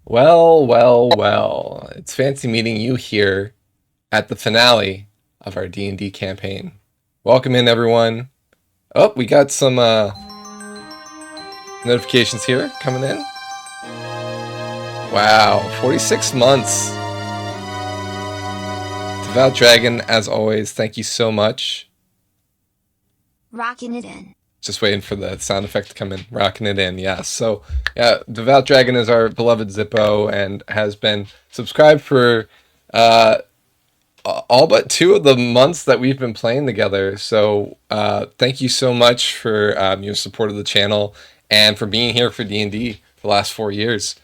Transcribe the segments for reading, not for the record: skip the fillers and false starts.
Well, well, well. It's fancy meeting you here at the finale of our D&D campaign. Welcome in, everyone. Oh, we got some notifications here coming in. Wow, 46 months. Devout Dragon, as always, thank you so much. Rocking it in. Just waiting for the sound effect to come in. Rocking it in, yes. So, yeah, Devout Dragon is our beloved Zippo and has been subscribed for uh, all but 2 of the months that we've been playing together. So thank you so much for your support of the channel and for being here for D&D for the last 4 years.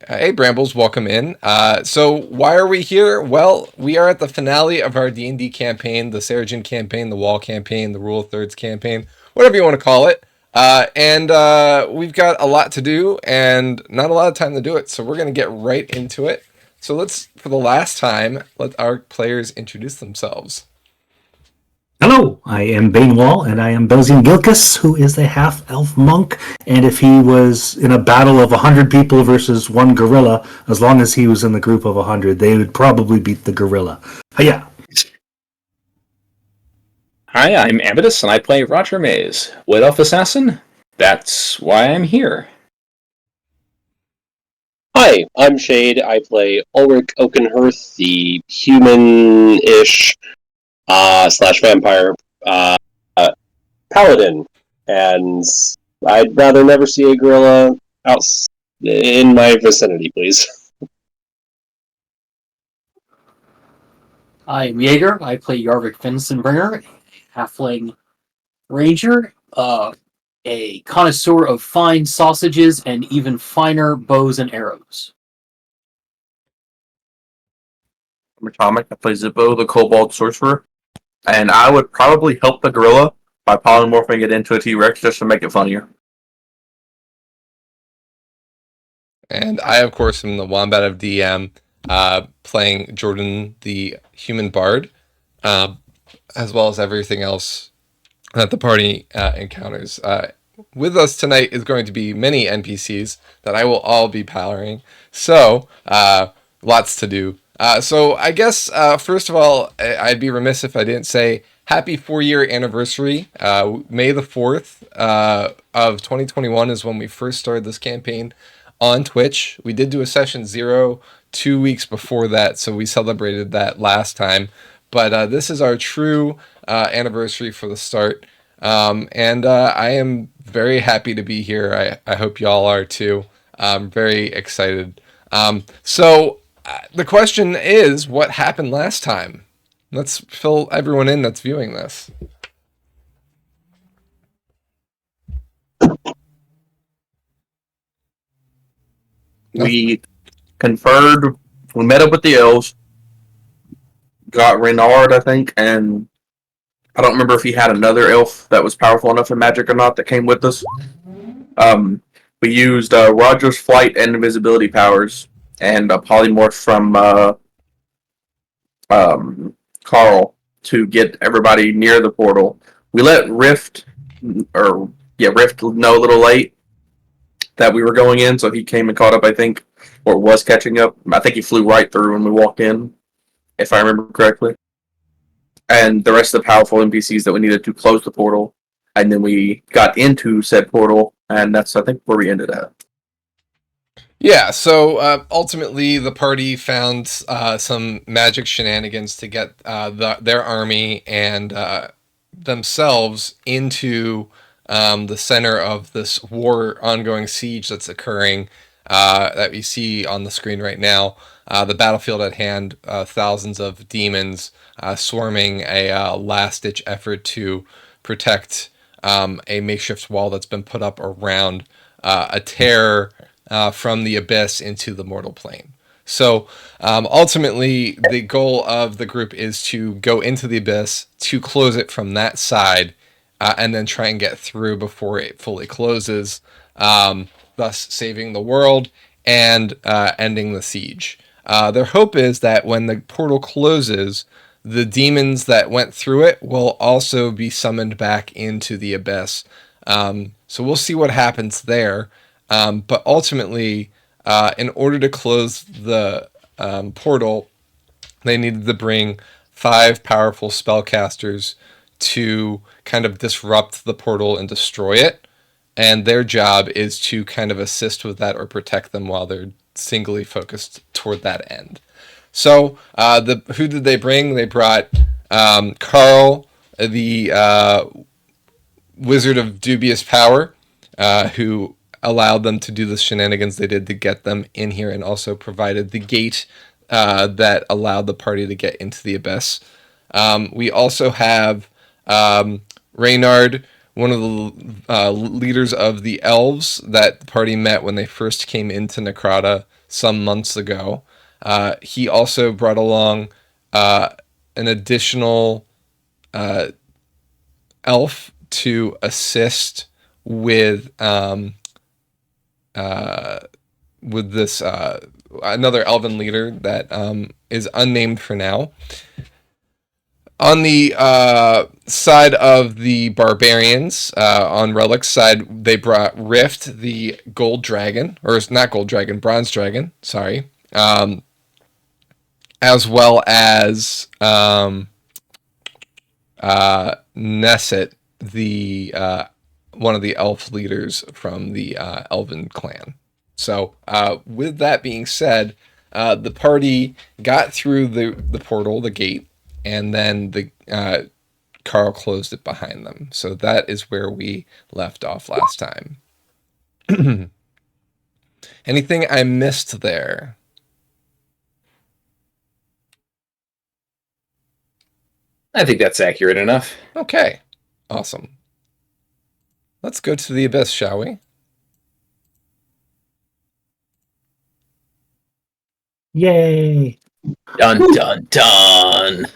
Hey Brambles, welcome in. So why are we here? Well, we are at the finale of our D&D campaign, the Seregen campaign, the Wall campaign, the Rule of Thirds campaign, whatever you want to call it. And we've got a lot to do and not a lot of time to do it. So we're going to get right into it. So let's, for the last time, let our players introduce themselves. Hello, I am Banewall, and I am Belzian Gilkis, who is a half-elf monk, and if he was in a battle of 100 people versus one gorilla, as long as he was in the group of 100, they would probably beat the gorilla. Hiya! Hi, I'm Abyssion, and I play Roger Mays, Wood Elf Assassin. That's why I'm here. Hi, I'm Shade. I play Ulrich Oakenhearth, the human-ish slash vampire paladin, and I'd rather never see a gorilla out in my vicinity, please. I'm Jaeger. I play Yarvik Fensenbringer, a halfling ranger, a connoisseur of fine sausages and even finer bows and arrows. I'm Atomic. I play Zippo, the Kobold Sorcerer, and I would probably help the gorilla by polymorphing it into a T-Rex just to make it funnier. And I, of course, am the Wombat of DM, playing Jordan, the human bard, as well as everything else that the party encounters. With us tonight is going to be many NPCs that I will all be powering. So, lots to do. So I guess, first of all, I'd be remiss if I didn't say happy 4-year anniversary. May the 4th of 2021 is when we first started this campaign on Twitch. We did do a session 0 2 weeks before that, so we celebrated that last time. But this is our true anniversary for the start. And I am very happy to be here. I hope y'all are too. I'm very excited. So the question is, what happened last time? Let's fill everyone in that's viewing this. We conferred, we met up with the elves, got Reynard, I think, and I don't remember if he had another elf that was powerful enough in magic or not that came with us. We used Roger's flight and invisibility powers and a polymorph from Carl to get everybody near the portal. We let Rift know a little late that we were going in, so he came and caught up, I think, or was catching up. I think he flew right through when we walked in, if I remember correctly. And the rest of the powerful NPCs that we needed to close the portal, and then we got into said portal, and that's, I think, where we ended at. Yeah, so ultimately the party found some magic shenanigans to get their army and themselves into the center of this ongoing siege that's occurring that we see on the screen right now. The battlefield at hand, thousands of demons swarming a last-ditch effort to protect a makeshift wall that's been put up around a tear from the abyss into the mortal plane. So ultimately, the goal of the group is to go into the abyss, to close it from that side, and then try and get through before it fully closes, thus saving the world and ending the siege. Their hope is that when the portal closes, the demons that went through it will also be summoned back into the abyss. So we'll see what happens there. But ultimately, In order to close the portal, they needed to bring 5 powerful spellcasters to kind of disrupt the portal and destroy it. And their job is to kind of assist with that or protect them while they're singly focused toward that end. So, who did they bring? They brought Carl, the wizard of dubious power, who allowed them to do the shenanigans they did to get them in here, and also provided the gate that allowed the party to get into the abyss. We also have Reynard, one of the leaders of the elves that the party met when they first came into Necrata some months ago. He also brought along an additional elf to assist with this another elven leader that is unnamed for now. On the side of the barbarians, on Relic's side, they brought Rift, the gold dragon, or it's not gold dragon, bronze dragon, sorry, as well as Nesset, the one of the elf leaders from the elven clan. So, with that being said, the party got through the portal, the gate, and then Carl closed it behind them. So that is where we left off last time. Anything I missed there? I think that's accurate enough. Okay, awesome. Let's go to the abyss, shall we? Yay! Dun dun dun.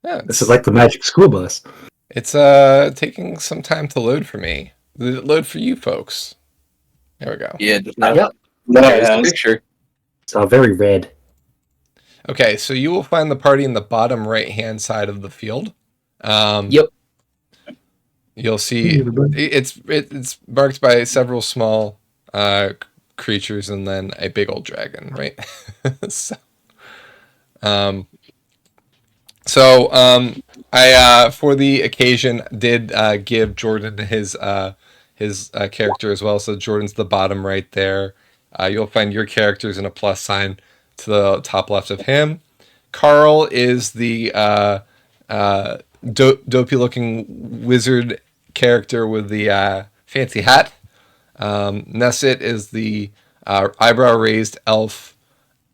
Yeah, This is like the Magic School Bus. it's taking some time to load for me. Did it load for you folks? There we go. Yeah, just now. Yep. No, There's the yeah, picture. It's very red. Okay, so you will find the party in the bottom right-hand side of the field. Yep. You'll see it's marked by several small creatures and then a big old dragon, right? I for the occasion did give Jordan his character as well. So Jordan's the bottom right there. You'll find your characters in a plus sign to the top left of him. Carl is the dopey-looking wizard character with the fancy hat. Nesset is the eyebrow-raised elf.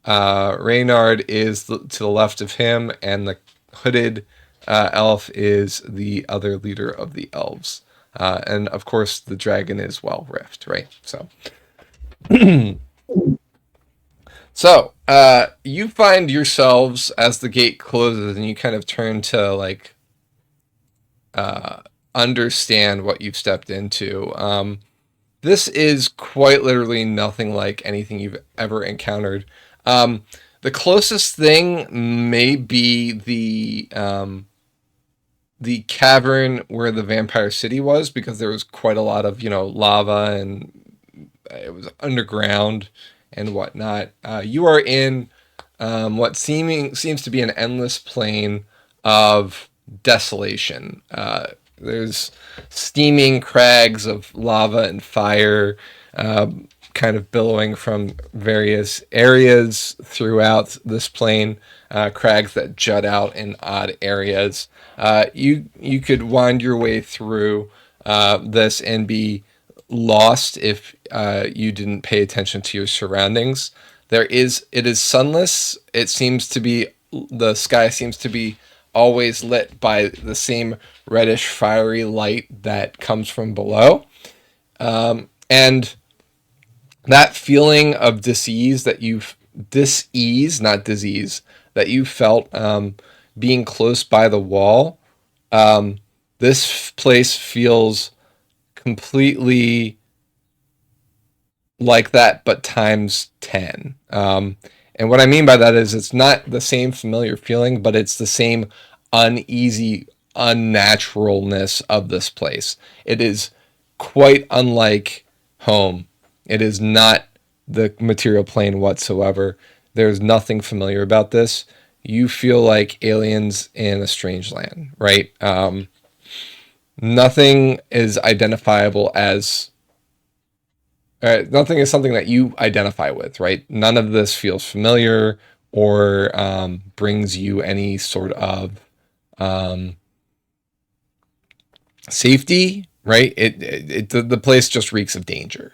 Reynard is to the left of him, and the hooded elf is the other leader of the elves. And of course, the dragon is Rift, right? So, you find yourselves as the gate closes, and you kind of turn to understand what you've stepped into. This is quite literally nothing like anything you've ever encountered. The closest thing may be the cavern where the vampire city was, because there was quite a lot of lava and it was underground and whatnot. You are in what seems to be an endless plain of desolation. There's steaming crags of lava and fire kind of billowing from various areas throughout this plain, crags that jut out in odd areas. You could wind your way through this and be lost if you didn't pay attention to your surroundings. It is sunless. It seems to be, the sky seems to be always lit by the same reddish fiery light that comes from below. And that feeling of dis-ease, not disease, that you felt being close by the wall, this place feels completely like that, but times 10. And what I mean by that is it's not the same familiar feeling, but it's the same uneasy unnaturalness of this place. It is quite unlike home. It is not the material plane whatsoever. There's nothing familiar about this. You feel like aliens in a strange land, right? Nothing is identifiable as nothing is something that you identify with, right? None of this feels familiar or brings you any sort of safety, right? The place just reeks of danger.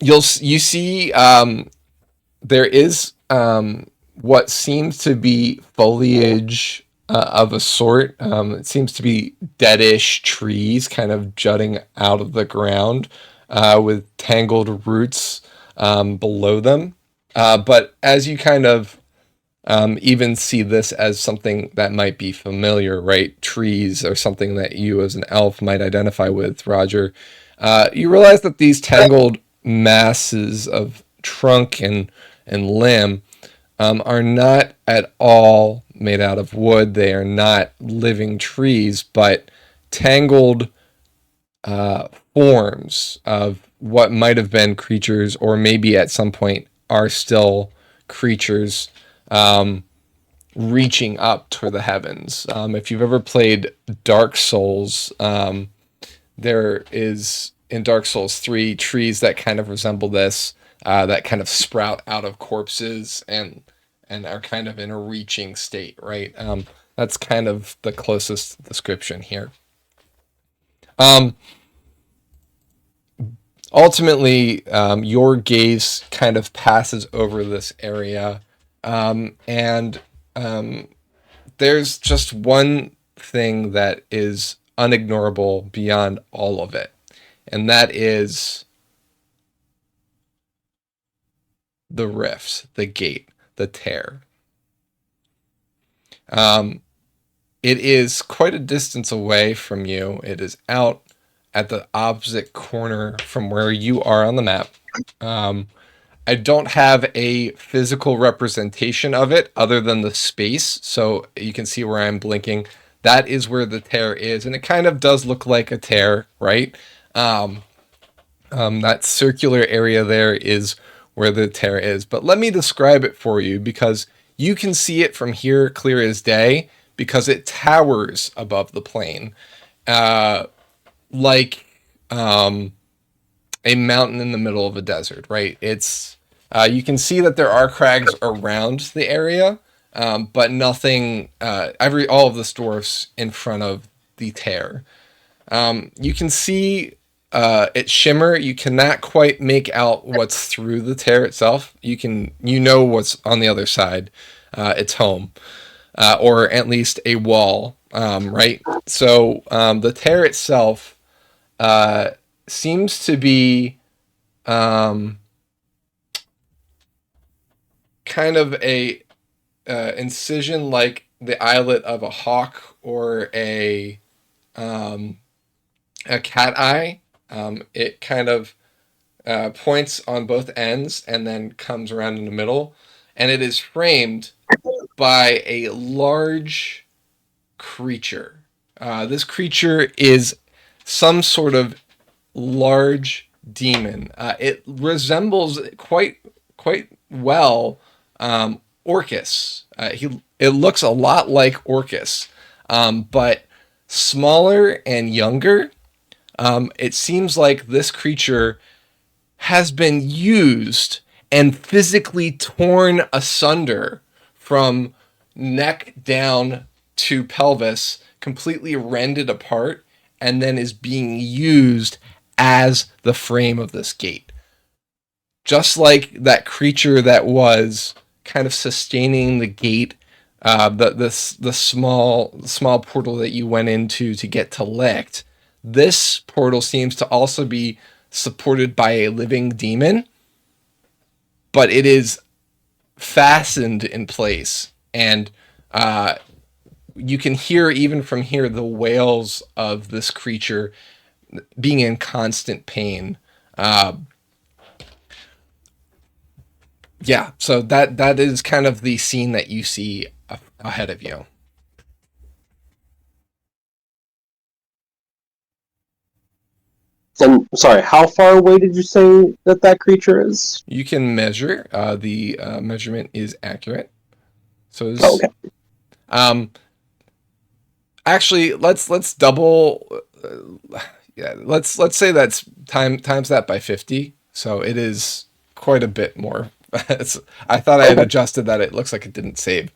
You see there is what seems to be foliage of a sort. It seems to be deadish trees kind of jutting out of the ground with tangled roots below them. But as you kind of even see this as something that might be familiar, right? Trees are something that you as an elf might identify with, Roger. You realize that these tangled masses of trunk and limb are not at all made out of wood. They are not living trees, but tangled forms of what might have been creatures, or maybe at some point are still creatures reaching up toward the heavens. If you've ever played Dark Souls, there is in Dark Souls 3 trees that kind of resemble this, that kind of sprout out of corpses and are kind of in a reaching state, right? That's kind of the closest description here. Ultimately, your gaze kind of passes over this area, and there's just one thing that is unignorable beyond all of it, and that is the rift, the gate, the tear. It is quite a distance away from you. It is out at the opposite corner from where you are on the map. I don't have a physical representation of it other than the space, so you can see where I'm blinking. That is where the tear is, and it kind of does look like a tear, right? That circular area there is where the tear is. But let me describe it for you, because you can see it from here clear as day, because it towers above the plane, like a mountain in the middle of a desert, right? It's you can see that there are crags around the area, but nothing. All of the dwarfs in front of the tear. You can see it shimmer. You cannot quite make out what's through the tear itself. You know what's on the other side. It's home, or at least a wall, right? So the tear itself seems to be kind of a incision like the eyelet of a hawk or a cat eye. It kind of points on both ends and then comes around in the middle, and it is framed by a large creature. This creature is some sort of large demon. It resembles quite well Orcus. It looks a lot like Orcus, but smaller and younger. It seems like this creature has been used and physically torn asunder from neck down to pelvis, completely rended apart, and then is being used as the frame of this gate. Just like that creature that was kind of sustaining the gate, the small portal that you went into to get to Licht, this portal seems to also be supported by a living demon, but it is fastened in place, and you can hear even from here the wails of this creature being in constant pain. Yeah, so that is kind of the scene that you see ahead of you. And sorry, how far away did you say that creature is? You can measure. The measurement is accurate. So it's, Oh, okay. Actually, let's double. Yeah, let's say that's times that by 50. So it is quite a bit more. I thought I had adjusted that. It looks like it didn't save.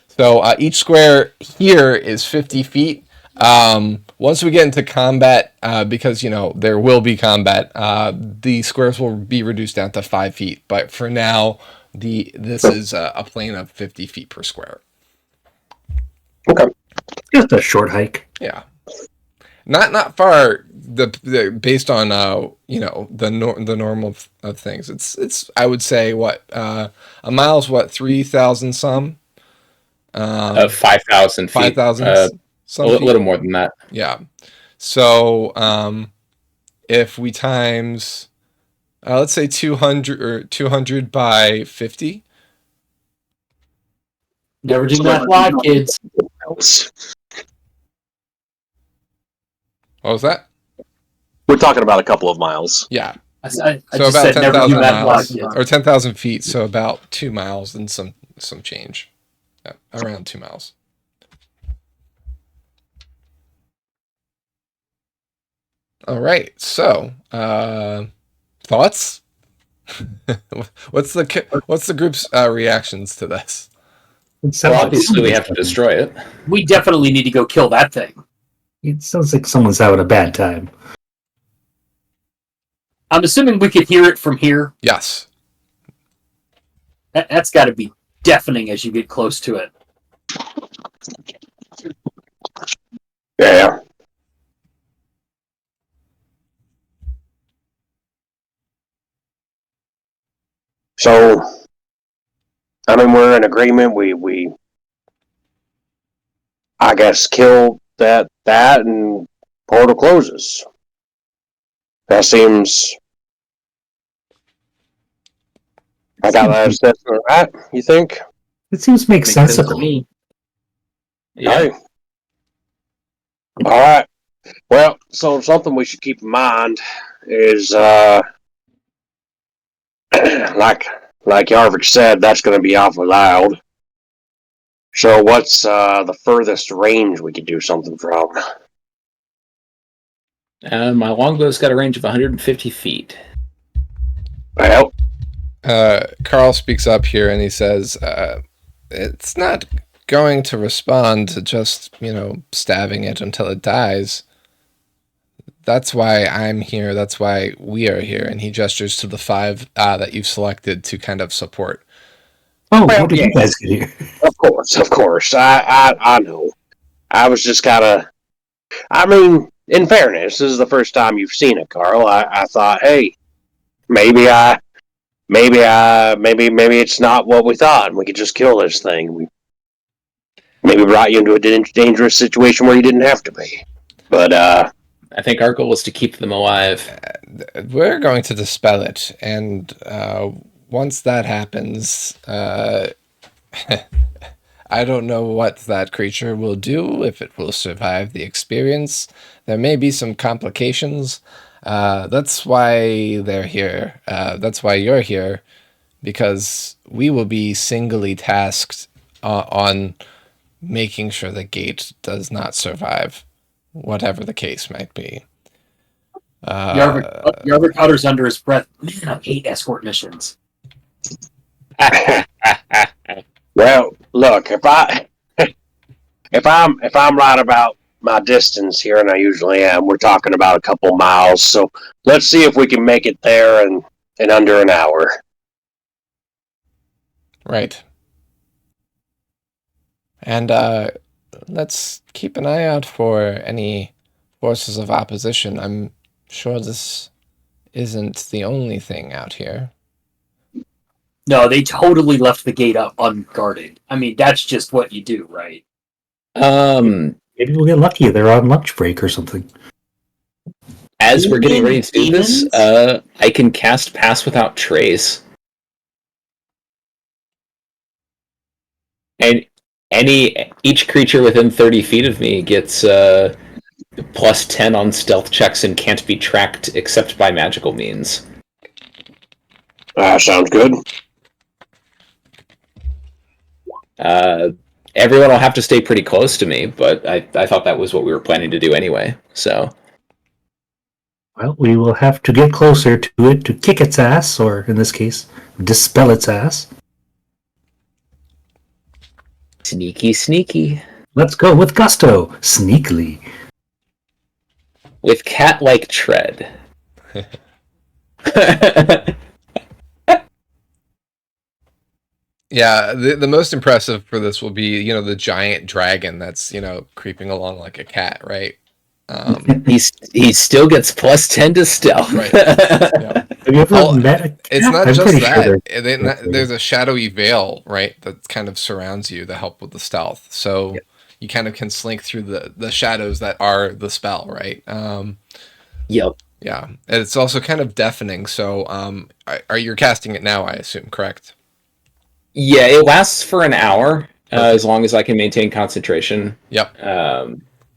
So each square here is 50 feet. Once we get into combat, because there will be combat, the squares will be reduced down to 5 feet. But for now, this is a plane of 50 feet per square. Okay. Just a short hike. Yeah, not far. The based on the normal of things. It's I would say what a mile's what 3,000 some. 5,000 feet. 5,000 A some little more than that. Yeah. So if we times let's say 200 or 200 by 50. Never do that live, kids. What was that? We're talking about a couple of miles. Yeah. I So just about said never do 10,000 that live, miles kids. or 10,000 feet. So about 2 miles and some change. Yeah, around 2 miles. All right. So thoughts? What's the group's reactions to this? Well, obviously, we have to destroy it. We definitely need to go kill that thing. It sounds like someone's having a bad time. I'm assuming we could hear it from here. Yes. That's got to be deafening as you get close to it. Yeah. So, I mean, we're in agreement. We I guess, kill that, and portal closes. That seems. I got that assessment right, you think? It seems to make Makes sense sense to to me. me. Yeah. Hey. All right. Well, so something we should keep in mind is, like Yarvik said, that's going to be awfully loud. So what's the furthest range we could do something from? My longbow's got a range of 150 feet. Well, Carl speaks up here and he says, it's not going to respond to just, stabbing it until it dies. That's why I'm here. That's why we are here. And he gestures to the 5 that you've selected to kind of support. Oh, Well, how did yeah. you guys get here? Of course. I know. I was just kind of. I mean, in fairness, this is the first time you've seen it, Carl. I thought, hey, maybe it's not what we thought. We could just kill this thing. We maybe brought you into a dangerous situation where you didn't have to be. But I think our goal is to keep them alive. We're going to dispel it. And once that happens, I don't know what that creature will do, if it will survive the experience. There may be some complications. That's why they're here. That's why you're here, because we will be singly tasked on making sure the gate does not survive, whatever the case might be. Yarvik utters under his breath, "Man, I hate escort missions." well, look, if I'm right about my distance here, and I usually am, we're talking about a couple miles. So let's see if we can make it there in under an hour. Right. And let's keep an eye out for any forces of opposition. I'm sure this isn't the only thing out here. No, they totally left the gate up unguarded. I mean, that's just what you do, right? Maybe we'll get lucky. They're on lunch break or something. As we're getting ready to do this, Demons? I can cast Pass Without Trace. And each creature within 30 feet of me gets +10 on stealth checks and can't be tracked except by magical means. Sounds good. Everyone will have to stay pretty close to me, but I thought that was what we were planning to do anyway. So Well, we will have to get closer to it to kick its ass, or in this case, dispel its ass. sneaky, sneaky. Let's go with gusto, sneakily. With cat-like tread. Yeah, the most impressive for this will be, the giant dragon that's, creeping along like a cat, right? He still gets +10 to stealth. Right. Yeah. Have you ever met a cat? It's not I'm just pretty that. sure There's a shadowy veil, right, that kind of surrounds you to help with the stealth. So you kind of can slink through the shadows that are the spell, right? Yep. Yeah. And it's also kind of deafening. So are you casting it now, I assume, correct? Yeah, it lasts for an hour, as long as I can maintain concentration. Yep.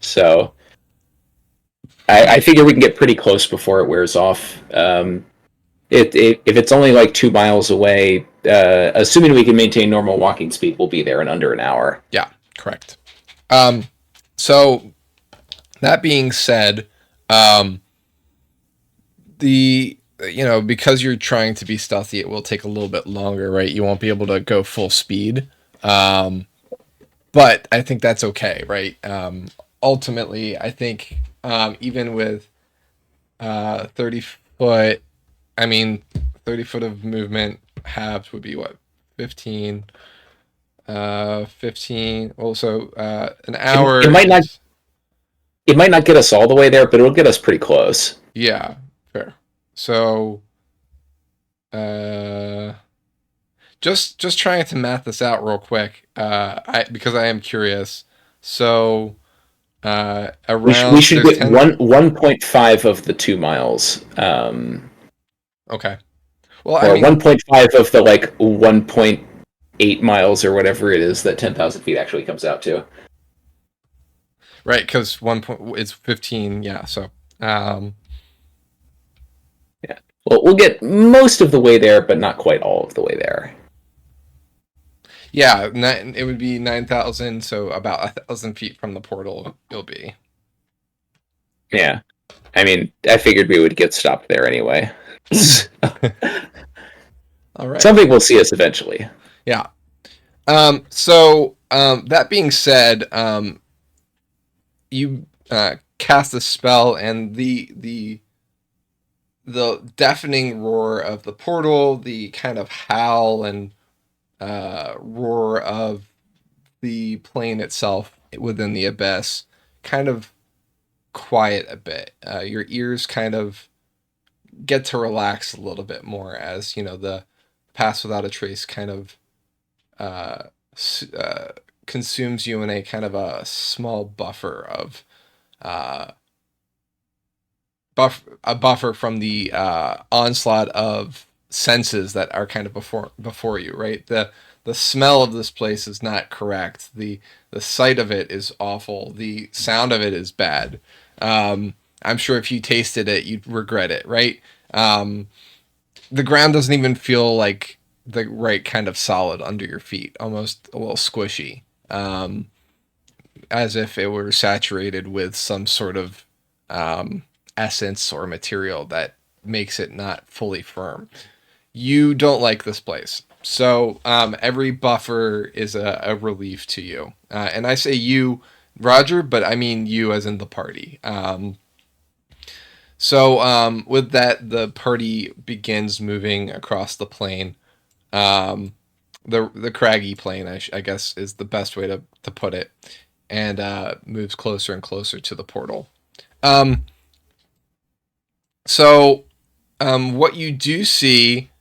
So I figure we can get pretty close before it wears off. If it's only like 2 miles away, assuming we can maintain normal walking speed, we'll be there in under an hour. Yeah, correct. So that being said, because you're trying to be stealthy, it will take a little bit longer, right? You won't be able to go full speed. But I think that's okay, right? Ultimately, I think even with 30 foot, 30 foot of movement halved would be what? 15. 15. Also, an hour. It might not get us all the way there, but it'll get us pretty close. Yeah, fair. So, just trying to math this out real quick. Because I am curious. So, around We should get 10... 1.5 of the 2 miles. Okay. Well, or 1.5 of the 1.8 miles or whatever it is that 10,000 feet actually comes out to. Right, because it's 15. Yeah. So. Yeah. Well, we'll get most of the way there, but not quite all of the way there. Yeah, it would be 9,000, so about 1,000 feet from the portal you'll be. Yeah. I figured we would get stopped there anyway. All right. Something will see us eventually. Yeah. So that being said, you cast a spell, and the deafening roar of the portal, the kind of howl and roar of the plane itself within the abyss kind of quiet a bit. Your ears kind of get to relax a little bit more as the Pass Without a Trace kind of consumes you in a kind of a small buffer of buffer from the onslaught of senses that are kind of before you, right? The smell of this place is not correct. The sight of it is awful. The sound of it is bad. I'm sure if you tasted it, you'd regret it, right? The ground doesn't even feel like the right kind of solid under your feet, almost a little squishy, as if it were saturated with some sort of essence or material that makes it not fully firm. You don't like this place. So every buffer is a relief to you. And I say you, Roger, but I mean you as in the party. So with that, the party begins moving across the plain. The craggy plain, I guess, is the best way to put it. And moves closer and closer to the portal. So what you do see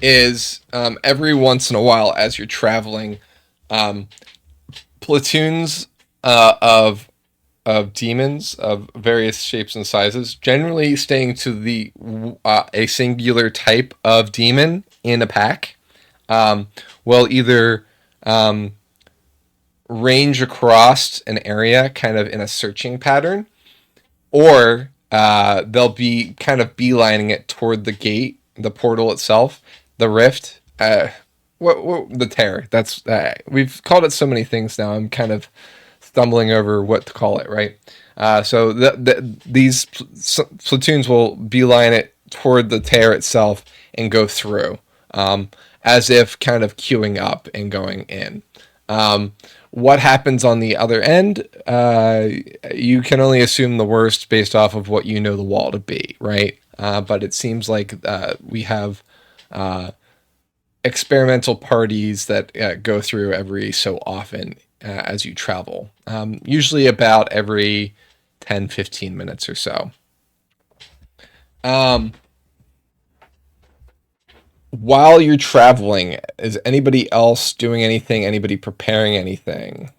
is every once in a while, as you're traveling, platoons of demons of various shapes and sizes, generally staying to the a singular type of demon in a pack, will either range across an area kind of in a searching pattern, or they'll be kind of beelining it toward the gate, the portal itself, the rift. What the tear? That's we've called it so many things now. I'm kind of stumbling over what to call it. Right. So these platoons will beeline it toward the tear itself and go through, as if kind of queuing up and going in. What happens on the other end, you can only assume the worst based off of what you know the wall to be, right? But it seems like we have experimental parties that go through every so often as you travel, usually about every 10-15 minutes or so. While you're traveling, is anybody else doing anything? Anybody preparing anything?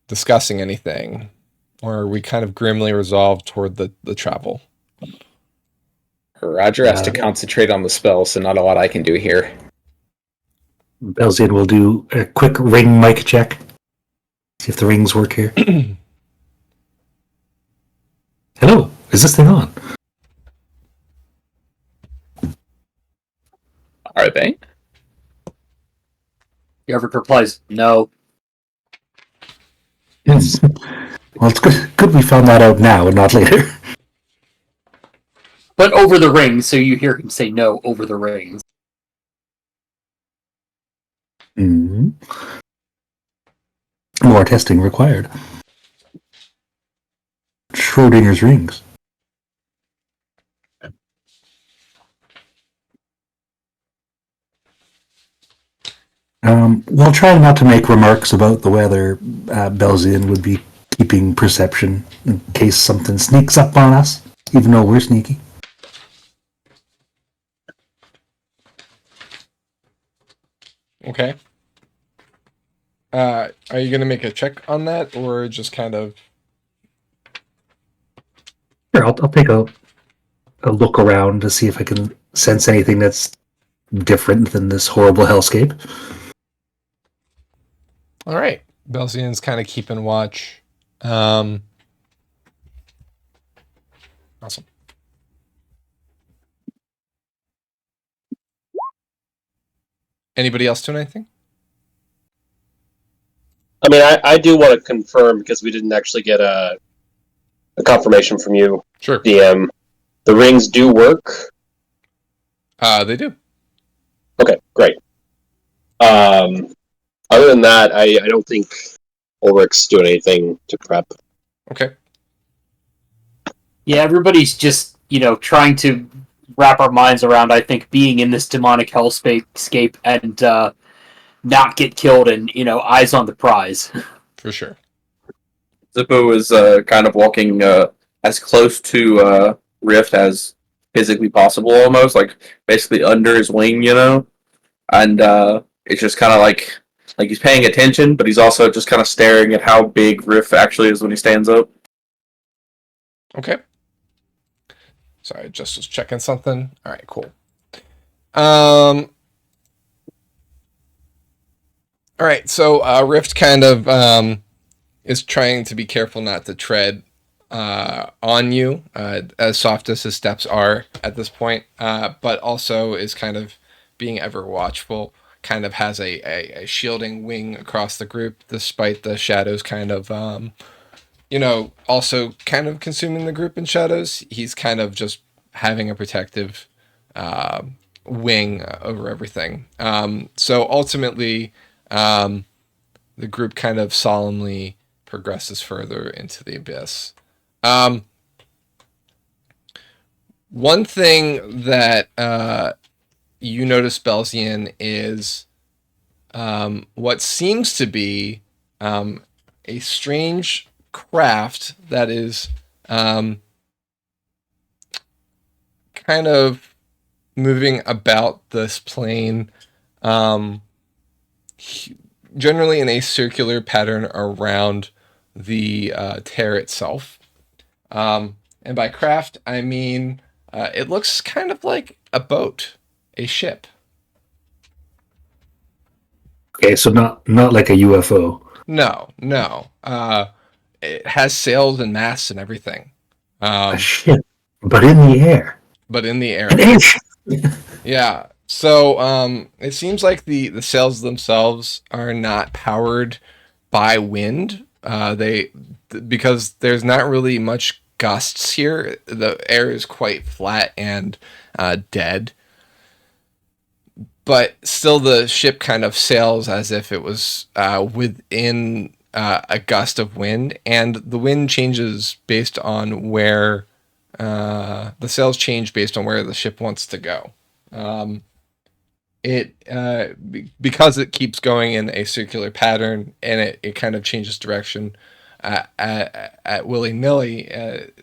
Discussing anything? Or are we kind of grimly resolved toward the travel? Roger has to concentrate on the spell, so not a lot I can do here. Belzian will do a quick ring mic check. See if the rings work here. Hello, is this thing on? Are they? Yarvik replies, no. Yes. Well, it's good we found that out now and not later. But over the ring, so you hear him say no over the rings. Mm-hmm. More testing required. Schrodinger's rings. While trying not to make remarks about the weather, Belzian would be keeping perception in case something sneaks up on us, even though we're sneaky. Okay. Are you going to make a check on that, or just kind of... Sure, I'll take a look around to see if I can sense anything that's different than this horrible hellscape. All right. Belzian's kind of keeping watch. Awesome. Anybody else doing anything? I mean, I do want to confirm, because we didn't actually get a confirmation from you, Sure. DM. The rings do work? They do. Okay, great. Other than that, I don't think Ulrich's doing anything to prep. Okay. Yeah, everybody's just, trying to wrap our minds around, I think, being in this demonic hellscape and not get killed and, eyes on the prize. For sure. Zippo is kind of walking as close to Rift as physically possible, almost like basically under his wing, and it's just kind of like he's paying attention, but he's also just kind of staring at how big Rift actually is when he stands up. Okay. Sorry, I just was checking something. All right, cool. All right, so Rift kind of is trying to be careful not to tread on you, as soft as his steps are at this point, but also is kind of being ever watchful, kind of has a shielding wing across the group, despite the shadows kind of, also kind of consuming the group in shadows. He's kind of just having a protective wing over everything. So ultimately, the group kind of solemnly progresses further into the abyss. One thing that you notice, Belzian, is what seems to be a strange craft that is kind of moving about this plane, generally in a circular pattern around the tear itself. And by craft, I mean it looks kind of like a boat, a ship. Okay, so not like a UFO. No. it has sails and masts and everything, A ship, but in the air. but in the An air. airship. Yeah. So it seems like the sails themselves are not powered by wind. Because there's not really much gusts here. The air is quite flat and dead. But still, the ship kind of sails as if it was within a gust of wind, and the wind changes based on where the sails change based on where the ship wants to go. Because it keeps going in a circular pattern, and it kind of changes direction at willy nilly.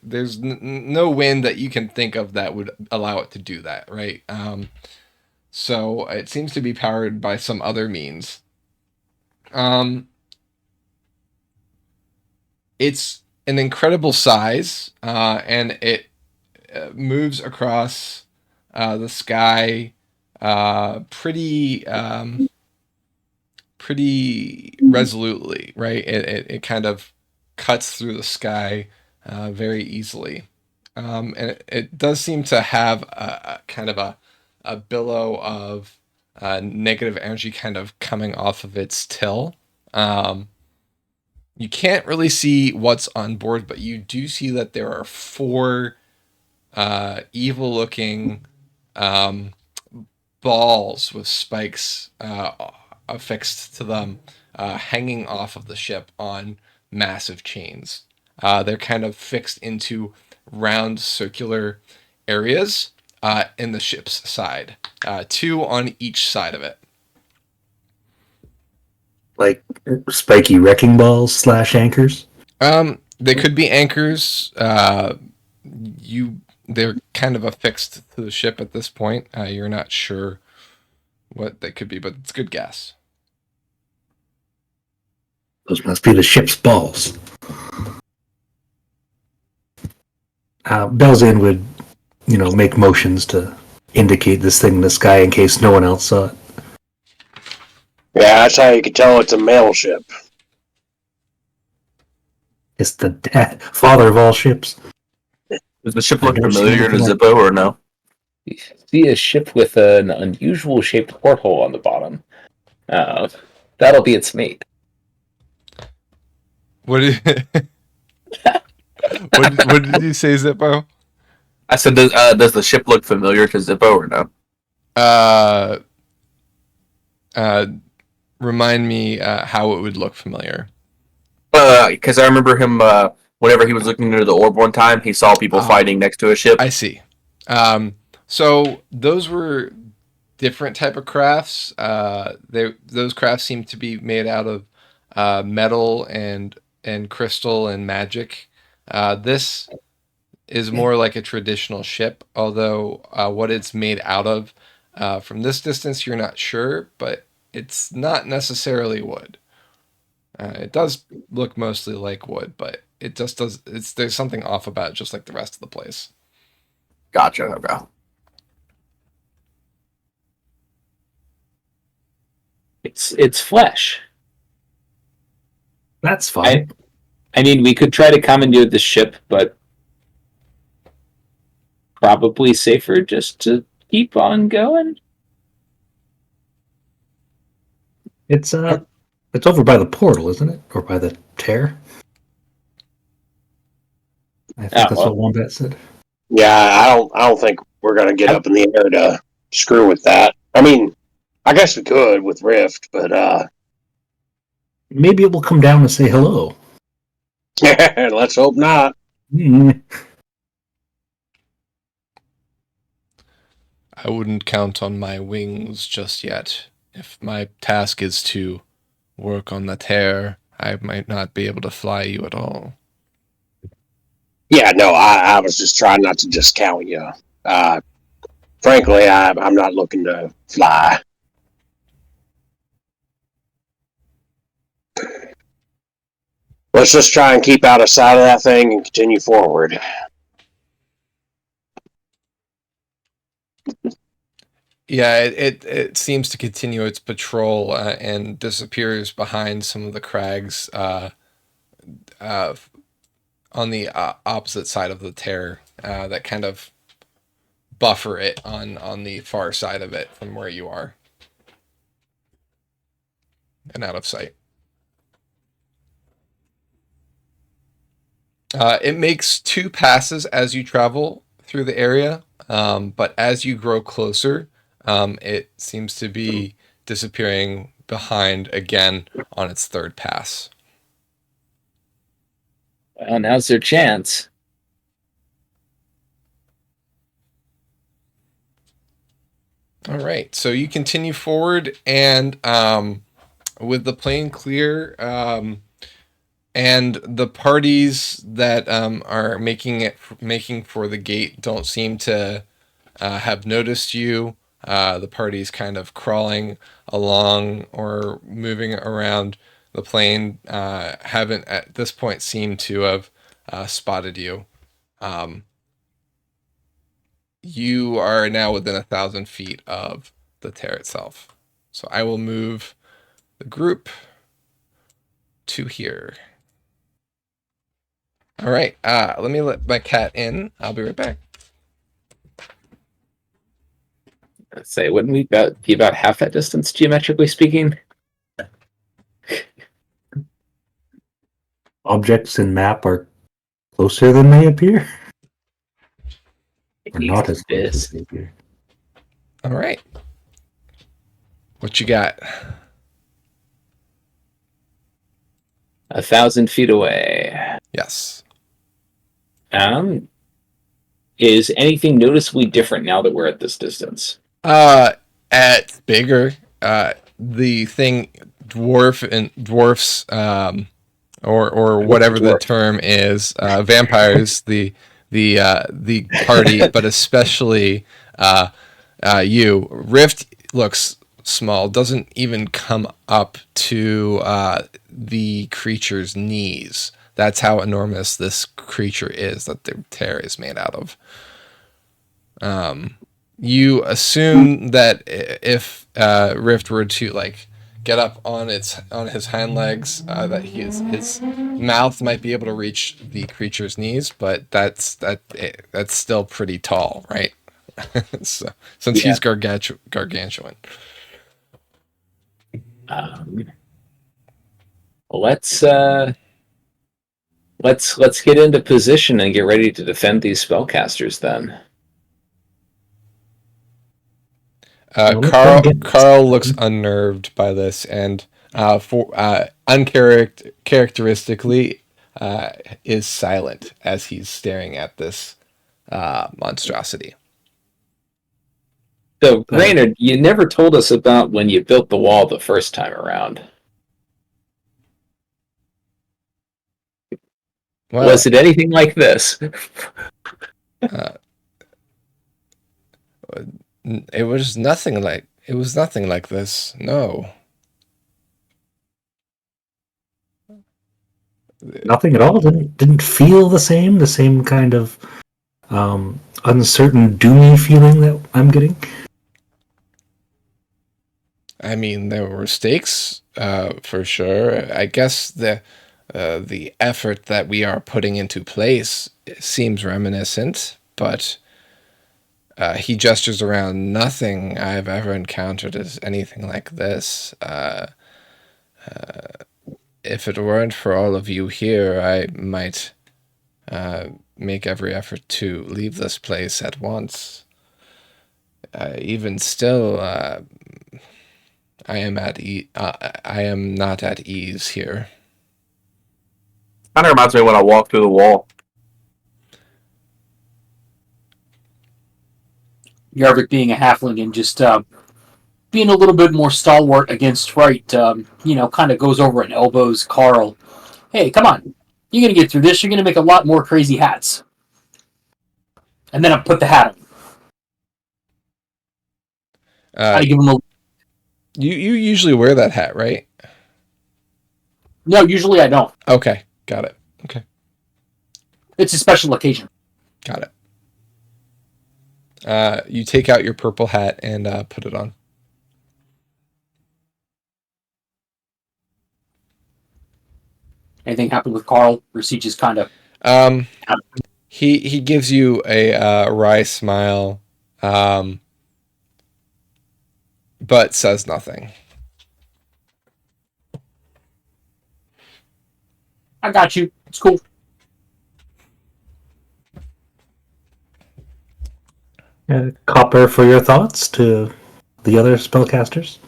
There's no wind that you can think of that would allow it to do that, right? So it seems to be powered by some other means. It's an incredible size, and it moves across the sky pretty resolutely, right? It kind of cuts through the sky very easily. And it does seem to have a kind of a billow of negative energy kind of coming off of its till. You can't really see what's on board, but you do see that there are 4 evil looking balls with spikes affixed to them, hanging off of the ship on massive chains. They're kind of fixed into round circular areas in the ship's side, 2 on each side of it. Like spiky wrecking balls / anchors. They could be anchors. They're kind of affixed to the ship at this point. You're not sure what they could be, but it's a good guess. Those must be the ship's balls. Belzin would, make motions to indicate this thing in the sky in case no one else saw it. Yeah, that's how you can tell it's a mail ship. It's the father of all ships. Does the ship look familiar to Zippo or no? You see a ship with an unusual shaped porthole on the bottom. That'll be its mate. What did what did you say, Zippo? I said, does the ship look familiar to Zippo or no? Remind me how it would look familiar. Because I remember him, whenever he was looking into the orb one time, he saw people fighting next to a ship. I see. So those were different type of crafts. Those crafts seem to be made out of metal and crystal and magic. This is more like a traditional ship, although what it's made out of, from this distance, you're not sure, but it's not necessarily wood. It does look mostly like wood, but it just does. There's something off about it, just like the rest of the place. Gotcha. Okay. It's flesh. That's fine. I mean, we could try to commandeer the ship, but probably safer just to keep on going. It's over by the portal, isn't it? Or by the tear? I think that's what Wombat said. Yeah, I don't think we're gonna get up in the air to screw with that. I mean, I guess we could with Rift, but maybe it will come down and say hello. let's hope not. I wouldn't count on my wings just yet. If my task is to work on the tear, I might not be able to fly you at all. Yeah, no, I was just trying not to discount you. Frankly, I'm not looking to fly. Let's just try and keep out of sight of that thing and continue forward. Yeah, it seems to continue its patrol and disappears behind some of the crags on the opposite side of the tear that kind of buffer it on the far side of it from where you are and out of sight. It makes 2 passes as you travel through the area, but as you grow closer, it seems to be disappearing behind again on its 3rd pass. Well, now's their chance. All right, so you continue forward, and with the plane clear, and the parties that are making for the gate don't seem to have noticed you. The parties kind of crawling along or moving around the plane haven't at this point seemed to have spotted you. You are now within 1,000 feet of the tear itself. So I will move the group to here. All right, let me let my cat in. I'll be right back. I'd say, wouldn't we be about half that distance, geometrically speaking? Objects in map are closer than they appear? Or not as close as they appear? All right. What you got? 1,000 feet away. Yes. Is anything noticeably different now that we're at this distance? At bigger, the thing dwarfs, or whatever the term is, vampires, the party, but especially you. Rift looks small, doesn't even come up to the creature's knees. That's how enormous this creature is that the tear is made out of. You assume that if Rift were to get up on his hind legs, that his mouth might be able to reach the creature's knees, but that's still pretty tall, right? So, since he's gargantuan. Let's get into position and get ready to defend these spellcasters then. Carl looks unnerved by this, and uncharacteristically is silent as he's staring at this monstrosity. So, Raynard, you never told us about when you built the wall the first time around. Well, was it anything like this? It was nothing like this. No. Nothing at all. Didn't feel the same kind of uncertain, doomy feeling that I'm getting. I mean, there were stakes, for sure. I guess the effort that we are putting into place seems reminiscent, but he gestures around. Nothing I've ever encountered is anything like this. If it weren't for all of you here, I might make every effort to leave this place at once. Even still, I am not at ease here. Kind of reminds me of when I walked through the wall. Yarvik being a halfling and just being a little bit more stalwart against Fright, kind of goes over and elbows Carl. Hey, come on. You're going to get through this. You're going to make a lot more crazy hats. And then I put the hat on. I give him a... You usually wear that hat, right? No, usually I don't. Okay, got it. Okay. It's a special occasion. Got it. You take out your purple hat and put it on. Anything happen with Carl, or is he just kind of? Um, he gives you a wry smile, but says nothing. I got you. It's cool. Copper for your thoughts to the other spellcasters.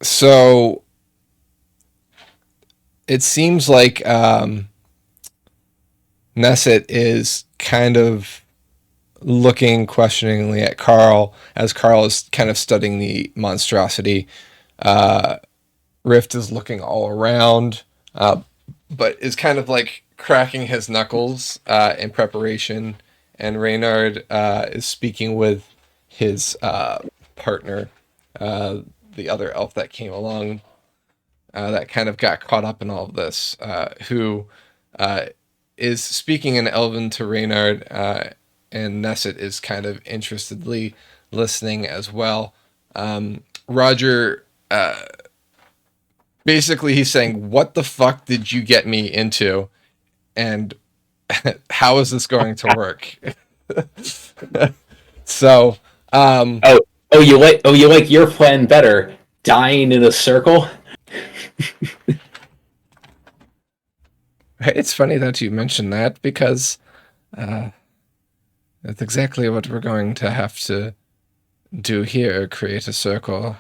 So it seems like Nesset is kind of looking questioningly at Carl as Carl is kind of studying the monstrosity. Rift is looking all around, but is kind of like cracking his knuckles in preparation. And Reynard is speaking with his partner, the other elf that came along, that kind of got caught up in all of this, who is speaking in Elven to Reynard, and Nesset is kind of interestedly listening as well. Roger, basically he's saying, what the fuck did you get me into? And how is this going to work? So, you like your plan better, dying in a circle? It's funny that you mentioned that, because that's exactly what we're going to have to do here, create a circle.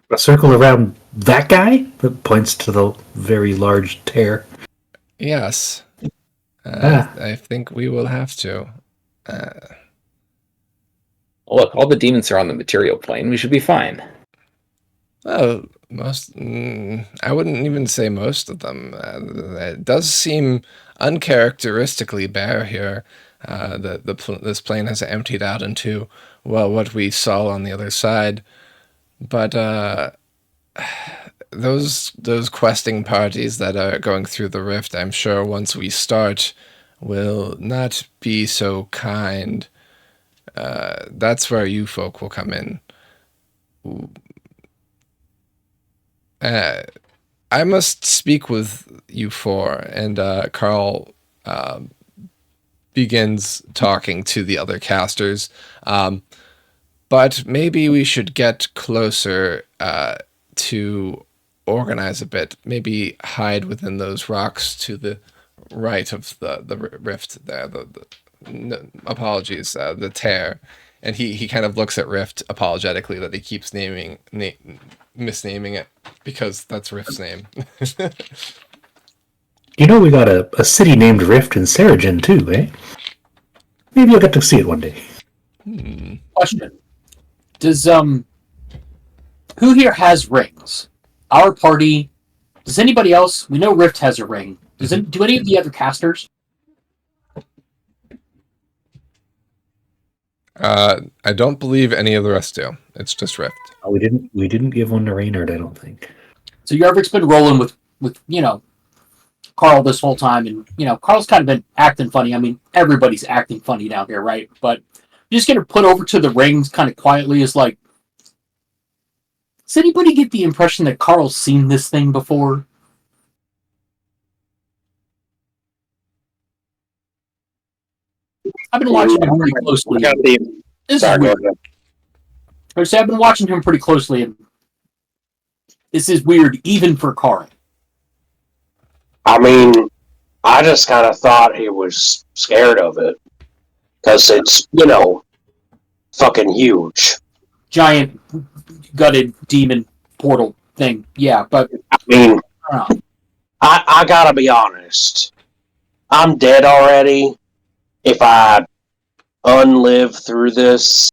A circle around that guy that points to the very large tear. Yes. I think we will have to. Look, all the demons are on the material plane. We should be fine. Well, I wouldn't even say most of them. It does seem uncharacteristically bare here. This plane has emptied out into, well, what we saw on the other side. But those questing parties that are going through the rift, I'm sure once we start, will not be so kind. That's where you folk will come in. I must speak with you four, and Carl begins talking to the other casters. But maybe we should get closer to organize a bit. Maybe hide within those rocks to the right of the rift there. Apologies, the tear. And he kind of looks at Rift apologetically that he keeps misnaming it, because that's Rift's name. You know, we got a city named Rift in Seregen too, eh? Maybe you'll get to see it one day. Question: does who here has rings? Our party. Does anybody else? We know Rift has a ring. Do any of the other casters? I don't believe any of the rest do. It's just Rift. Oh, we didn't give one to Reynard, I don't think. So Yarvik's been rolling with Carl this whole time, and Carl's kind of been acting funny. I mean, everybody's acting funny down here, right? But just gonna put over to the rings kind of quietly is like, does anybody get the impression that Carl's seen this thing before? I've been watching him pretty closely. This is weird. I've been watching him pretty closely, and this is weird, even for Carl. I mean, I just kind of thought he was scared of it. Because it's, fucking huge. Giant, gutted demon portal thing. Yeah, but I mean, I don't know. I gotta be honest. I'm dead already. If I unlive through this,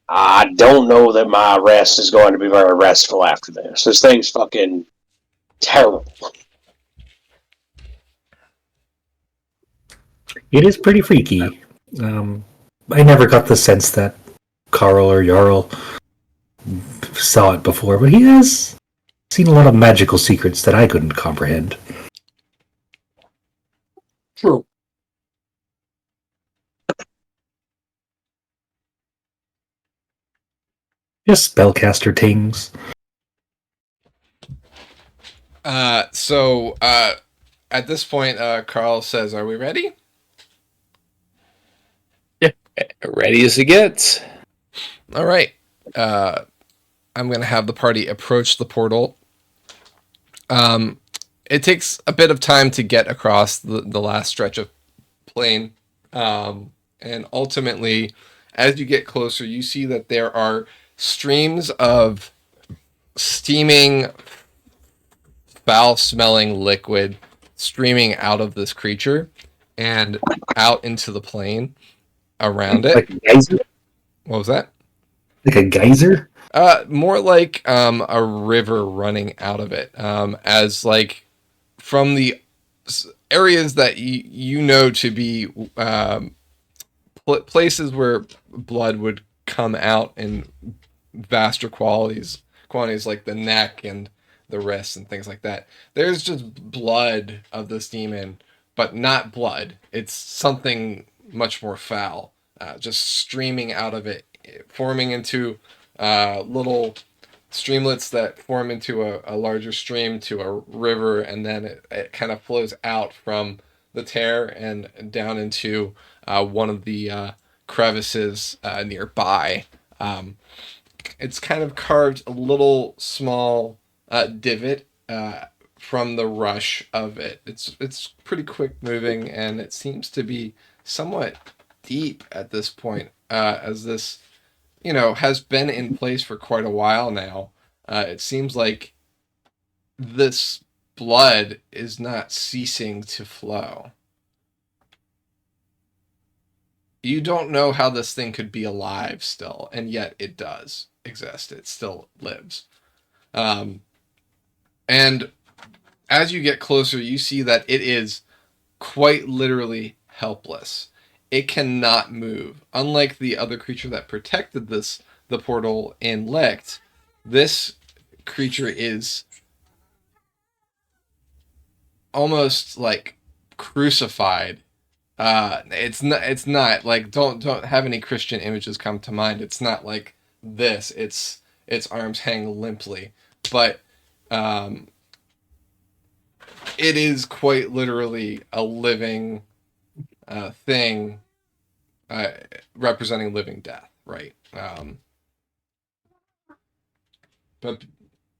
I don't know that my rest is going to be very restful after this. This thing's fucking terrible. It is pretty freaky. I never got the sense that Carl or Jarl saw it before, but he has seen a lot of magical secrets that I couldn't comprehend. True. Just spellcaster tings. So at this point, Carl says, "Are we ready?" Ready as it gets. All right. I'm going to have the party approach the portal. It takes a bit of time to get across the last stretch of plane. And ultimately, as you get closer, you see that there are streams of steaming, foul-smelling liquid streaming out of this creature and out into the plane around it. Like a geyser? What was that? Like a geyser? More like a river running out of it. As like from the areas that you know to be places where blood would come out in vaster quantities like the neck and the wrists and things like that. There's just blood of this demon, but not blood. It's something much more foul, just streaming out of it, forming into little streamlets that form into a larger stream to a river, and then it kind of flows out from the tear and down into one of the crevices nearby. It's kind of carved a little small divot from the rush of it. It's pretty quick moving, and it seems to be somewhat deep at this point, as this has been in place for quite a while now. It seems like this blood is not ceasing to flow. You don't know how this thing could be alive still, and yet it does exist. It still lives. And as you get closer, you see that it is quite literally helpless. It cannot move. Unlike the other creature that protected the portal in Licht, this creature is almost like crucified. It's not like don't have any Christian images come to mind. It's not like this. Its arms hang limply, but it is quite literally a living thing, representing living death, right? But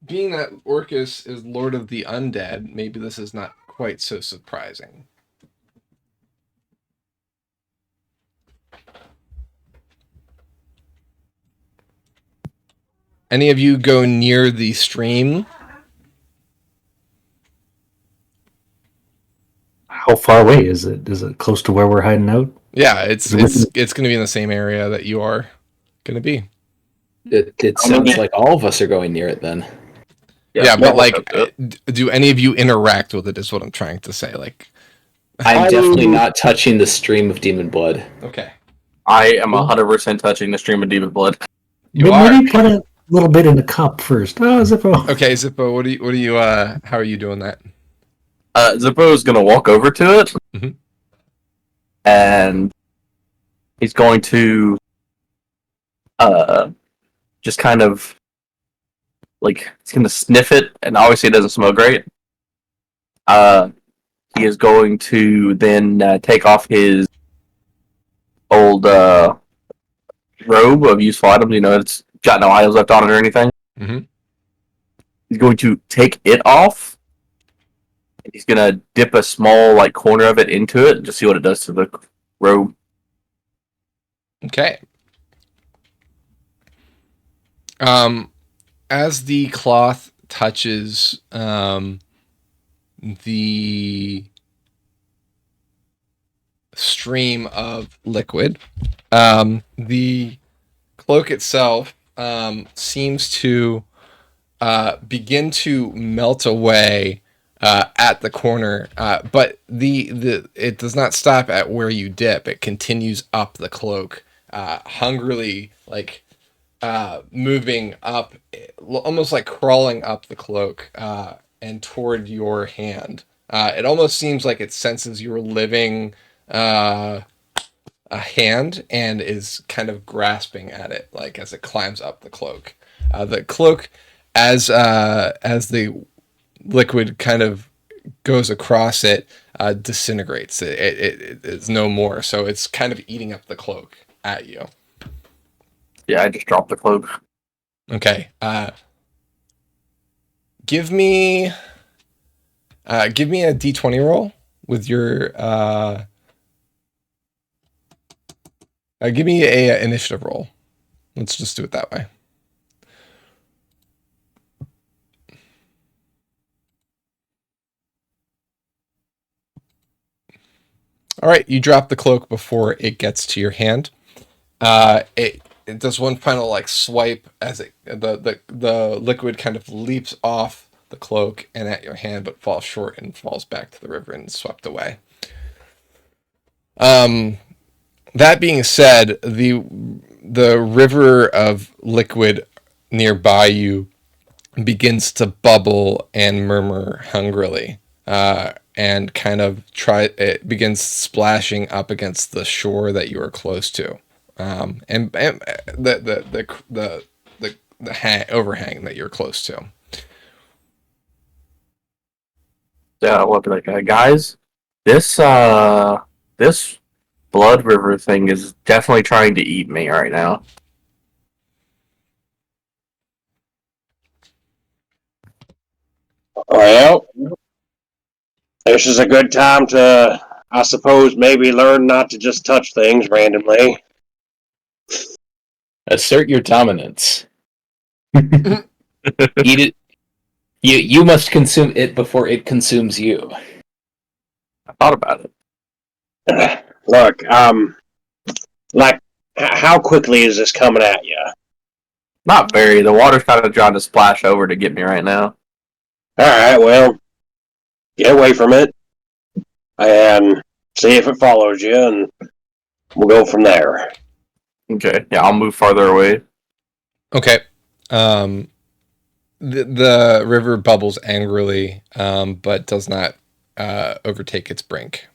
being that Orcus is Lord of the Undead, maybe this is not quite so surprising. Any of you go near the stream? How far away is it? Is it close to where we're hiding out? Yeah, it's going to be in the same area that you are going to be. It sounds like all of us are going near it then. Yeah, but like, do any of you interact with it? Is what I'm trying to say. Like, I'm definitely not touching the stream of demon blood. Okay, I am 100% touching the stream of demon blood. you are. Maybe put a little bit in the cup first. Oh, Zippo. Okay, Zippo, what do you? How are you doing that? Zippo is going to walk over to it, Mhm. and he's going to just kind of like he's going to sniff it, and obviously it doesn't smell great. He is going to then take off his old robe of useful items. It's got no items left on it or anything. Mhm. He's going to take it off. He's gonna dip a small corner of it into it and just see what it does to the robe. Okay. As the cloth touches the stream of liquid, the cloak itself seems to begin to melt away at the corner, but it does not stop at where you dip. It continues up the cloak, hungrily, moving up, almost like crawling up the cloak, and toward your hand. It almost seems like it senses your living a hand and is kind of grasping at it, like as it climbs up the cloak. The cloak, as the liquid kind of goes across it, disintegrates. It is no more. So it's kind of eating up the cloak at you. Yeah, I just dropped the cloak. Okay. Give me a d20 roll with your. Give me a initiative roll. Let's just do it that way. All right, you drop the cloak before it gets to your hand. It does one final like swipe as the liquid kind of leaps off the cloak and at your hand, but falls short and falls back to the river and is swept away. That being said, the river of liquid nearby you begins to bubble and murmur hungrily, and kind of it begins splashing up against the shore that you are close to, and the overhang that you're close to. Yeah, I'll be like, guys, this blood river thing is definitely trying to eat me right now. Well, this is a good time to, I suppose, maybe learn not to just touch things randomly. Assert your dominance. Eat it. You must consume it before it consumes you. I thought about it. Look, like, how quickly is this coming at you? Not very. The water's kind of trying to splash over to get me right now. Alright, well, get away from it, and see if it follows you, and we'll go from there. Okay, yeah, I'll move farther away. Okay. The river bubbles angrily, but does not overtake its brink.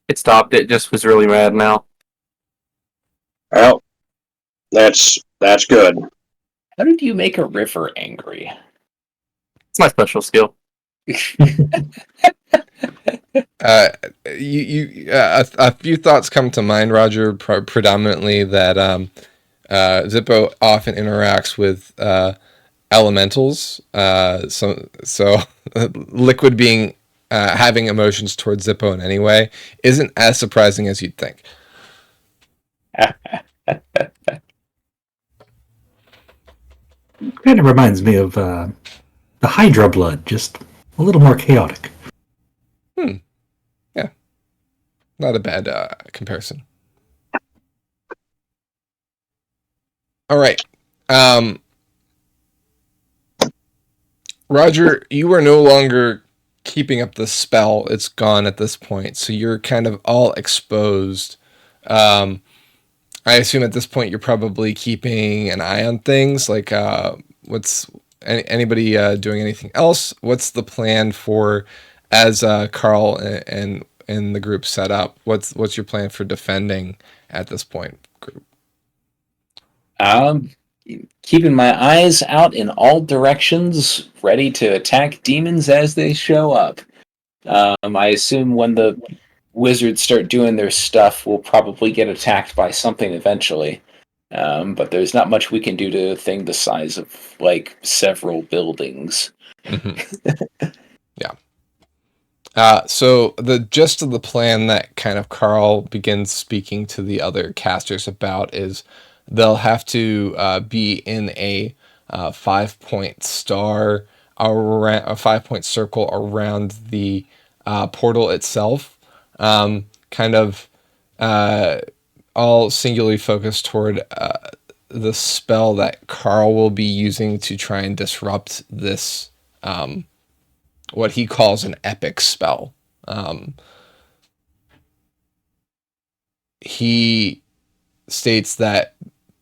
It stopped. It just was really mad now. Well, that's good. How did you make a river angry? It's my special skill. A few thoughts come to mind, Roger. Predominantly that Zippo often interacts with elementals. So liquid being having emotions towards Zippo in any way isn't as surprising as you'd think. Kind of reminds me of the Hydra blood, just a little more chaotic. Yeah, not a bad comparison. All right. Roger, you are no longer keeping up the spell. It's gone at this point, so you're kind of all exposed. I assume at this point you're probably keeping an eye on things. Like, what's anybody doing anything else? What's the plan for as Carl and the group set up? What's your plan for defending at this point, group? Keeping my eyes out in all directions, ready to attack demons as they show up. I assume when the wizards start doing their stuff, we'll probably get attacked by something eventually. But there's not much we can do to a thing the size of, like, several buildings. Mm-hmm. Yeah. So the gist of the plan that kind of Carl begins speaking to the other casters about is they'll have to be in a 5-point star around a 5-point circle around the portal itself, kind of all singularly focused toward the spell that Carl will be using to try and disrupt this, what he calls an epic spell. He states that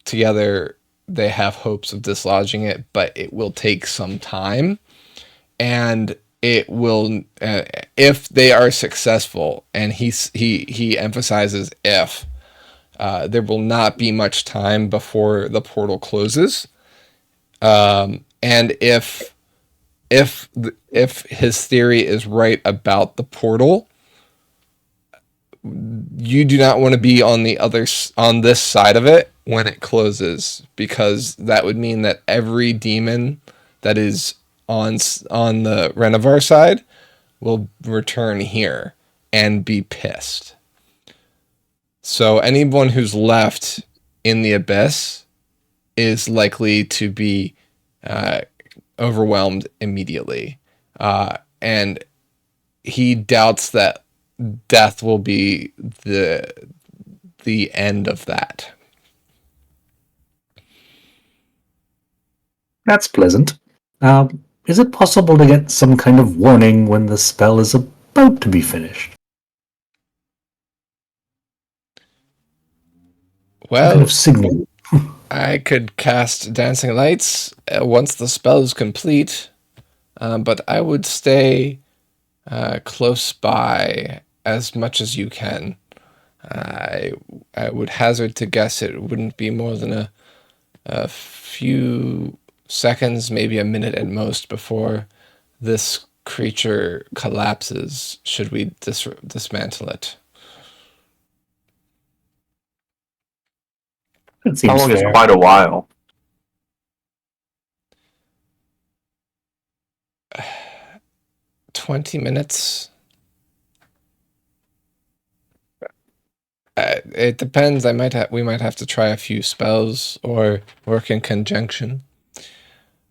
together they have hopes of dislodging it, but it will take some time. And it will, if they are successful, and he emphasizes if, there will not be much time before the portal closes. And if his theory is right about the portal, you do not want to be on this side of it when it closes, because that would mean that every demon that is on the Renovar side will return here and be pissed. So anyone who's left in the Abyss is likely to be overwhelmed immediately. And he doubts that death will be the end of that. That's pleasant. Is it possible to get some kind of warning when the spell is about to be finished? Well, Some kind of signal. I could cast Dancing Lights once the spell is complete, but I would stay close by as much as you can. I would hazard to guess it wouldn't be more than a few seconds, maybe a minute at most, before this creature collapses, should we dismantle it. That How seems long is fair. quite a while? 20 minutes. It depends. We might have to try a few spells or work in conjunction.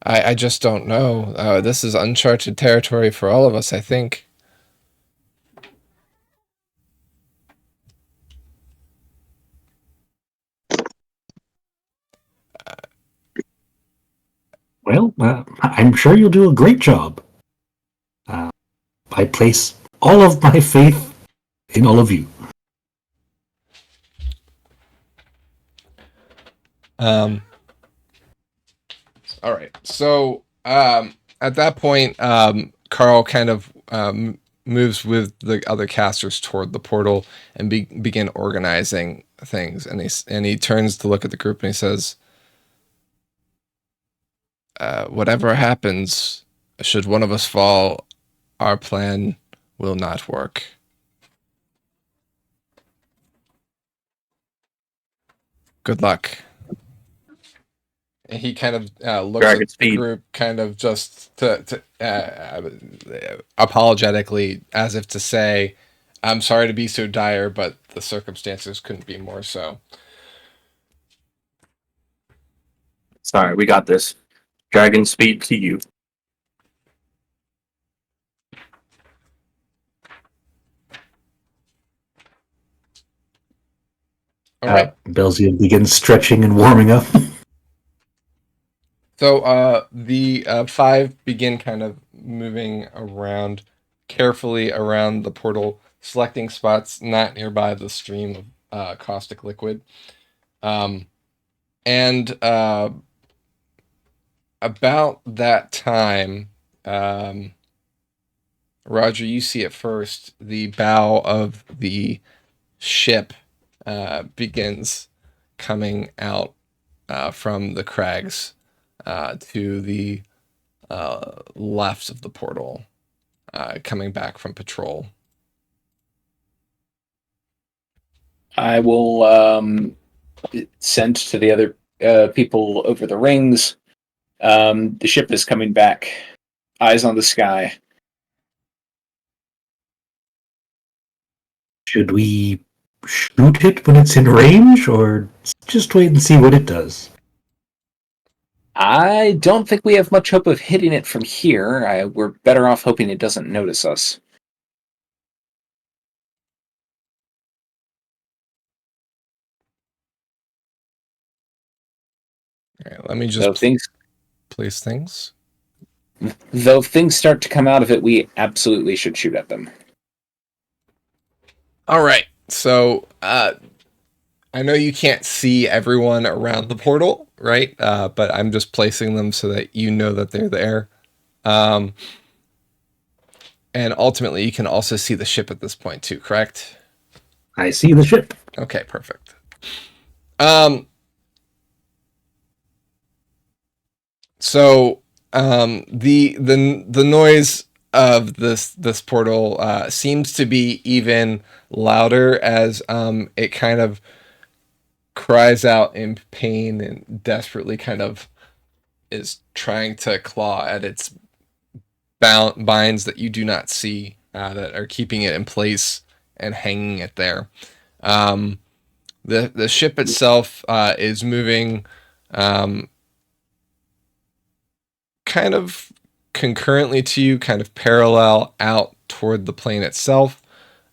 I just don't know. This is uncharted territory for all of us, I think. Well, I'm sure you'll do a great job. I place all of my faith in all of you. All right. So at that point, Carl kind of moves with the other casters toward the portal and begin organizing things. And he turns to look at the group and he says, "Whatever happens, should one of us fall, our plan will not work." Good luck. And he kind of looks Dragon at the speed. group, kind of just to apologetically, as if to say, "I'm sorry to be so dire, but the circumstances couldn't be more so." Sorry, we got this. Dragon speed to you. All right. Belzian begins stretching and warming up. So the five begin kind of moving around carefully around the portal, selecting spots not nearby the stream of caustic liquid. And about that time, Roger, you see it first. The bow of the ship begins coming out from the crags to the left of the portal, coming back from patrol. I will send to the other people over the rings. The ship is coming back. Eyes on the sky. Should we shoot it when it's in range, or just wait and see what it does? I don't think we have much hope of hitting it from here. We're better off hoping it doesn't notice us. All right, let me just place things. Though things start to come out of it, we absolutely should shoot at them. All right, so I know you can't see everyone around the portal, right? But I'm just placing them so that you know that they're there. And ultimately, you can also see the ship at this point too, correct? I see the ship. Okay, perfect. The noise of this portal seems to be even louder as it kind of cries out in pain and desperately kind of is trying to claw at its binds that you do not see that are keeping it in place and hanging it there. The ship itself is moving kind of concurrently to you, kind of parallel out toward the plane itself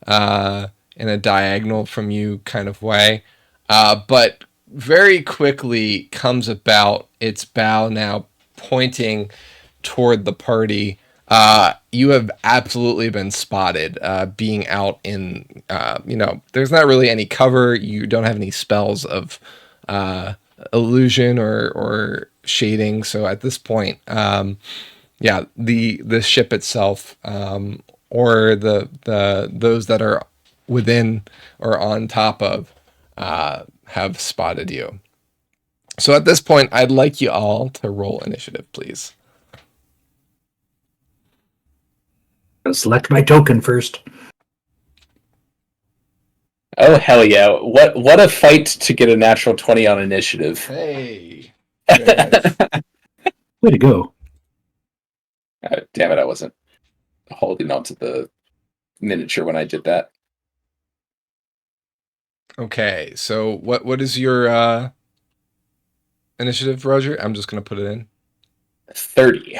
in a diagonal from you kind of way, but very quickly comes about its bow now pointing toward the party. You have absolutely been spotted being out in, there's not really any cover. You don't have any spells of illusion or shading. So at this point, the ship itself, or those that are within or on top of, have spotted you. So at this point, I'd like you all to roll initiative, please. I'll select my token first. Oh hell yeah! What a fight to get a natural 20 on initiative. Hey. Very nice. Way to go. Damn it! I wasn't holding on to the miniature when I did that. Okay, so what is your initiative, Roger? I'm just gonna put it in. 30.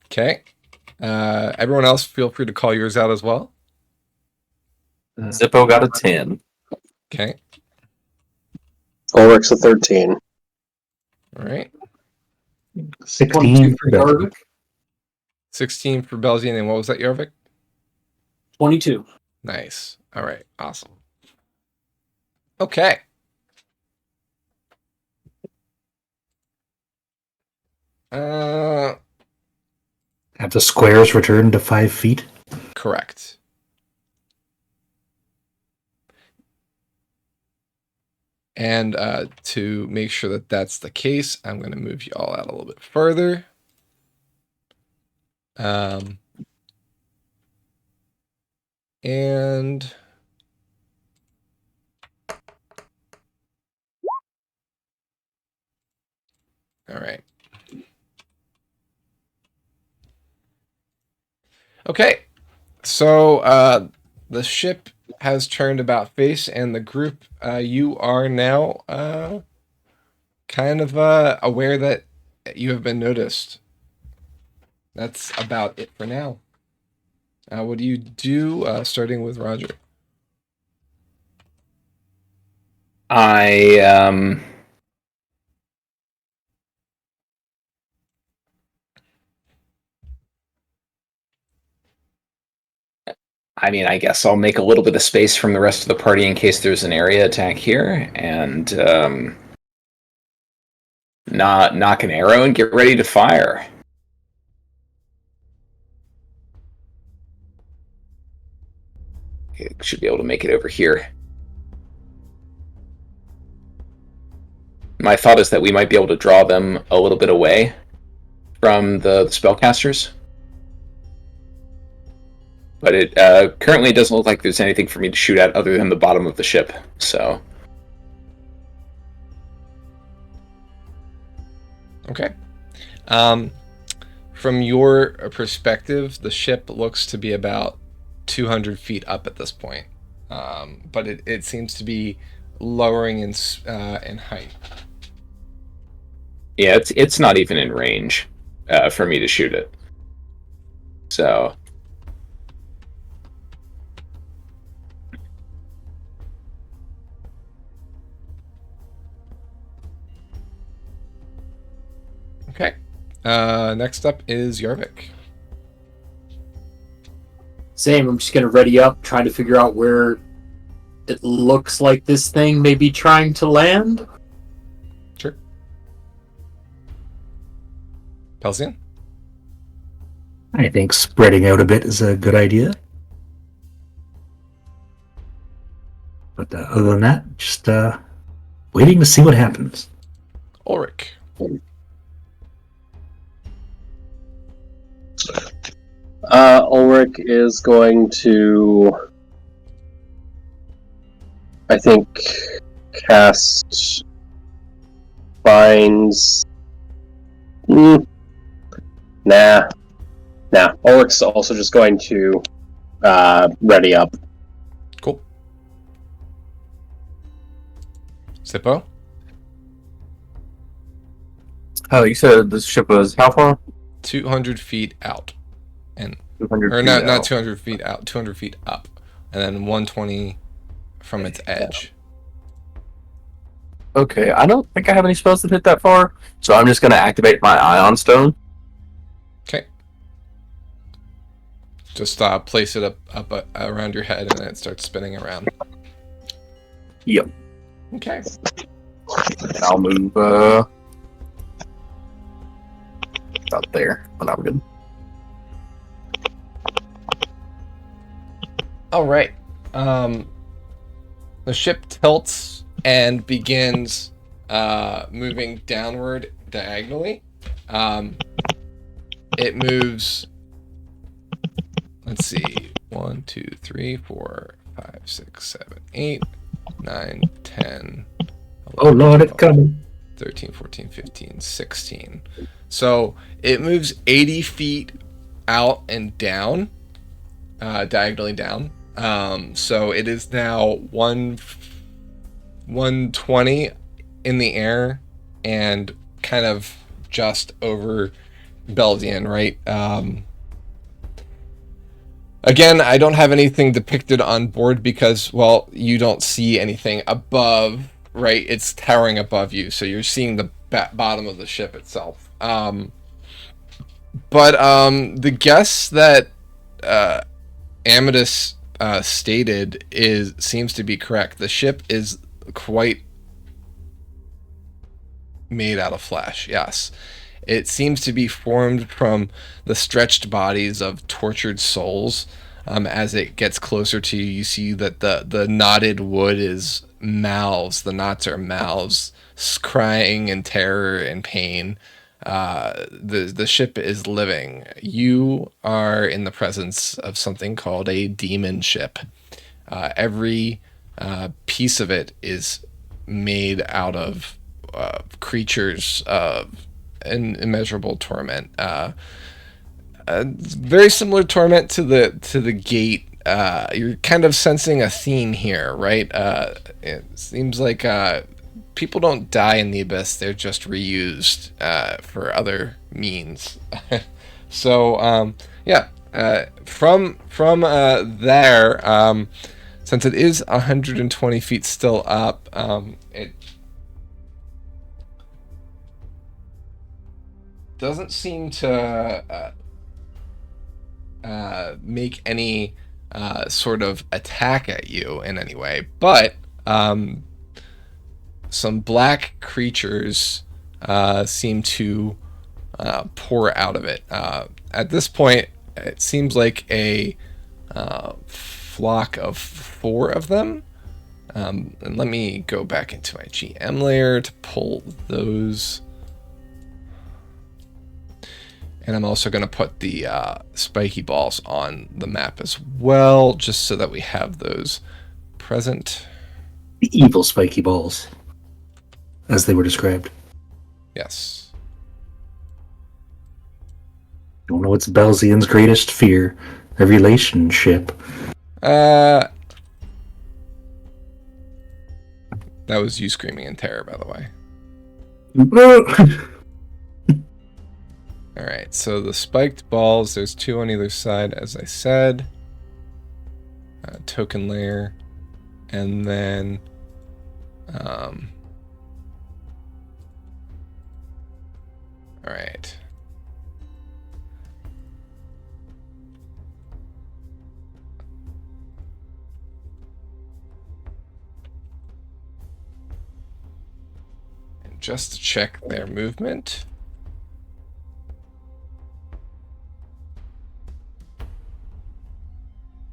Okay. Everyone else, feel free to call yours out as well. Zippo got a 10. Okay. Ulrich's a 13. All right. 16 for Belgium. Yarvik. 16 for Belgian, and what was that, Yarvik? 22. Nice. All right. Awesome. Okay. Have the squares returned to 5 feet? Correct. And to make sure that that's the case, I'm going to move you all out a little bit further. And all right. Okay. So the ship has turned about face, and the group, you are now kind of aware that you have been noticed. That's about it for now. What do you do, starting with Roger? I mean, I guess I'll make a little bit of space from the rest of the party in case there's an area attack here, and knock an arrow and get ready to fire. Should be able to make it over here. My thought is that we might be able to draw them a little bit away from the spellcasters. But it currently doesn't look like there's anything for me to shoot at other than the bottom of the ship, so... Okay. From your perspective, the ship looks to be about 200 feet up at this point. But it seems to be lowering in height. Yeah, it's not even in range for me to shoot it. So... Okay. Next up is Yarvik. Same, I'm just going to ready up, trying to figure out where it looks like this thing may be trying to land. Sure. Pelsian? I think spreading out a bit is a good idea. But other than that, just waiting to see what happens. Ulrich. Ulrich is going to, I think, cast Binds. Nah. Ulrich's also just going to ready up. Cool. Zippo? Oh, you said this ship was how far? 200 feet out. And 200 or feet not out. 200 feet out, 200 feet up. And then 120 from its edge. Okay, I don't think I have any spells that hit that far, so I'm just going to activate my Ion Stone. Okay. Just place it up around your head, and then it starts spinning around. Yep. Okay. And I'll move out there, but I'm good. All right. The ship tilts and begins moving downward diagonally. It moves. Let's see. 1, 2, 3, 4, 5, 6, 7, 8, 9, 10. 11, Oh Lord, 12, it's coming. 13, 14, 15, 16. So it moves 80 feet out and down, diagonally down. So it is now 120 in the air and kind of just over Beldian, right? Again, I don't have anything depicted on board because, well, you don't see anything above, right? It's towering above you, so you're seeing the bottom of the ship itself. But the guess that Amethyst stated seems to be correct. The ship is quite made out of flesh, yes. It seems to be formed from the stretched bodies of tortured souls. As it gets closer to you, you see that the knotted wood is mouths. The knots are mouths, crying in terror and pain. The ship is living. You are in the presence of something called a demon ship. Every piece of it is made out of creatures of immeasurable torment. Very similar torment to the gate. You're kind of sensing a theme here, right? It seems like people don't die in the abyss; they're just reused for other means. So yeah, from there, since it is 120 feet still up, it doesn't seem to make any sort of attack at you in any way, but some black creatures seem to pour out of it. At this point, it seems like a flock of 4 of them. And let me go back into my GM layer to pull those. And I'm also going to put the spiky balls on the map as well, just so that we have those present. The evil spiky balls, as they were described. Yes. Don't know what's Belzian's greatest fear. A relationship. That was you screaming in terror, by the way. Alright, so the spiked balls, there's 2 on either side, as I said. Token layer. And then... Alright. And just to check their movement...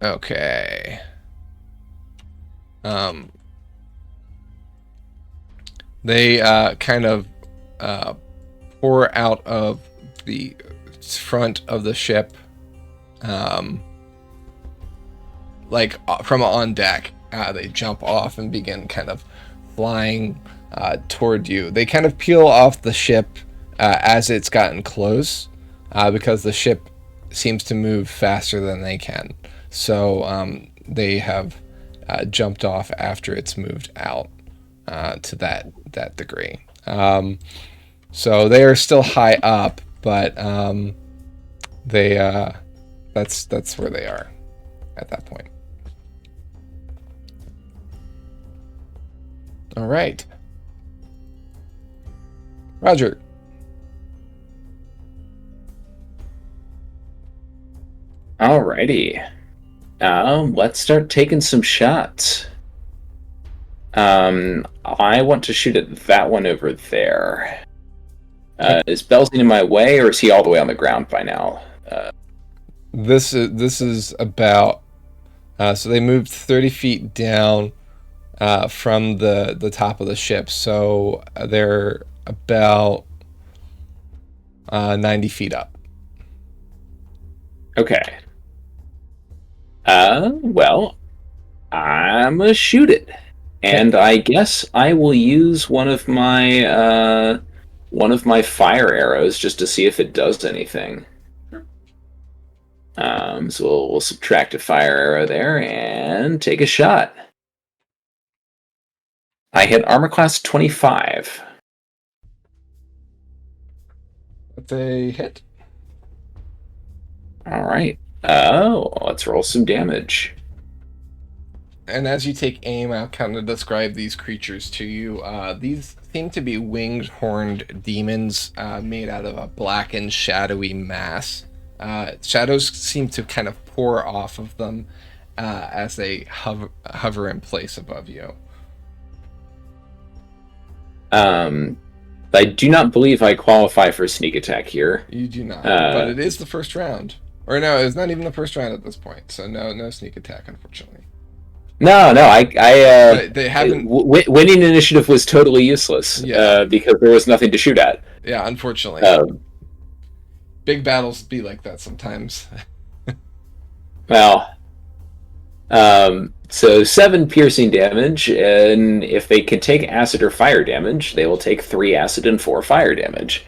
Okay. They kind of pour out of the front of the ship, like from on deck. They jump off and begin kind of flying toward you. They kind of peel off the ship as it's gotten close, because the ship seems to move faster than they can. So they have jumped off after it's moved out to that degree. So they are still high up, but they that's where they are at that point. All right, Roger. Alrighty. Let's start taking some shots. I want to shoot at that one over there. Is Belzine in my way, or is he all the way on the ground by now? This is about. So they moved 30 feet down from the top of the ship, so they're about 90 feet up. Okay. Well, I'm gonna shoot it, and I guess I will use one of my fire arrows just to see if it does anything. So we'll subtract a fire arrow there and take a shot. I hit armor class 25. That's a hit. All right. Oh, let's roll some damage. And as you take aim, I'll kind of describe these creatures to you. These seem to be winged, horned demons made out of a blackened, shadowy mass. Shadows seem to kind of pour off of them as they hover in place above you. I do not believe I qualify for sneak attack here. You do not, but it is the first round. Or no, it's not even the first round at this point, so no sneak attack, unfortunately. No, They haven't. Winning initiative was totally useless. Yeah. Because there was nothing to shoot at. Yeah, unfortunately. Big battles be like that sometimes. Well, so 7 piercing damage, and if they can take acid or fire damage, they will take 3 acid and 4 fire damage.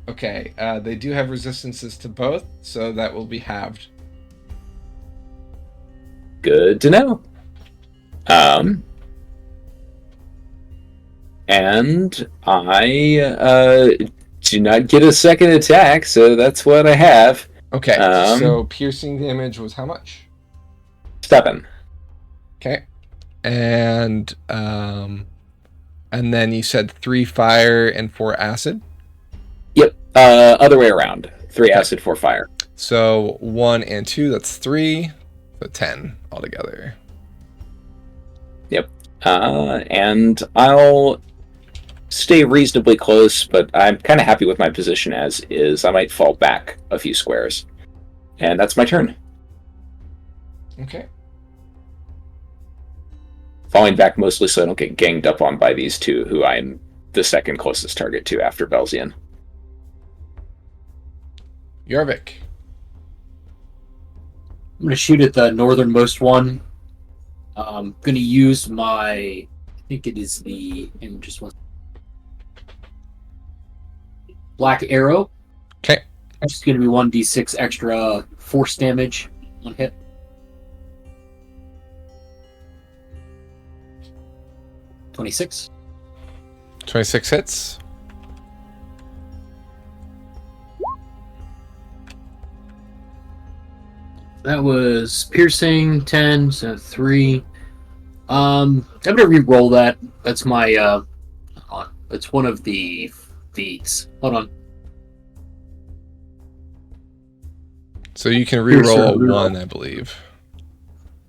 Okay, they do have resistances to both, so that will be halved. Good to know. And I do not get a second attack, so that's what I have. Okay, so piercing damage was how much? 7. Okay, and then you said 3 fire and 4 acid. Yep. Other way around. 3 acid, 4 fire. So 1 and 2, that's 3. So 10 altogether. Yep. And I'll stay reasonably close, but I'm kind of happy with my position as is. I might fall back a few squares. And that's my turn. Okay. Falling back mostly so I don't get ganged up on by these two, who I'm the second closest target to after Belzian. Yarvik. I'm going to shoot at the northernmost one. I'm going to use my... I think it is the... just one. Black arrow. Okay. That's just going to be 1d6 extra force damage on hit. $26. 26 hits. That was piercing 10, so 3. I'm gonna re-roll that. That's my hold on. It's one of the feats. Hold on. So you can re-roll a 1, I believe.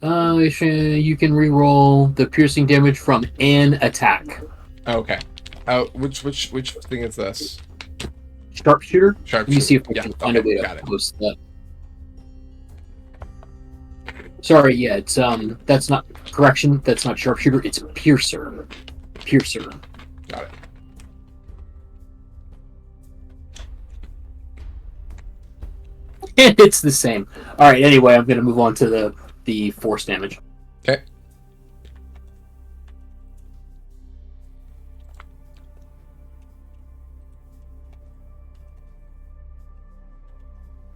You can re-roll the piercing damage from an attack. Okay. Which thing is this? Sharpshooter? Sharpshooter. Let me see if I Yeah, can find a way got to it. post that. Sorry, yeah, it's that's not correction. That's not sharpshooter. It's piercer. Piercer. Got it. And it's the same. All right. Anyway, I'm gonna move on to the force damage. Okay.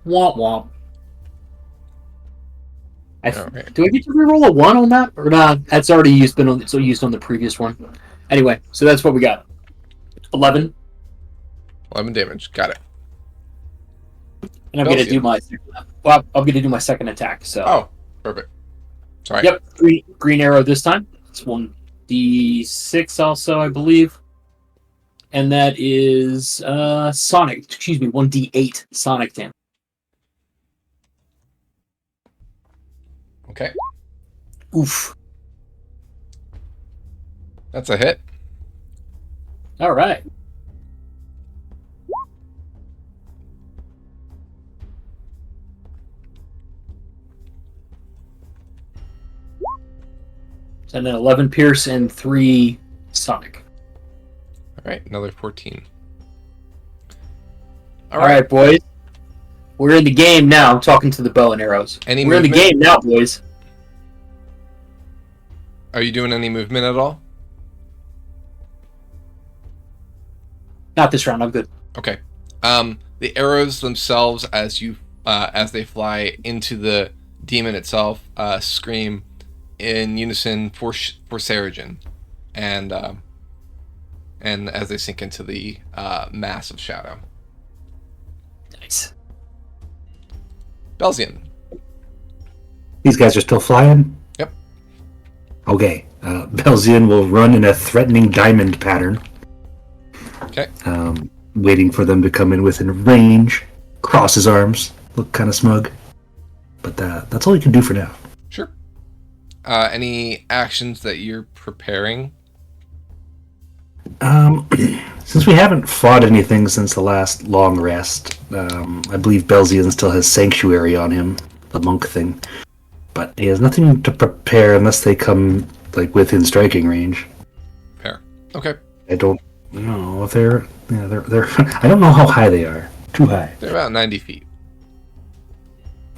Womp womp. Alright. Do I get to reroll a 1 on that, or not? That's already used. It's used on the previous one. Anyway, so that's what we got. 11, 11 damage. Got it. and I'm gonna Abyssion. do my. Well, I'm gonna do my second attack. So. Oh, perfect. Sorry. Yep. Green arrow this time. It's 1d6 also, I believe. And that is sonic. Excuse me, 1d8 sonic damage. Okay. Oof. That's a hit. All right. And then 11 pierce and 3 sonic. All right, another 14. All right, boys. We're in the game now. I'm talking to the bow and arrows. Any We're in the movement? game now, boys. Are you doing any movement at all? Not this round. I'm good. Okay. The arrows themselves, as they fly into the demon itself, scream in unison for Seregen, and as they sink into the mass of shadow. Nice. Belzian. These guys are still flying? Yep. Okay. Belzian will run in a threatening diamond pattern. Okay. Waiting for them to come in within range. Cross his arms. Look kind of smug. But that's all you can do for now. Sure. Any actions that you're preparing? Since we haven't fought anything since the last long rest, I believe Belzian still has Sanctuary on him, the monk thing. But he has nothing to prepare unless they come within striking range. Fair. Okay. I don't know if they're I don't know how high they are. Too high. They're about 90 feet.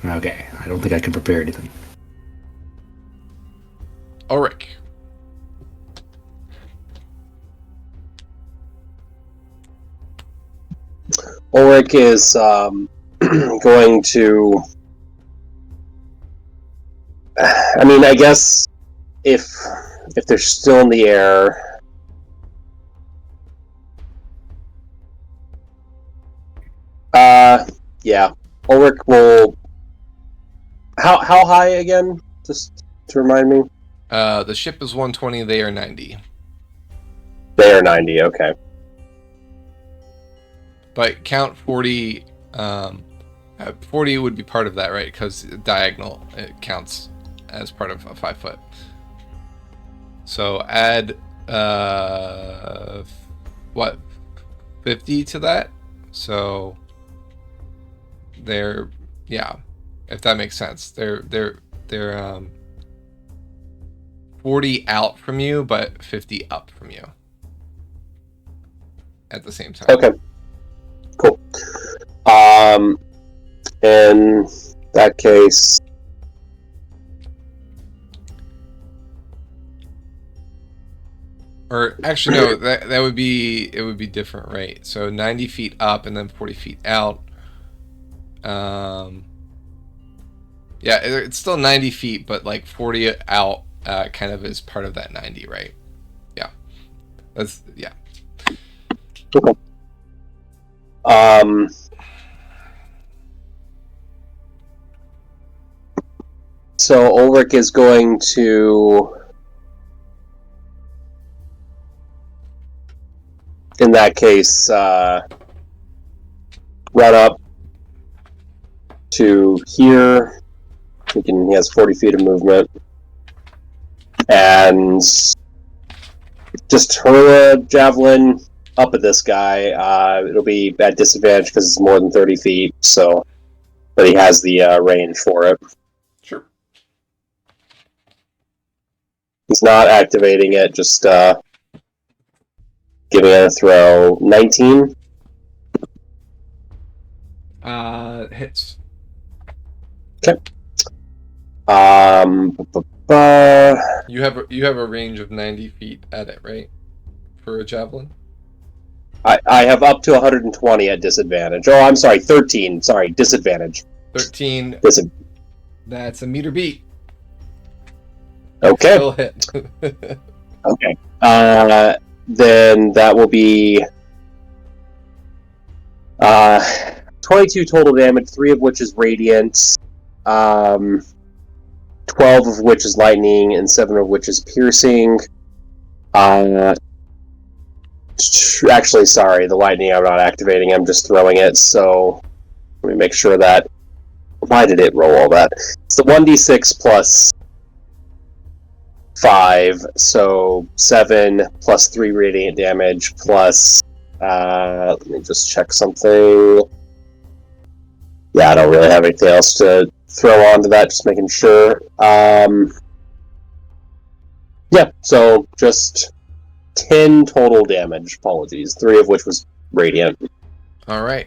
Okay, I don't think I can prepare anything. Ulrich. Ulrich is going to. I mean, I guess if they're still in the air, yeah, Ulrich will. How high again? Just to remind me. The ship is 120. They are 90. They are 90. Okay. But count 40. 40 would be part of that, right? Because diagonal, it counts as part of a 5 foot. So add 50 to that. So they're, yeah, if that makes sense. They're 40 out from you, but 50 up from you at the same time. Okay. Cool. In that case, or actually no, that would be, it would be different, right? So 90 feet up and then 40 feet out. Yeah, it's still 90 feet, but 40 out kind of is part of that 90, right? Yeah. That's, yeah. okay. So Ulrich is going to, in that case, run up to here. He has 40 feet of movement, and just hurl a javelin up at this guy. It'll be at disadvantage because it's more than 30 feet. So, but he has the range for it. Sure. He's not activating it, just giving it a throw. 19? Hits. Okay. You have a range of 90 feet at it, right? For a javelin? I have up to 120 at disadvantage. Oh, I'm sorry, 13. Sorry, disadvantage. 13. That's a meter beat. Okay. Still hit. Okay. Then that will be 22 total damage, 3 of which is radiant, 12 of which is lightning, and 7 of which is piercing. Actually, sorry, the lightning I'm not activating, I'm just throwing it, so let me make sure that... Why did it roll all that? It's the 1d6 plus 5, so 7 plus 3 radiant damage plus... let me just check something. Yeah, I don't really have anything else to throw onto that, just making sure. Yeah, so just 10 total damage, apologies, 3 of which was radiant. Alright.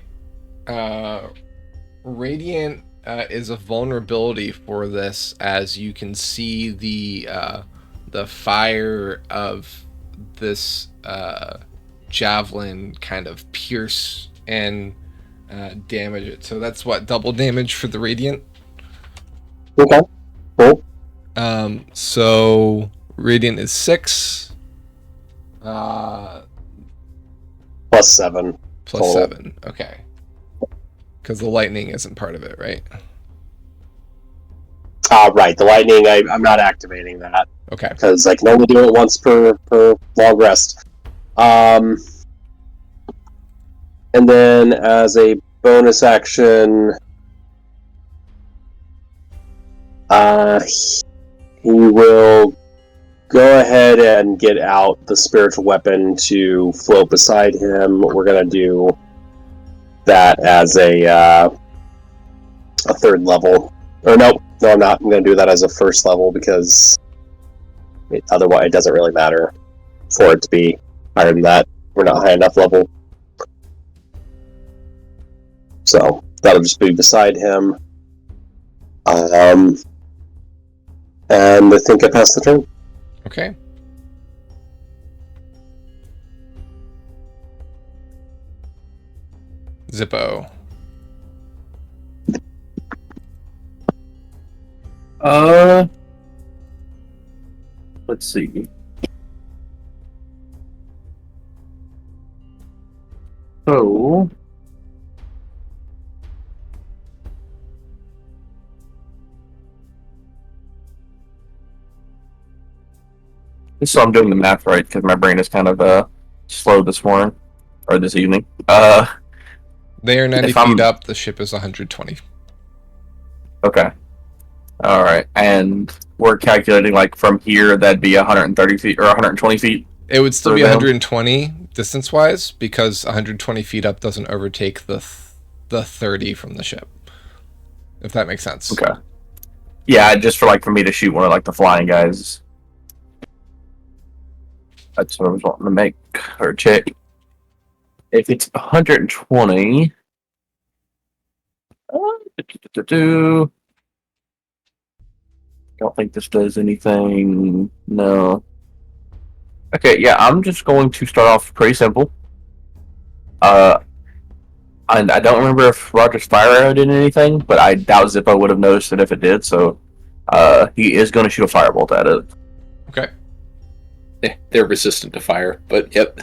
Radiant is a vulnerability for this, as you can see the fire of this javelin kind of pierce and damage it. So that's what, double damage for the radiant? Okay, cool. So radiant is 6. Plus 7. Plus total. 7, okay. Because the lightning isn't part of it, right? Right, the lightning, I'm not activating that. Okay. Because I can only do it once per long rest. And then as a bonus action, he will go ahead and get out the spiritual weapon to float beside him. We're going to do that as a third level. Or no, I'm not. I'm going to do that as a first level because otherwise it doesn't really matter for it to be higher than that. We're not high enough level. So that'll just be beside him. And I think I passed the turn. Okay. Zippo. Let's see. So, so I'm doing the math right because my brain is kind of slow this morning or this evening. They are 90 If I'm- feet up. The ship is 120. Okay. All right, and we're calculating like from here that'd be 130 feet or 120 feet. It would still For be them? 120 distance-wise because 120 feet up doesn't overtake the 30 from the ship. If that makes sense. Okay. Yeah, just for me to shoot one of the flying guys. That's what I was wanting to make or check. If it's 120, don't think this does anything. No. Okay, yeah, I'm just going to start off pretty simple. And I don't remember if Roger's fire arrow did anything, but I doubt Zippo would have noticed it if it did, so he is going to shoot a firebolt at it. Okay. Yeah, they're resistant to fire, but yep.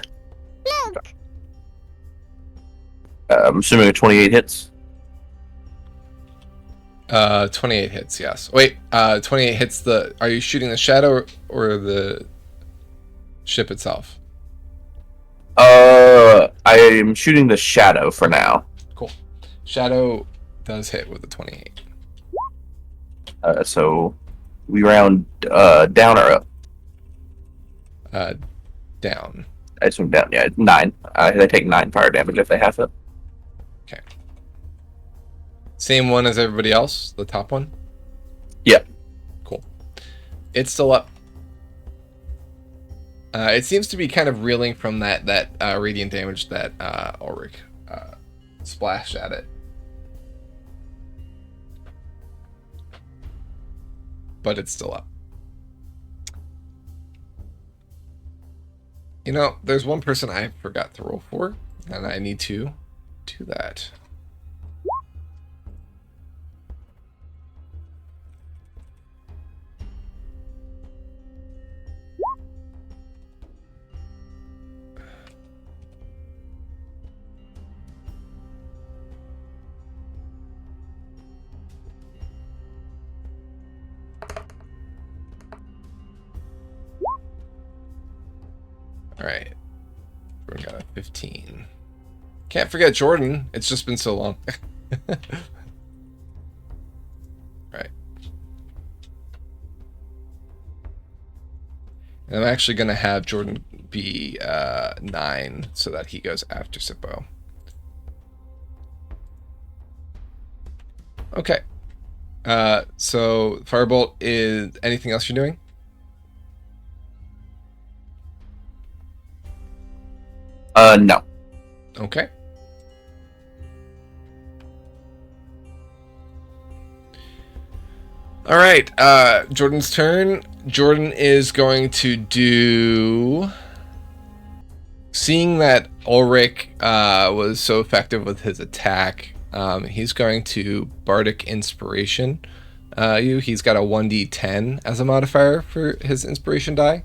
I'm assuming a 28 hits. 28 hits, yes. Wait, 28 hits the... Are you shooting the shadow or the ship itself? I am shooting the shadow for now. Cool. Shadow does hit with a 28. So we round down or up? Down. I assume down, yeah, 9. They take 9 fire damage if they have it. Okay. Same one as everybody else? The top one? Yeah. Cool. It's still up. It seems to be kind of reeling from that radiant damage that Ulrich splashed at it. But it's still up. You know, there's one person I forgot to roll for, and I need to do that. Alright. We got a 15. Can't forget Jordan. It's just been so long. Alright. And I'm actually going to have Jordan be 9 so that he goes after Sippo. Okay. So Firebolt is anything else you're doing? No. Okay. All right, Jordan's turn. Jordan is going to do... Seeing that Ulrich was so effective with his attack, he's going to Bardic Inspiration you. He's got a 1d10 as a modifier for his Inspiration die.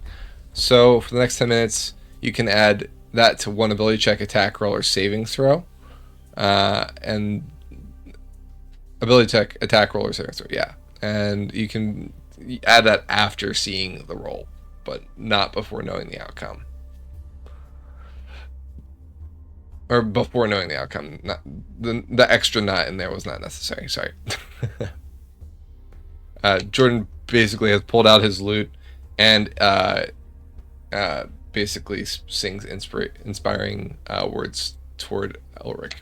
So for the next 10 minutes, you can add that to one ability check, attack roll, or saving throw. And ability check, attack roll, or saving throw, yeah. And you can add that after seeing the roll, but not before knowing the outcome. Or before knowing the outcome. Not, the extra not in there was not necessary, sorry. Jordan basically has pulled out his lute and basically sings inspiring words toward Ulrich.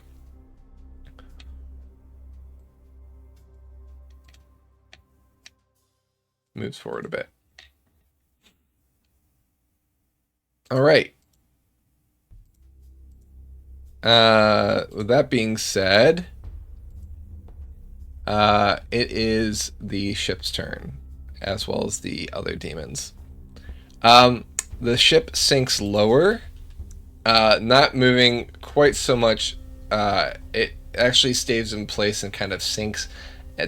Moves forward a bit. All right. With that being said, it is the ship's turn, as well as the other demons. The ship sinks lower, not moving quite so much. It actually stays in place and kind of sinks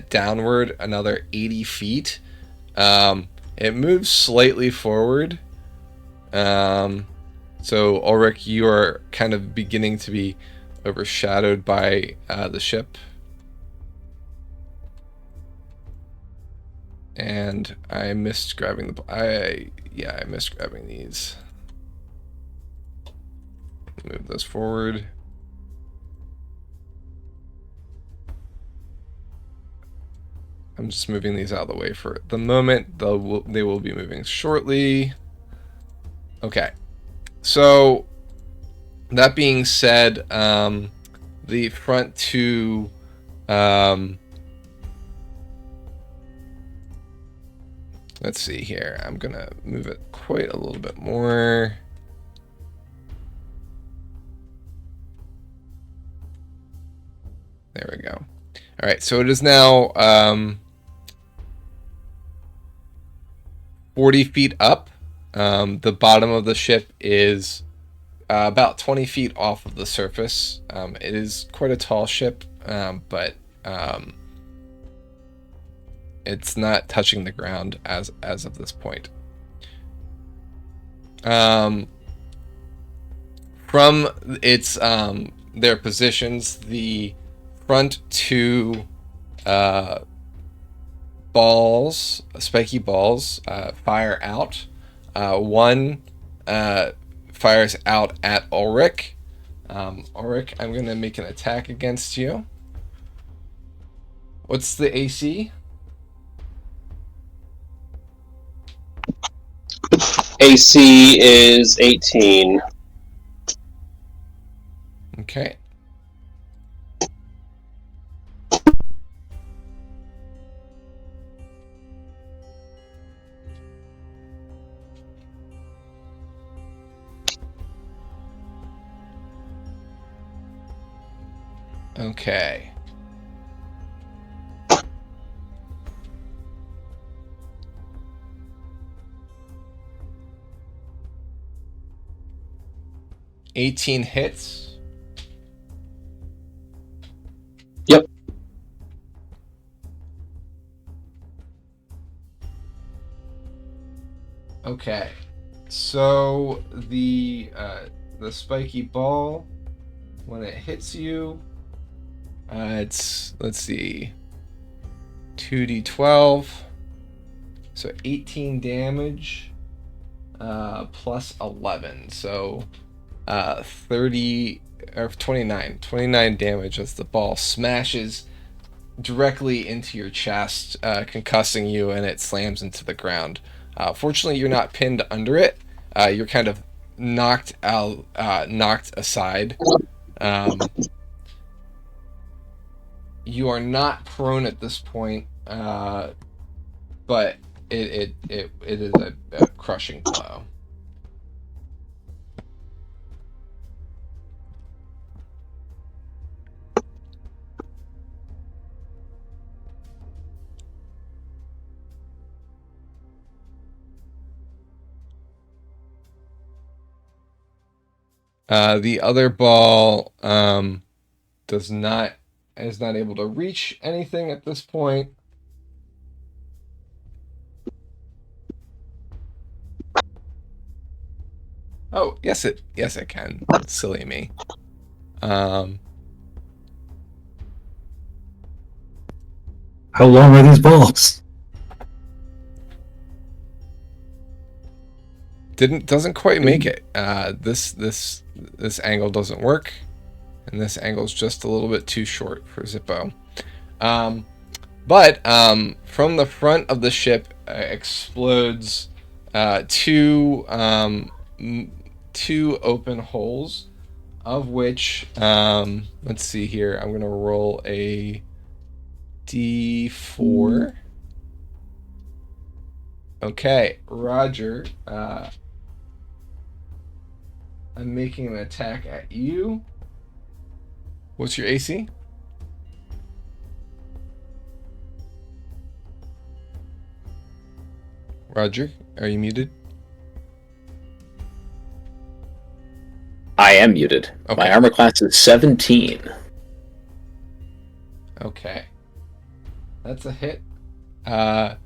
downward another 80 feet. It moves slightly forward. So Ulrich, you are kind of beginning to be overshadowed by the ship. And I missed grabbing I missed grabbing these. Move those forward. I'm just moving these out of the way for the moment. They will be moving shortly. Okay. So, that being said, the front two, let's see here. I'm going to move it quite a little bit more. There we go. All right, so it is now 40 feet up. The bottom of the ship is about 20 feet off of the surface. It is quite a tall ship, but it's not touching the ground as of this point. From its their positions, the front two balls, spiky balls, fire out. One fires out at Ulrich. Ulrich, I'm going to make an attack against you. What's the AC? AC is 18. Okay. Okay. $18 hits. Yep. Okay. So the spiky ball, when it hits you, it's, let's see, 2d12. So 18 damage plus 11. So 30 or 29 damage as the ball smashes directly into your chest, concussing you, and it slams into the ground. Fortunately, you're not pinned under it. You're kind of knocked aside. You are not prone at this point, but it is a crushing blow. The other ball is not able to reach anything at this point. Oh, yes it can. Silly me. How long are these balls? Doesn't quite make it. This angle doesn't work, and this angle's just a little bit too short for Zippo. But from the front of the ship explodes two open holes, of which let's see here. I'm gonna roll a d4. Okay, Roger. I'm making an attack at you. What's your AC? Roger, are you muted? I am muted. Okay. My armor class is 17. Okay. That's a hit. An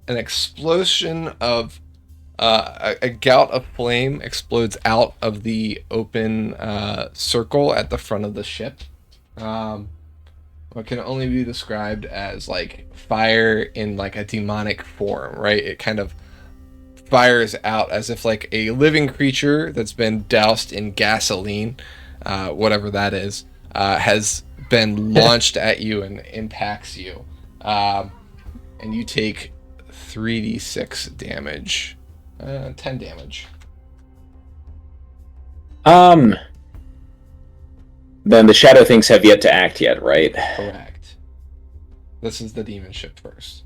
explosion of a gout of flame explodes out of the open circle at the front of the ship. What can only be described as like fire in like a demonic form, right? It kind of fires out as if like a living creature that's been doused in gasoline, whatever that is, has been launched at you and impacts you. And you take 3d6 damage. 10 damage. Then the shadow things have yet to act yet, right? Correct. This is the demon ship first.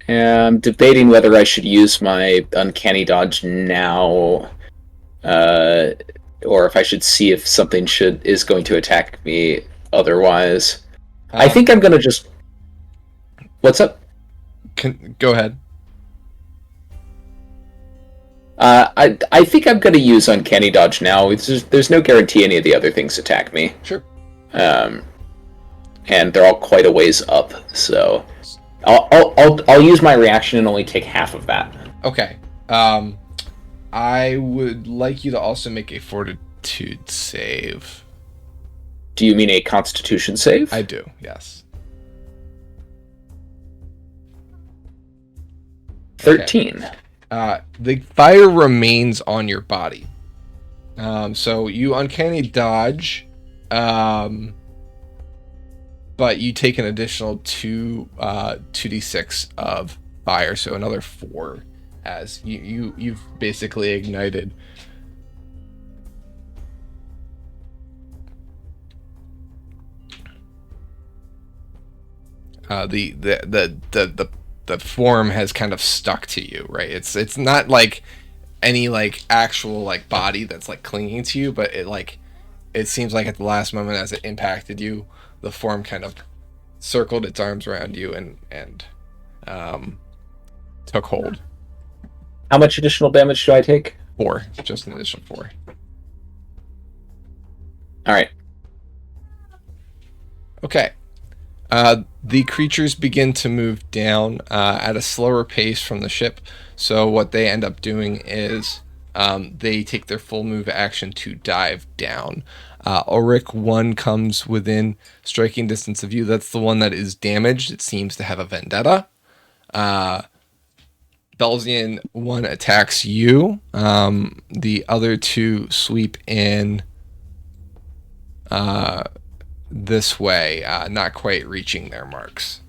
I'm debating whether I should use my uncanny dodge now, or if I should see if something is going to attack me otherwise. I think I'm gonna just... What's up? Go ahead. I think I'm gonna use uncanny dodge now. There's no guarantee any of the other things attack me. Sure. And they're all quite a ways up, so I'll use my reaction and only take half of that. Okay. I would like you to also make a fortitude save. Do you mean a constitution save? I do, yes. 13. Okay. The fire remains on your body. So you uncanny dodge, but you take an additional 2d6 of fire, so another 4, as you've basically ignited the form has kind of stuck to you, right? It's not like any like actual like body that's like clinging to you, but it it seems like at the last moment as it impacted you, the form kind of circled its arms around you and took hold. How much additional damage do I take? 4, just an additional 4. All right. Okay. The creatures begin to move down at a slower pace from the ship. So what they end up doing is they take their full move action to dive down. Ulrich 1 comes within striking distance of you. That's the one that is damaged. It seems to have a vendetta. Belzian 1 attacks you. The other 2 sweep in this way, not quite reaching their marks.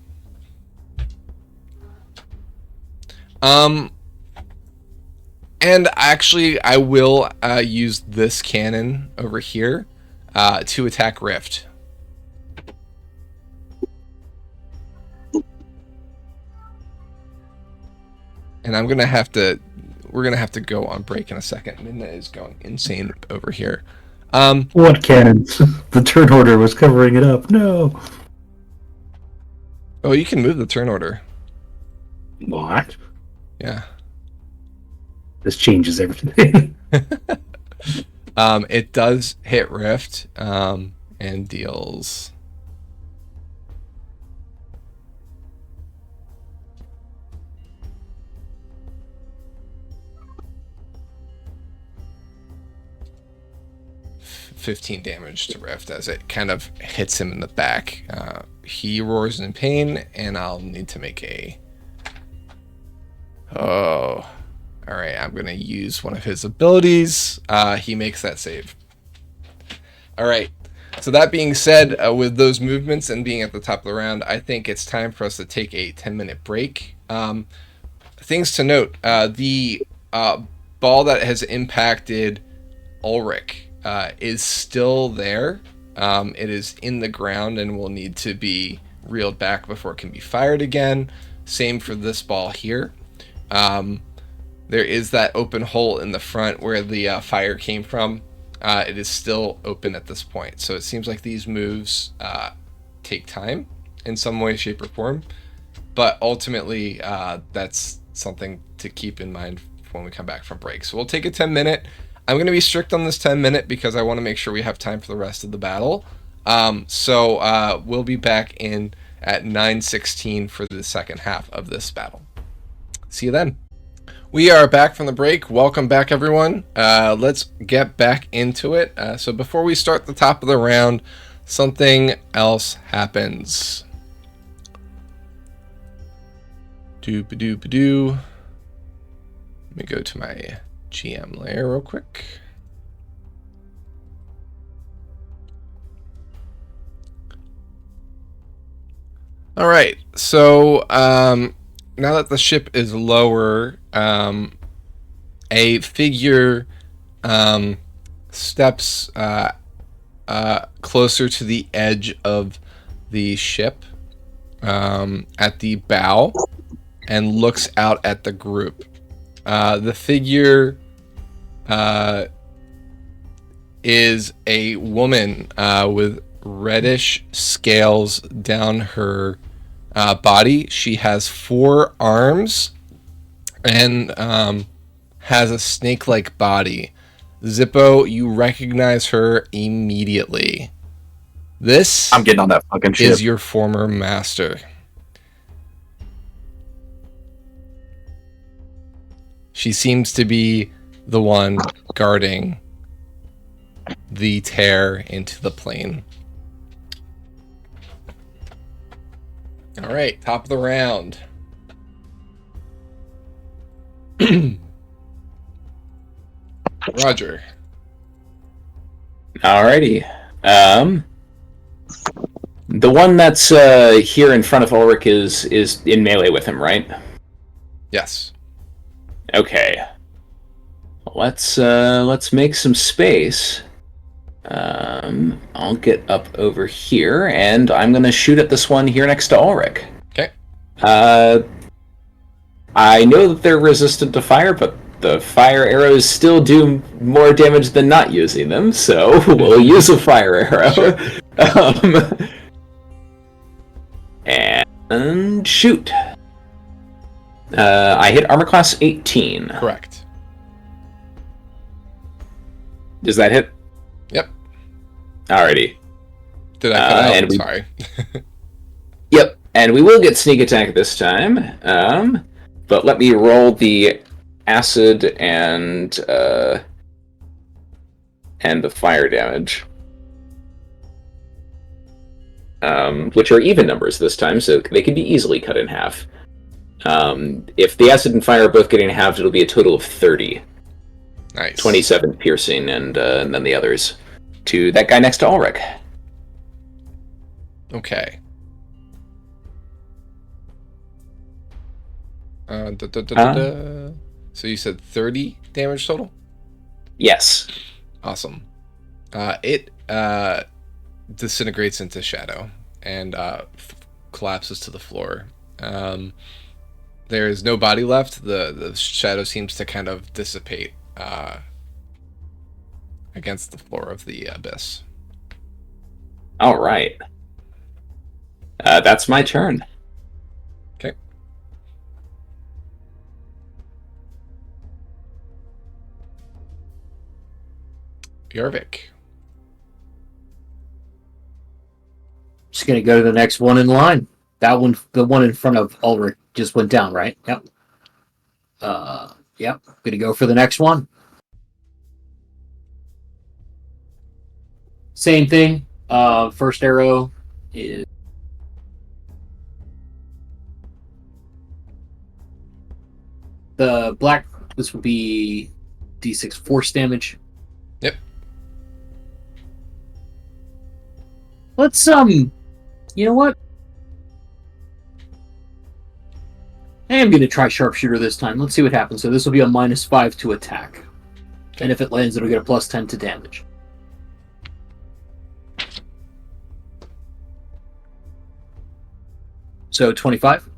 And actually, I will use this cannon over here to attack Rift. And we're gonna have to go on break in a second. Minna is going insane over here. What cannons? The turn order was covering it up. No. Oh, you can move the turn order. What? Yeah. This changes everything. It does hit Rift, and deals... $15 damage to Rift as it kind of hits him in the back. He roars in pain, and I'll need to make a... Oh... Alright, I'm going to use one of his abilities. He makes that save. Alright, so that being said, with those movements and being at the top of the round, I think it's time for us to take a 10-minute break. Things to note, the ball that has impacted Ulrich is still there. It is in the ground and will need to be reeled back before it can be fired again. Same for this ball here. There is that open hole in the front where the fire came from. It is still open at this point. So it seems like these moves take time in some way, shape, or form. But ultimately, that's something to keep in mind when we come back from break. So we'll take a 10-minute. I'm going to be strict on this 10-minute because I want to make sure we have time for the rest of the battle. So we'll be back in at 9:16 for the second half of this battle. See you then. We are back from the break. Welcome back, everyone. Let's get back into it. So before we start the top of the round, something else happens. Doop-a-doop-a-doo. Let me go to my GM layer real quick. All right, so now that the ship is lower, a figure steps closer to the edge of the ship at the bow and looks out at the group. The figure is a woman with reddish scales down her body. She has 4 arms and has a snake-like body. Zippo, you recognize her immediately. This I'm getting on that fucking ship. is your former master. She seems to be the one guarding the tear into the plane. All right, top of the round. Roger. Alrighty. The one that's here in front of Ulrich is in melee with him, right? Yes. Okay. Let's make some space. I'll get up over here, and I'm gonna shoot at this one here next to Ulrich. Okay. I know that they're resistant to fire, but the fire arrows still do more damage than not using them, so we'll use a fire arrow. And shoot. I hit armor class 18. Correct. Does that hit? Yep. Alrighty. Did I cut out? and we- Sorry. Yep. And we will get sneak attack this time. But let me roll the acid and the fire damage. Which are even numbers this time, so they can be easily cut in half. If the acid and fire are both getting halved, it'll be a total of 30. Nice. 27 piercing, and then the others to that guy next to Ulrich. Okay. So you said 30 damage total? Yes. Awesome. It disintegrates into shadow and collapses to the floor. There is no body left. The shadow seems to kind of dissipate against the floor of the abyss. All right. That's my turn. Okay. Yarvik. Just gonna go to the next one in line. That one, the one in front of Ulrich, just went down, right? Yep. Yep. Gonna go for the next one. Same thing. First arrow is the black. This would be D6 force damage. Yep. Let's you know what? I am going to try sharpshooter this time. Let's see what happens. So this will be a -5 to attack. And if it lands, it'll get a +10 to damage. So 25.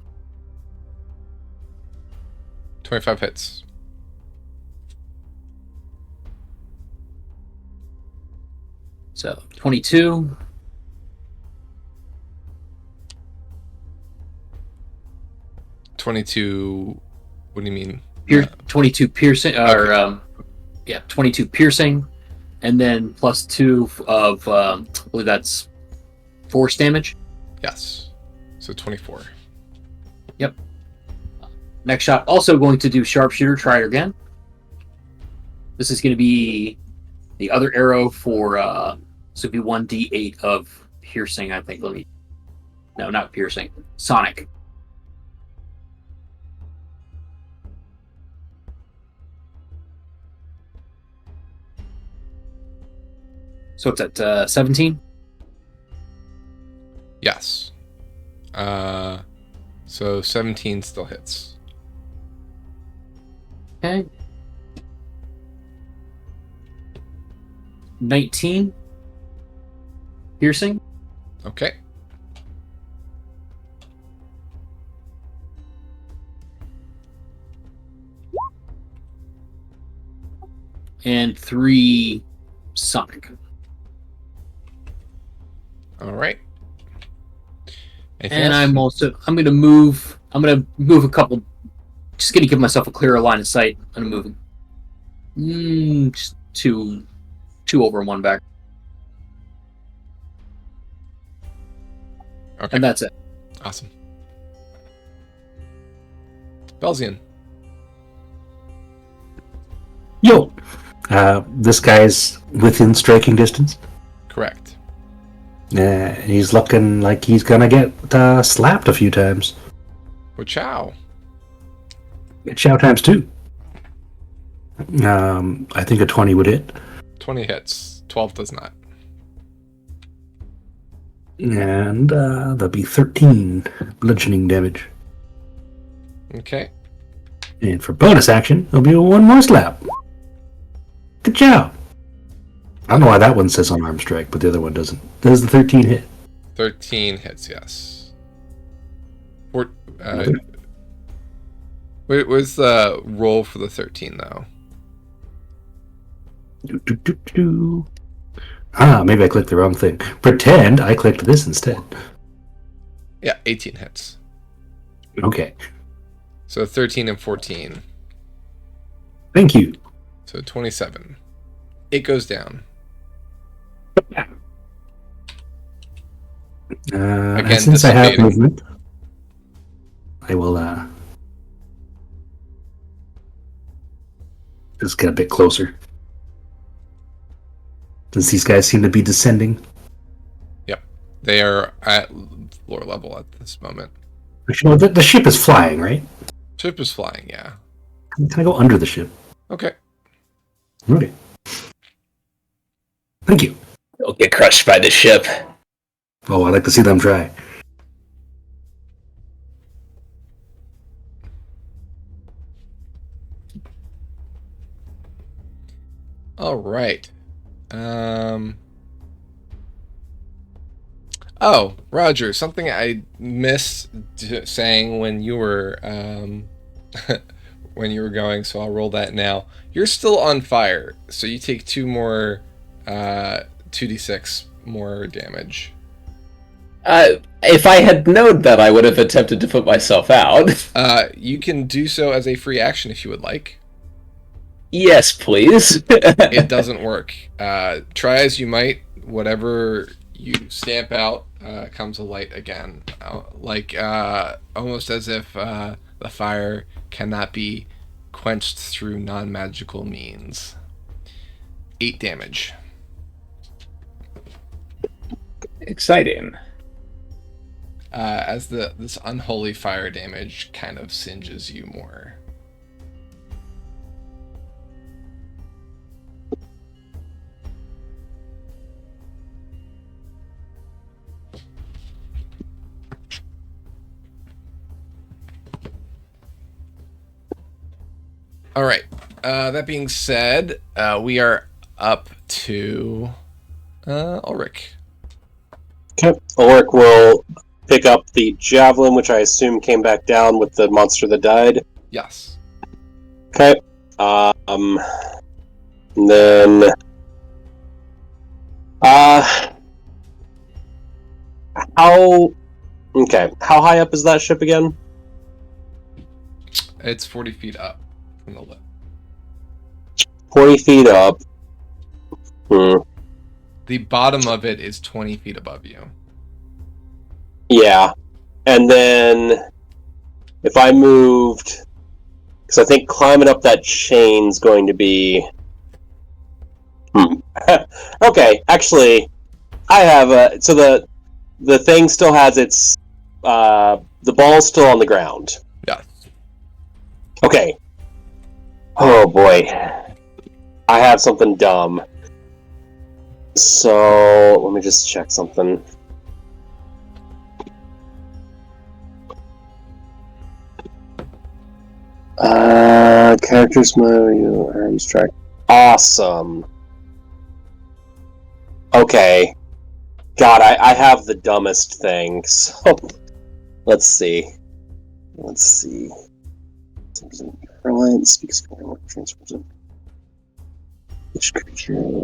25 hits. So 22. 22. What do you mean? 22 piercing, or 22 piercing, and then +2 of I believe that's force damage. Yes. So 24. Yep. Next shot, also going to do sharpshooter. Try it again. This is going to be the other arrow for so it'd be 1d8 of piercing. I think. No, not piercing. Sonic. So it's at 17. Yes. So 17 still hits. Okay. 19. Piercing. Okay. And 3 sonic. All right. And I'm going to move a couple. Just going to give myself a clearer line of sight. I'm moving. Just two over and 1 back. Okay. And that's it. Awesome. Belzian. Yo! This guy's within striking distance. Correct. He's looking like he's gonna get slapped a few times. Wachow. Get chow times 2. I think a 20 would hit. 20 hits. 12 does not. And that'll be 13 bludgeoning damage. Okay. And for bonus action, there'll be 1 more slap. Good job. I don't know why that one says unarmed strike, but the other one doesn't. Does the 13 hit? 13 hits, yes. Which Where's the roll for the 13 though? Maybe I clicked the wrong thing. Pretend I clicked this instead. Yeah, 18 hits. Okay. So 13 and 14. Thank you. So 27. It goes down. Again, Since I have dissipating. movement, I will just get a bit closer. Since these guys seem to be descending. Yep. They are at floor level at this moment. Actually, no, the ship is flying, right? Ship is flying, yeah. Can I go under the ship? Okay. Okay. Thank you. Don't get crushed by the ship. Oh, I'd like to see them try. All right. Oh, Roger, something I missed saying when you were when you were going, so I'll roll that now. You're still on fire, so you take 2 more 2d6 more damage. If I had known that, I would have attempted to put myself out. You can do so as a free action if you would like. Yes, please. It doesn't work. Try as you might, whatever you stamp out comes alight again. Almost as if the fire cannot be quenched through non-magical means. 8 damage. Exciting. As this unholy fire damage kind of singes you more. All right. That being said, we are up to Ulrich. Okay. Ulrich will pick up the javelin, which I assume came back down with the monster that died. Yes. Okay. And then how high up is that ship again? It's 40 feet up from the lip. 40 feet up. The bottom of it is 20 feet above you. Yeah. And then if I moved, because I think climbing up that chain's going to be okay, actually I have so the thing still has its the ball's still on the ground. Yes. Okay. Oh boy. I have something dumb. So let me just check something. Characters mode, strike. Awesome. Okay. God, I have the dumbest thing, so let's see. Airline speaks for transfers of each creature.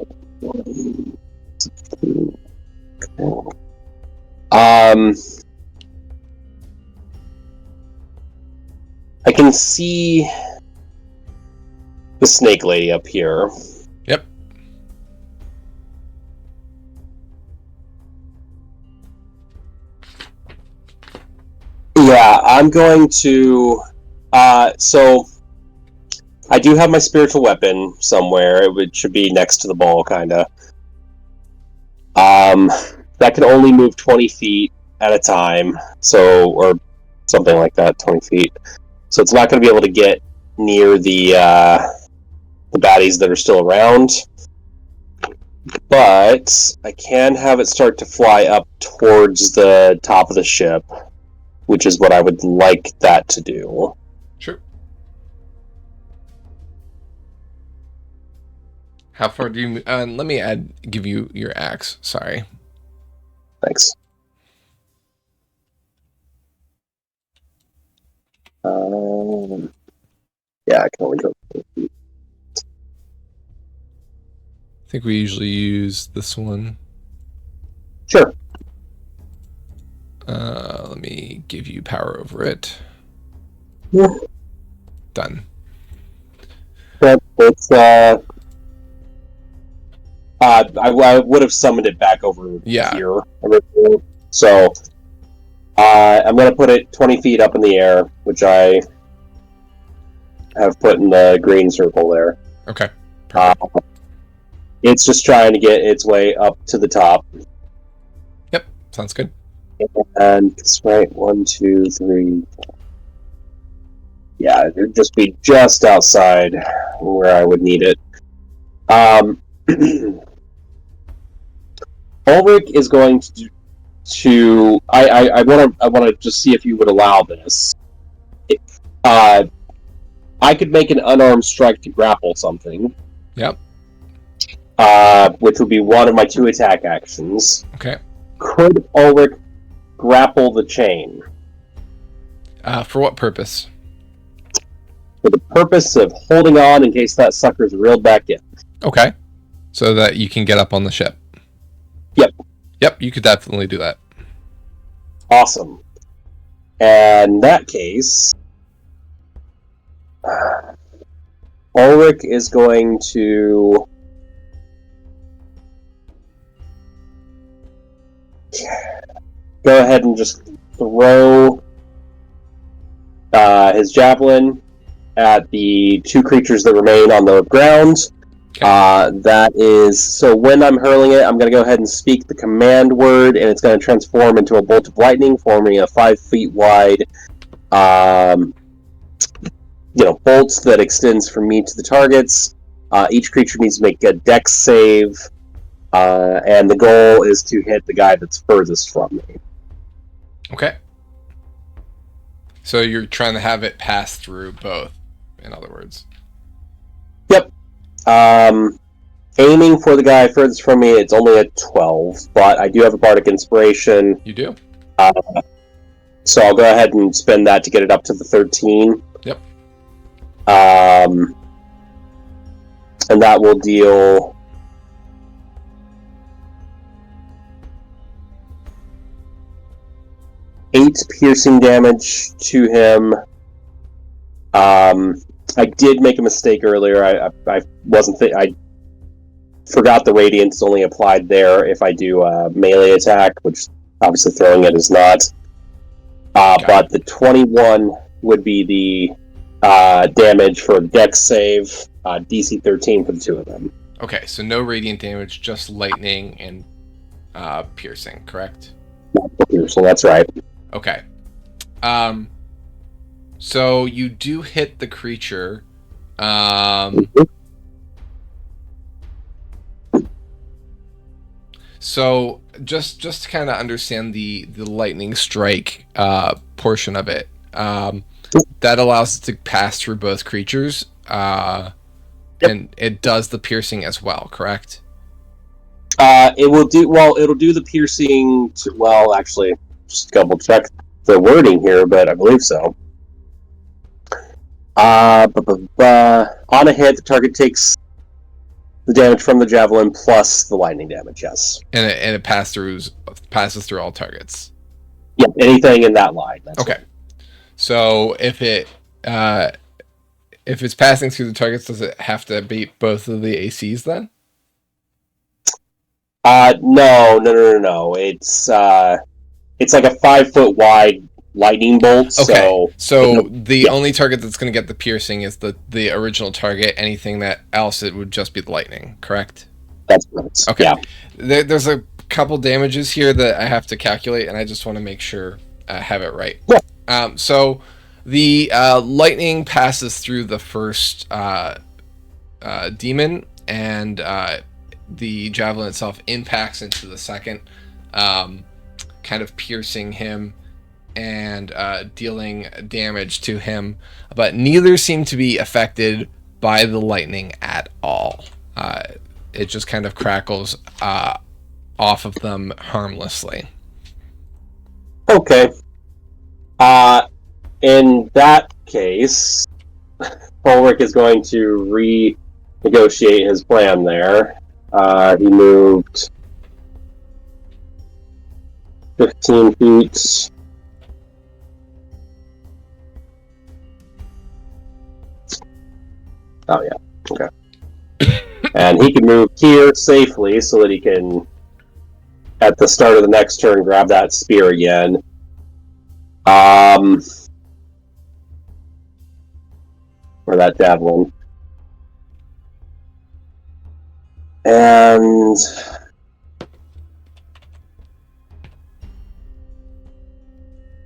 I can see the snake lady up here. Yep. Yeah, I'm going to so I do have my spiritual weapon somewhere. It should be next to the ball, kinda. That can only move 20 feet at a time, so, or something like that, 20 feet. So it's not going to be able to get near the baddies that are still around. But I can have it start to fly up towards the top of the ship, which is what I would like that to do. Sure. How far do you... let me give you your axe. Sorry. Thanks. Yeah, I can only go. I think we usually use this one. Sure. Let me give you power over it. Yeah. Done. But it's I would have summoned it back over here originally. So I'm going to put it 20 feet up in the air, which I have put in the green circle there. Okay. It's just trying to get its way up to the top. Yep, sounds good. And it's right, 1, 2, 3. Yeah, it'd just be just outside where I would need it. Ulrich is going to. I want to just see if you would allow this. I could make an unarmed strike to grapple something. Yep. Which would be one of my 2 attack actions. Okay. Could Ulrich grapple the chain? For what purpose? For the purpose of holding on in case that sucker's reeled back in. Okay. So that you can get up on the ship. Yep. Yep, you could definitely do that. Awesome. And in that case, Ulrich is going to go ahead and just throw his javelin at the 2 creatures that remain on the ground. Okay. That is, so when I'm hurling it, I'm going to go ahead and speak the command word, and it's going to transform into a bolt of lightning, forming a 5 feet wide, bolt that extends from me to the targets. Each creature needs to make a dex save, and the goal is to hit the guy that's furthest from me. Okay. So you're trying to have it pass through both, in other words. Yep. Aiming for the guy furthest from me, it's only a 12, but I do have a Bardic Inspiration. You do? So I'll go ahead and spend that to get it up to the 13. Yep. And that will deal 8 piercing damage to him. I did make a mistake earlier. I wasn't. I forgot the radiant is only applied there if I do a melee attack, which obviously throwing it is not. But the 21 would be the damage for dex save, DC 13 for the 2 of them. Okay, so no radiant damage, just lightning and piercing, correct? So that's right. Okay. So you do hit the creature. So just to kind of understand the lightning strike portion of it, that allows it to pass through both creatures, and it does the piercing as well, correct? It will do well. It'll do the piercing. Actually, just double check the wording here, but I believe so. On a hit, the target takes the damage from the javelin plus the lightning damage. Yes, And it passes through all targets. Yeah, anything in that line. That's Okay. right. So if it's passing through the targets, does it have to beat both of the ACs then? No. It's like a 5 foot wide lightning bolt. Okay. So the only target that's going to get the piercing is the original target. Anything that else, it would just be the lightning, correct? That's correct. Okay. Yeah. There's a couple damages here that I have to calculate, and I just want to make sure I have it right. Yeah. So the lightning passes through the first demon, and the javelin itself impacts into the second, kind of piercing him and dealing damage to him, but neither seem to be affected by the lightning at all. It just kind of crackles off of them harmlessly. Okay. In that case, Ulrich is going to renegotiate his plan there. He moved 15 feet. Oh, yeah. Okay. And he can move here safely so that he can, at the start of the next turn, grab that spear again. Or that javelin. And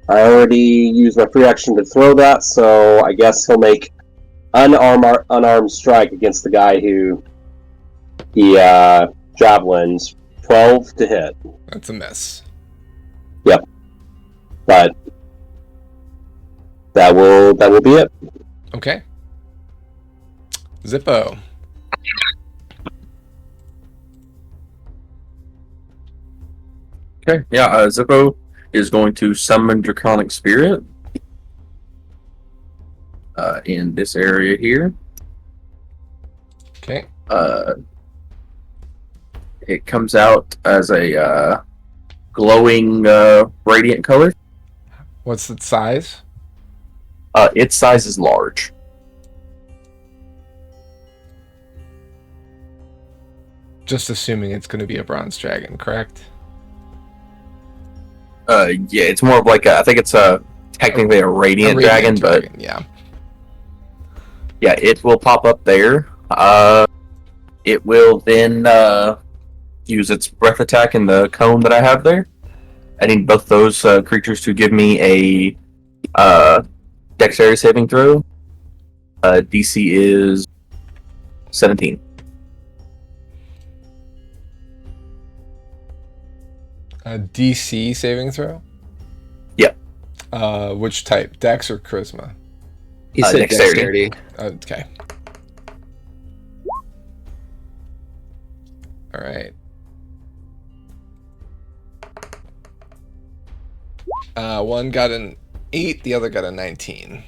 I already used my free action to throw that, so I guess he'll make unarmed strike against the guy who he javelins. 12 to hit. That's a miss. Yep. But that will be it. Okay. Zippo. Okay, yeah, Zippo is going to summon Draconic Spirit in this area here. Okay. It comes out as a glowing radiant color. What's its size? Its size is large. Just assuming it's going to be a bronze dragon, correct? Yeah, it's more of like I think it's technically a radiant dragon, but yeah, it will pop up there. It will then use its breath attack in the cone that I have there. I need both those creatures to give me a dexterity saving throw. DC is 17. A DC saving throw? Yeah. Which type? Dex or charisma? He said dexterity. dexterity. Okay. All right. One got an 8, the other got a 19.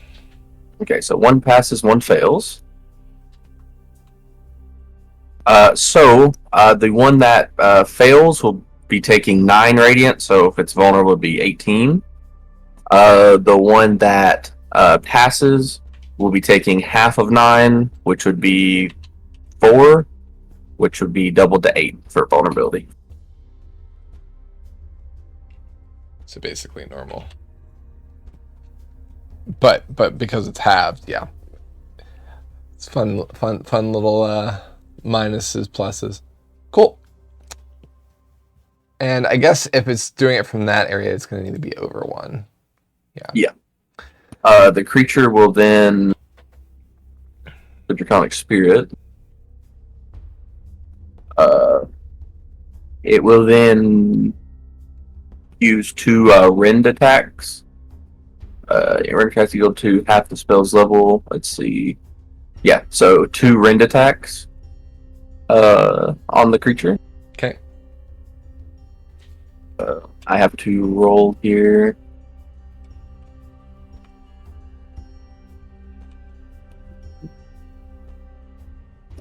Okay, so one passes, one fails. So the one that fails will be taking 9 radiant, so if it's vulnerable, it'll be 18. The one that passes will be taking half of 9, which would be 4, which would be doubled to 8 for vulnerability. So basically normal. But because it's halved, yeah. It's fun little minuses, pluses. Cool. And I guess if it's doing it from that area, it's going to need to be over 1. Yeah. The creature will then, the Draconic Spirit, it will then use 2 rend attacks. Rend attacks equal to half the spell's level. Let's see. Yeah, so 2 rend attacks on the creature. Okay. I have to roll here.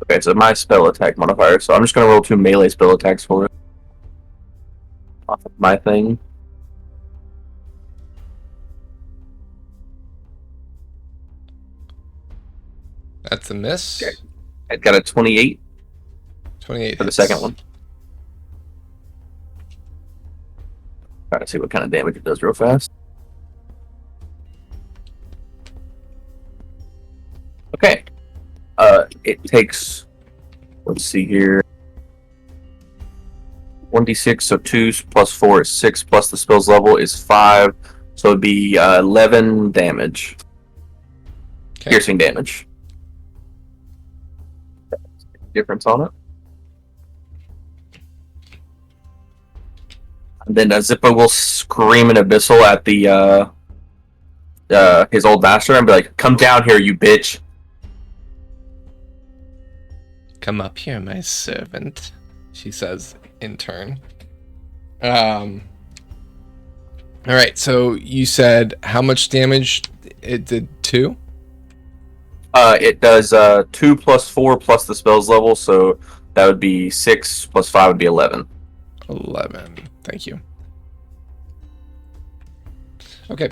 Okay, so my spell attack modifier. So I'm just going to roll 2 melee spell attacks for it. Off of my thing. That's a miss. Okay. I got a 28 28 for the hits. second one. Try to see what kind of damage it does real fast. Okay. It takes, let's see here, 1d6, so 2 plus 4 is 6, plus the spell's level is 5, so it'd be 11 damage. Okay. Piercing damage. Difference on it. And then Zippo will scream an abyssal at the his old master and be like, "Come down here, you bitch!" Come up here, my servant, she says in turn. All right, so you said how much damage it did? 2? It does 2 plus 4 plus the spell's level, so that would be 6 plus 5 would be 11. 11. Thank you. Okay.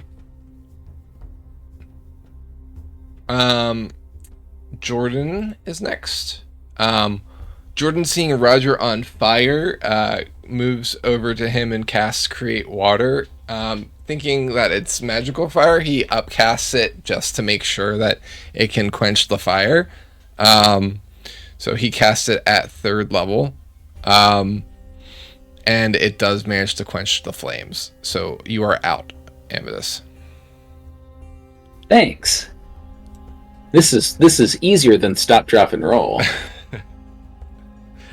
Jordan is next. Jordan, seeing Roger on fire, moves over to him and casts Create Water. Thinking that it's magical fire, he upcasts it just to make sure that it can quench the fire. So he casts it at 3rd level. And it does manage to quench the flames. So you are out, Amethyst. Thanks. This is easier than stop, drop, and roll.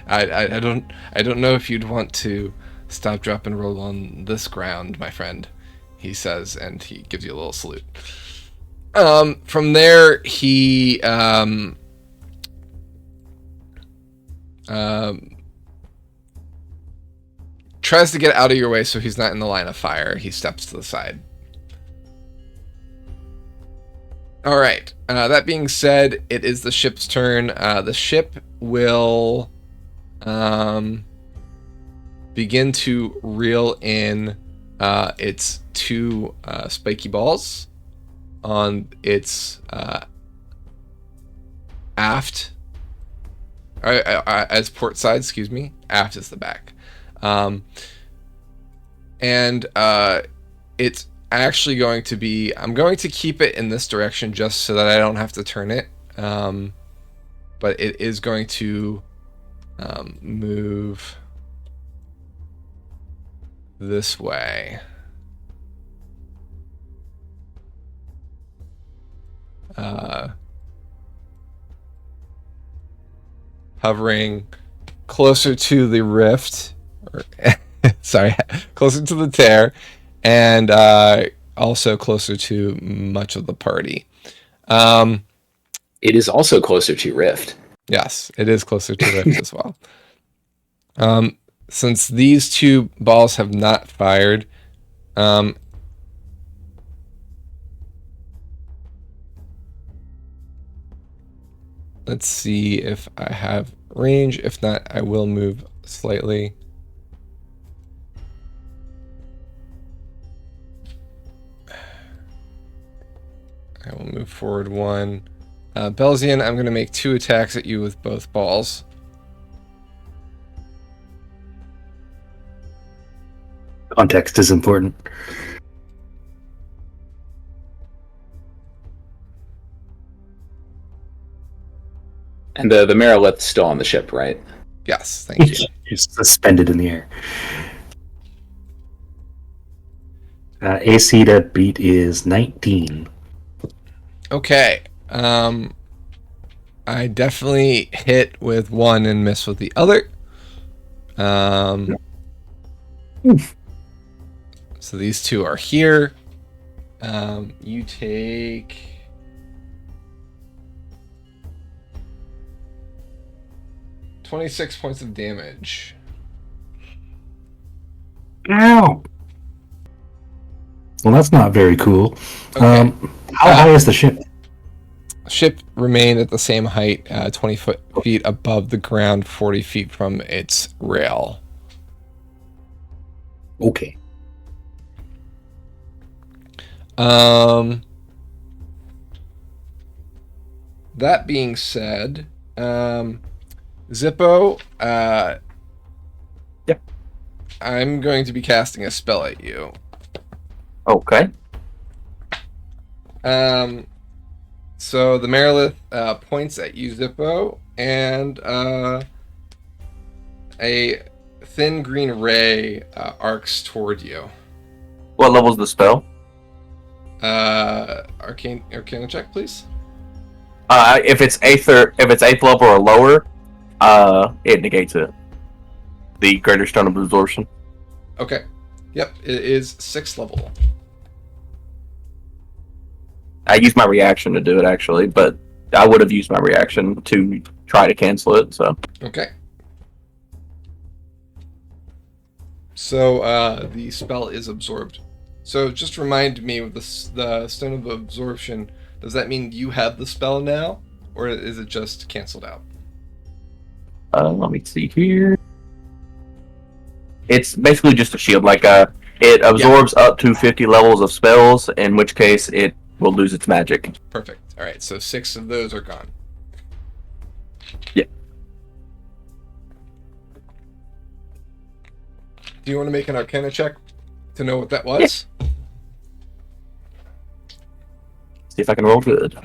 I don't know if you'd want to stop, drop, and roll on this ground, my friend, he says, and he gives you a little salute. From there, he tries to get out of your way so he's not in the line of fire. He steps to the side. All right. That being said, it is the ship's turn. The ship will begin to reel in its 2 spiky balls on its aft, as port side. Excuse me. Aft is the back, and it's actually going to be, I'm going to keep it in this direction just so that I don't have to turn it, but it is going to move this way. Hovering closer to the rift, or sorry, closer to the tear, and also closer to much of the party. It is also closer to Rift. Yes, it is closer to Rift as well. Since these 2 balls have not fired, let's see if I have range. If not, I will move slightly. I will move forward 1. Belzian, I'm going to make 2 attacks at you with both balls. Context is important. And the Marilith's still on the ship, right? Yes, thank you. Just suspended in the air. AC to beat is 19. Okay. I definitely hit with 1 and miss with the other. So these 2 are here. You take 26 points of damage. Ow! Well, that's not very cool. Okay. How high is the ship? Ship remained at the same height, 20 feet above the ground, 40 feet from its rail. Okay. That being said, Zippo, Yep. I'm going to be casting a spell at you. Okay. So the Marilith points at you, Zippo, and a thin green ray arcs toward you. What level's the spell? Arcana check, please. If it's eighth level or lower, it negates it. The Greater Stone of Absorption. Okay. Yep, it is 6th level. I used my reaction to do it actually, but I would have used my reaction to try to cancel it. So Okay. So the spell is absorbed. So just remind me with the Stone of Absorption, Does that mean you have the spell now, or is it just canceled out? Let me see here. It's basically just a shield. Like it absorbs up to 50 levels of spells, in which case it will lose its magic. Perfect. All right, so 6 of those are gone. Yeah. Do you want to make an Arcana check to know what that was? See if I can roll good. Of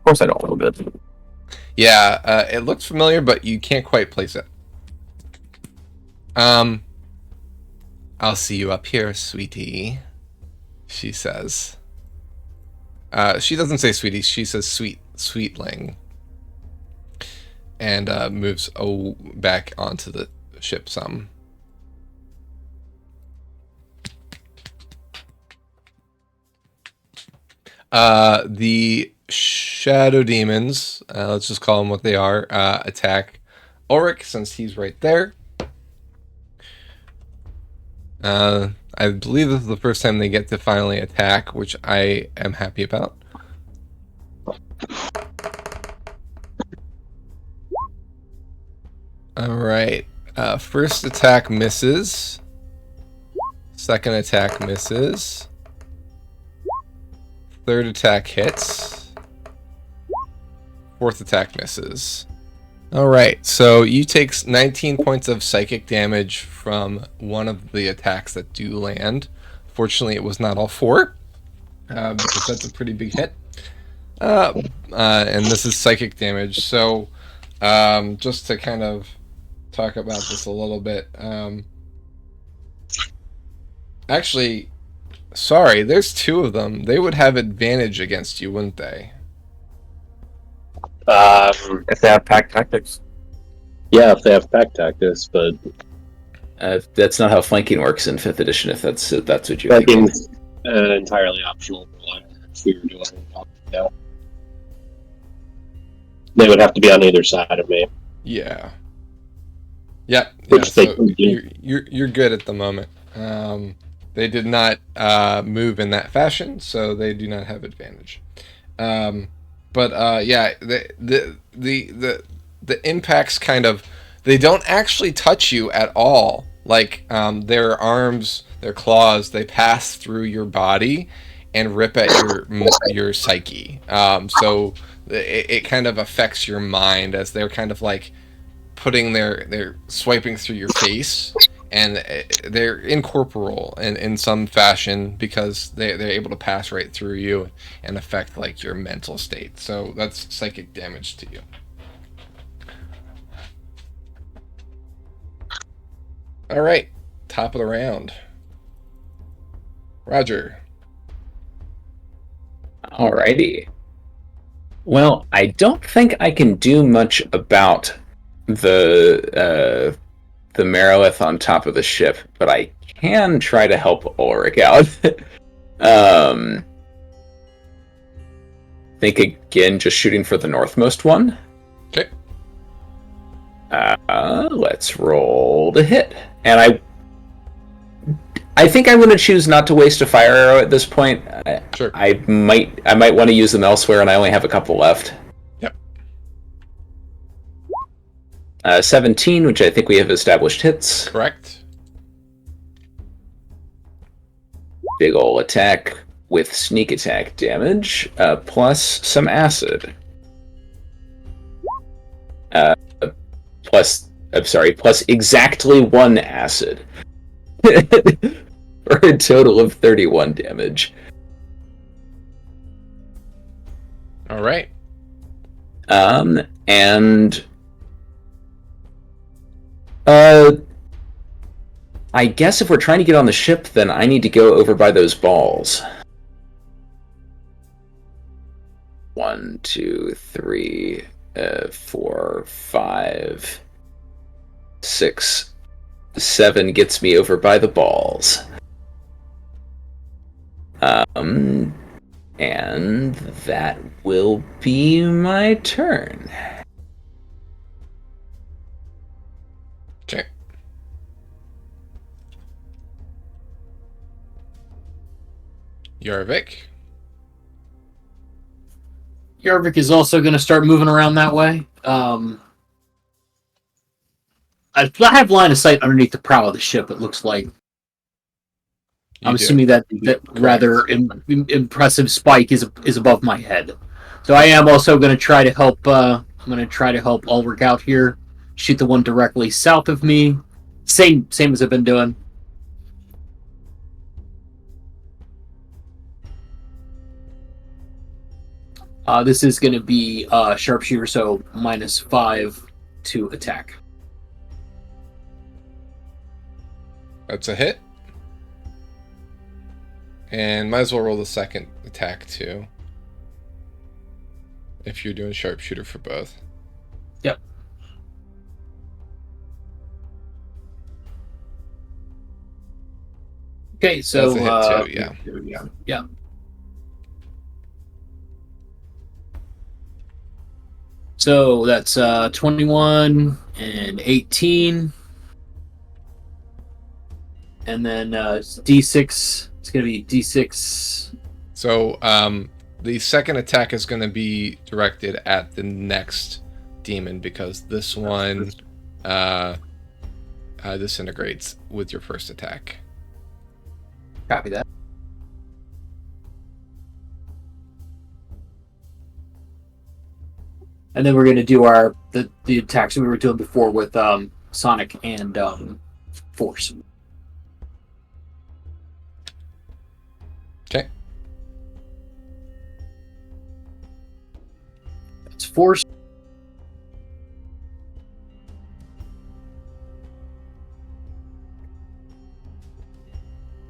course, I don't roll good. Yeah, it looks familiar, but you can't quite place it. I'll see you up here, sweetie, she says. She doesn't say sweetie, she says sweetling. And moves back onto the ship some. The shadow demons, let's just call them what they are, attack Ulrich since he's right there. I believe this is the first time they get to finally attack, which I am happy about. Alright. First attack misses. Second attack misses. Third attack hits. Fourth attack misses. Alright, so you take 19 points of psychic damage from one of the attacks that do land. Fortunately, it was not all 4, because that's a pretty big hit. And this is psychic damage, so just to kind of talk about this a little bit. Actually, sorry, there's 2 of them. They would have advantage against you, wouldn't they? If they have pack tactics. Yeah, if they have pack tactics, but That's not how flanking works in 5th edition, if that's what you're flanking thinking. entirely optional. If we were doing it now, they would have to be on either side of me. Yeah. Yeah. Which they So could do. you're good at the moment. They did not move in that fashion, so they do not have advantage. But yeah, the impacts kind of, they don't actually touch you at all. Like their arms, their claws, they pass through your body and rip at your psyche. So it kind of affects your mind as they're kind of like putting they're swiping through your face, and they're incorporeal in some fashion because they're able to pass right through you and affect like your mental state. So that's psychic damage to you. All right, top of the round. Roger. Alrighty. Well, I don't think I can do much about the Merilith on top of the ship, but I can try to help Ulrich out. Think again, just shooting for the northmost one. Okay. Let's roll to hit, and I think I'm going to choose not to waste a fire arrow at this point. Sure. I might want to use them elsewhere, and I only have a couple left. Yep. 17, which I think we have established hits. Correct. Big ol' attack with sneak attack damage, plus some acid. Plus exactly 1 acid. For a total of 31 damage. All right. And I guess if we're trying to get on the ship, then I need to go over by those balls. 1, 2, 3, 4, 5, 6, 7 gets me over by the balls. And that will be my turn. Okay. Yarvik. Yarvik is also going to start moving around that way. I have line of sight underneath the prow of the ship, it looks like. I'm assuming that rather impressive spike is above my head. So I am also going to try to help. I'm going to try to help Ulrich out here. Shoot the one directly south of me. Same as I've been doing. This is going to be sharpshooter, so -5 to attack. That's a hit. And might as well roll the second attack too. If you're doing sharpshooter for both. Yep. Okay, so that's a hit too, yeah. So that's 21 and 18. And then D6. It's going to be D6. So the second attack is going to be directed at the next demon because this one disintegrates with your first attack. Copy that. And then we're going to do the attacks we were doing before with Sonic and Force. Okay. That's Force.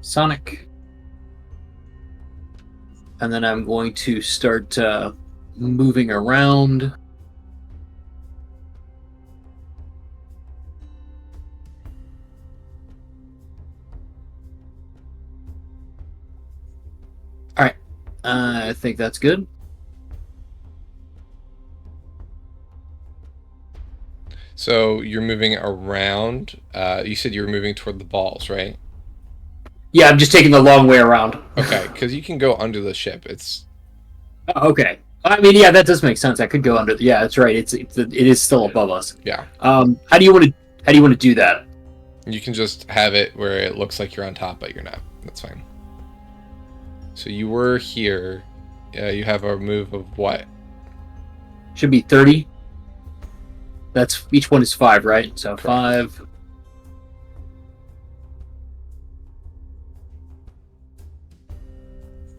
Sonic. And then I'm going to start moving around. Alright. I think that's good. So you're moving around. You said you were moving toward the balls, right? Yeah, I'm just taking the long way around. Okay, because you can go under the ship. It's okay. I mean, yeah, that does make sense. I could go under. Yeah, that's right. It is still above us. Yeah. How do you want to do that? You can just have it where it looks like you're on top, but you're not. That's fine. So you were here. You have a move of what? Should be 30. That's each one is 5, right? So Correct. 5.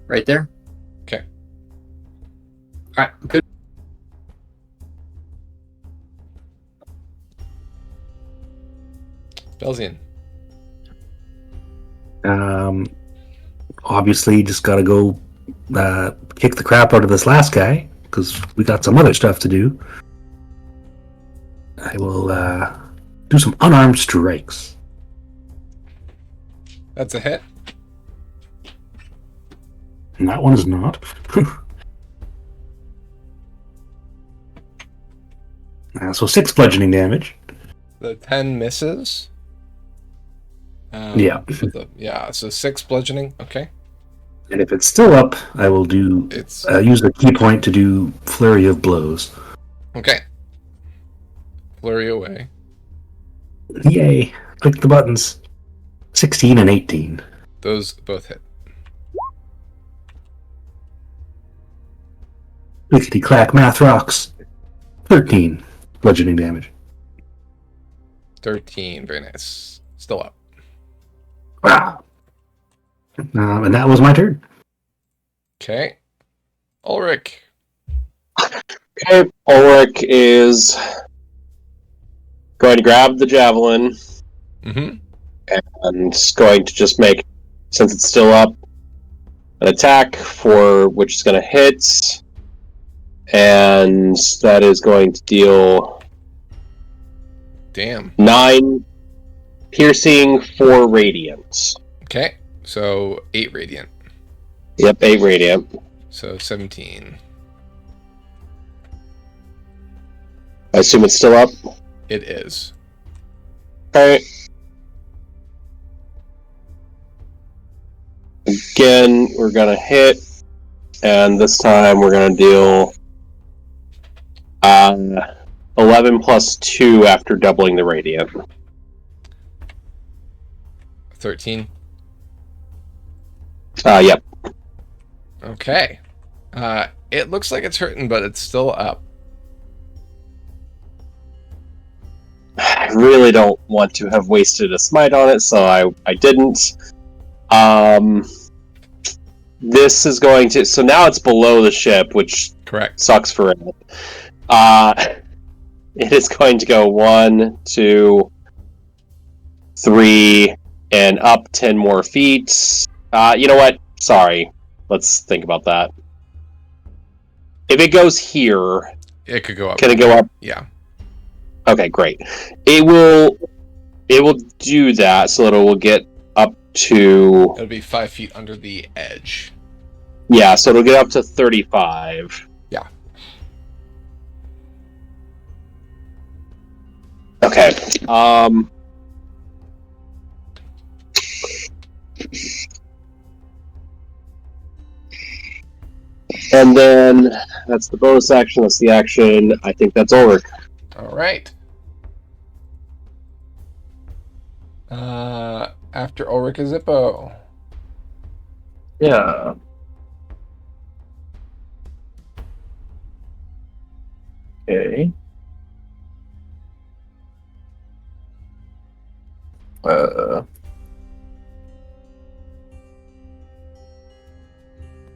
Right there. Okay. All right. Good. Belzian. Obviously, just got to go kick the crap out of this last guy because we got some other stuff to do. I will do some unarmed strikes. That's a hit. And that one is not. So 6 bludgeoning damage. The 10 misses. Yeah. So 6 bludgeoning. Okay. And if it's still up, I will do It's use the key point to do flurry of blows. okay. Flurry away. Yay! Click the buttons. 16 and 18. Those both hit. Clickety clack, math rocks. 13 bludgeoning damage. 13. Very nice. Still up. Wow. And that was my turn. Okay. Ulrich. Okay, Ulrich is going to grab the javelin Mm-hmm. and is going to just make, since it's still up, an attack for which is going to hit, and that is going to deal Damn. 9 piercing, 4 radiant. Okay. So 8 radiant. Yep, 8 radiant. So 17. I assume it's still up. It is. Alright. again, we're gonna hit, and this time we're gonna deal 11 plus 2 after doubling the radiant. 13. Yep. Okay. It looks like it's hurting, but it's still up. I really don't want to have wasted a smite on it, so I didn't. This is going to... So now it's below the ship, which Correct. sucks for it. It is going to go 1, 2, 3, and up 10 more feet. You know what? Sorry. Let's think about that. If it goes here... It could go up. Can it go up? Yeah. Okay, great. It will do that, so that it will get up to... It'll be 5 feet under the edge. Yeah, so it'll get up to 35. Yeah. Okay. And then that's the bonus action, that's the action. I think that's over. Alright. After Ulrich is Zippo. Yeah. Okay.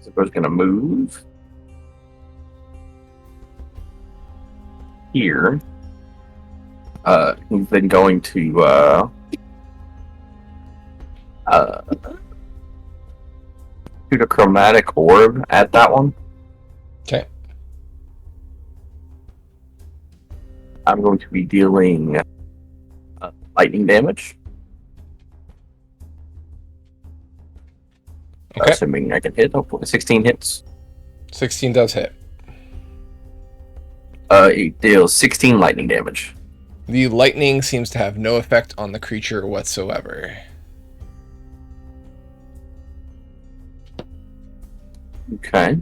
Zippo's gonna move here. He's then going to shoot a chromatic orb at that one. Okay. I'm going to be dealing lightning damage. Okay. Assuming I can hit, hopefully 16 hits. 16 does hit. It deals 16 lightning damage. The lightning seems to have no effect on the creature whatsoever. Okay.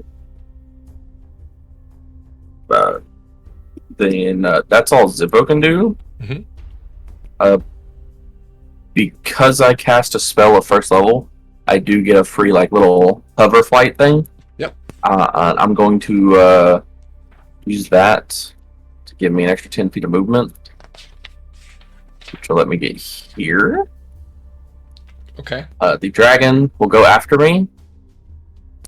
Then that's all Zippo can do. Mhm. Because I cast a spell at first level, I do get a free like little hover flight thing. Yep. I'm going to use that to give me an extra 10 feet of movement, which will let me get here. Okay. The dragon will go after me,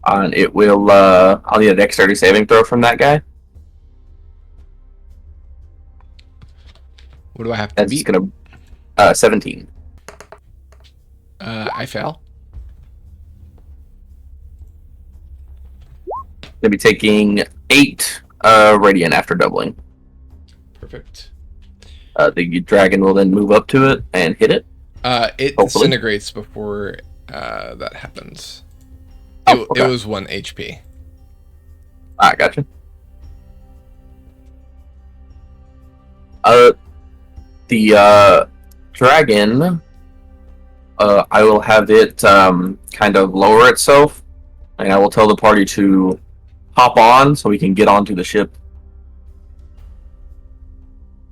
and it will. I'll need a dexterity saving throw from that guy. What do I have to That's beat? gonna 17. I fail. Gonna be taking 8 radiant after doubling. Perfect. The dragon will then move up to it and hit it. It Hopefully. disintegrates before that happens. Oh, okay. It was 1 HP. Ah, gotcha. The dragon, I will have it kind of lower itself, and I will tell the party to hop on so we can get onto the ship.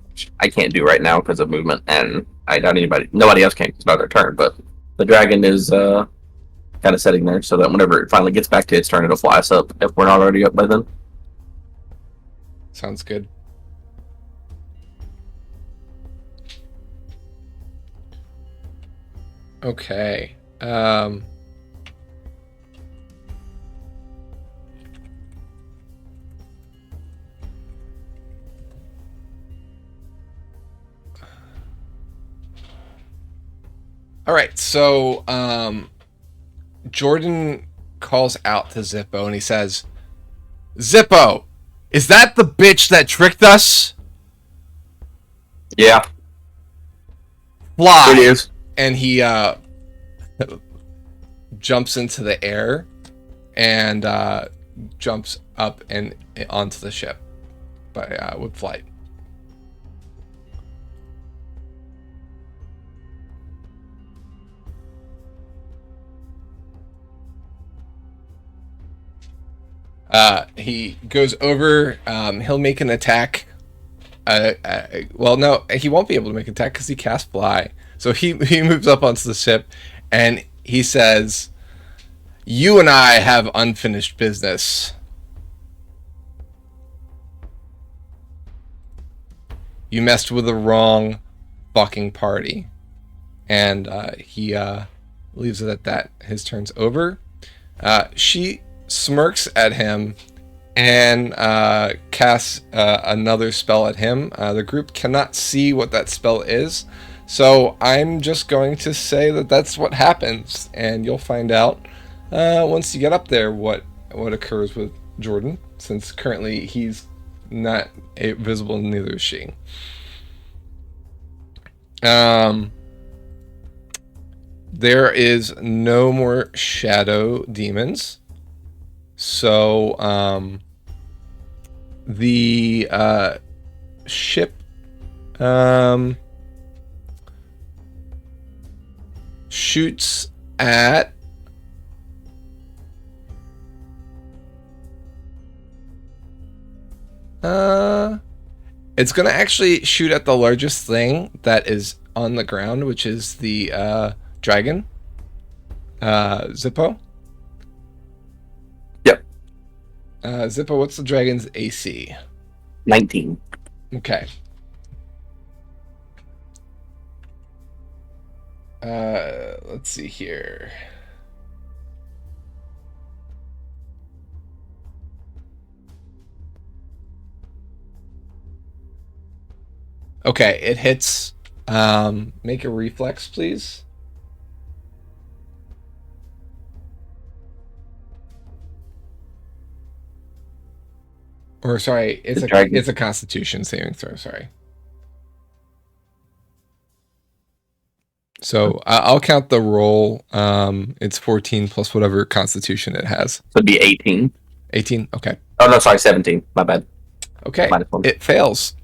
Which I can't do right now because of movement, and I doubt nobody else can. It's not their turn, but the dragon is kind of sitting there so that whenever it finally gets back to its turn, it'll fly us up if we're not already up by then. Sounds good. Okay. All right, so Jordan calls out to Zippo and he says, "Zippo, is that the bitch that tricked us? Yeah, Fly!" it is. And he jumps into the air and jumps up and onto the ship with flight. He goes over. He'll make an attack. Well, no, he won't be able to make an attack because he casts fly. So he moves up onto the ship, and he says, "You and I have unfinished business. You messed with the wrong fucking party." And he leaves it at that. His turn's over. She smirks at him and casts another spell at him. The group cannot see what that spell is, so I'm just going to say that that's what happens, and you'll find out once you get up there what occurs with Jordan, since currently he's not visible, and neither is she. There is no more shadow demons. So, the ship shoots at it's gonna actually shoot at the largest thing that is on the ground, which is the dragon, Zippo. Yep. Zippo, what's the dragon's AC? 19. Okay. Let's see here. Okay, it hits. Make a reflex, please. Or sorry, it's a Constitution saving throw. Sorry. So I'll count the roll. It's 14 plus whatever Constitution it has. So it'd be 18. 18. Okay. Oh no, sorry, 17. My bad. Okay. -1. It fails.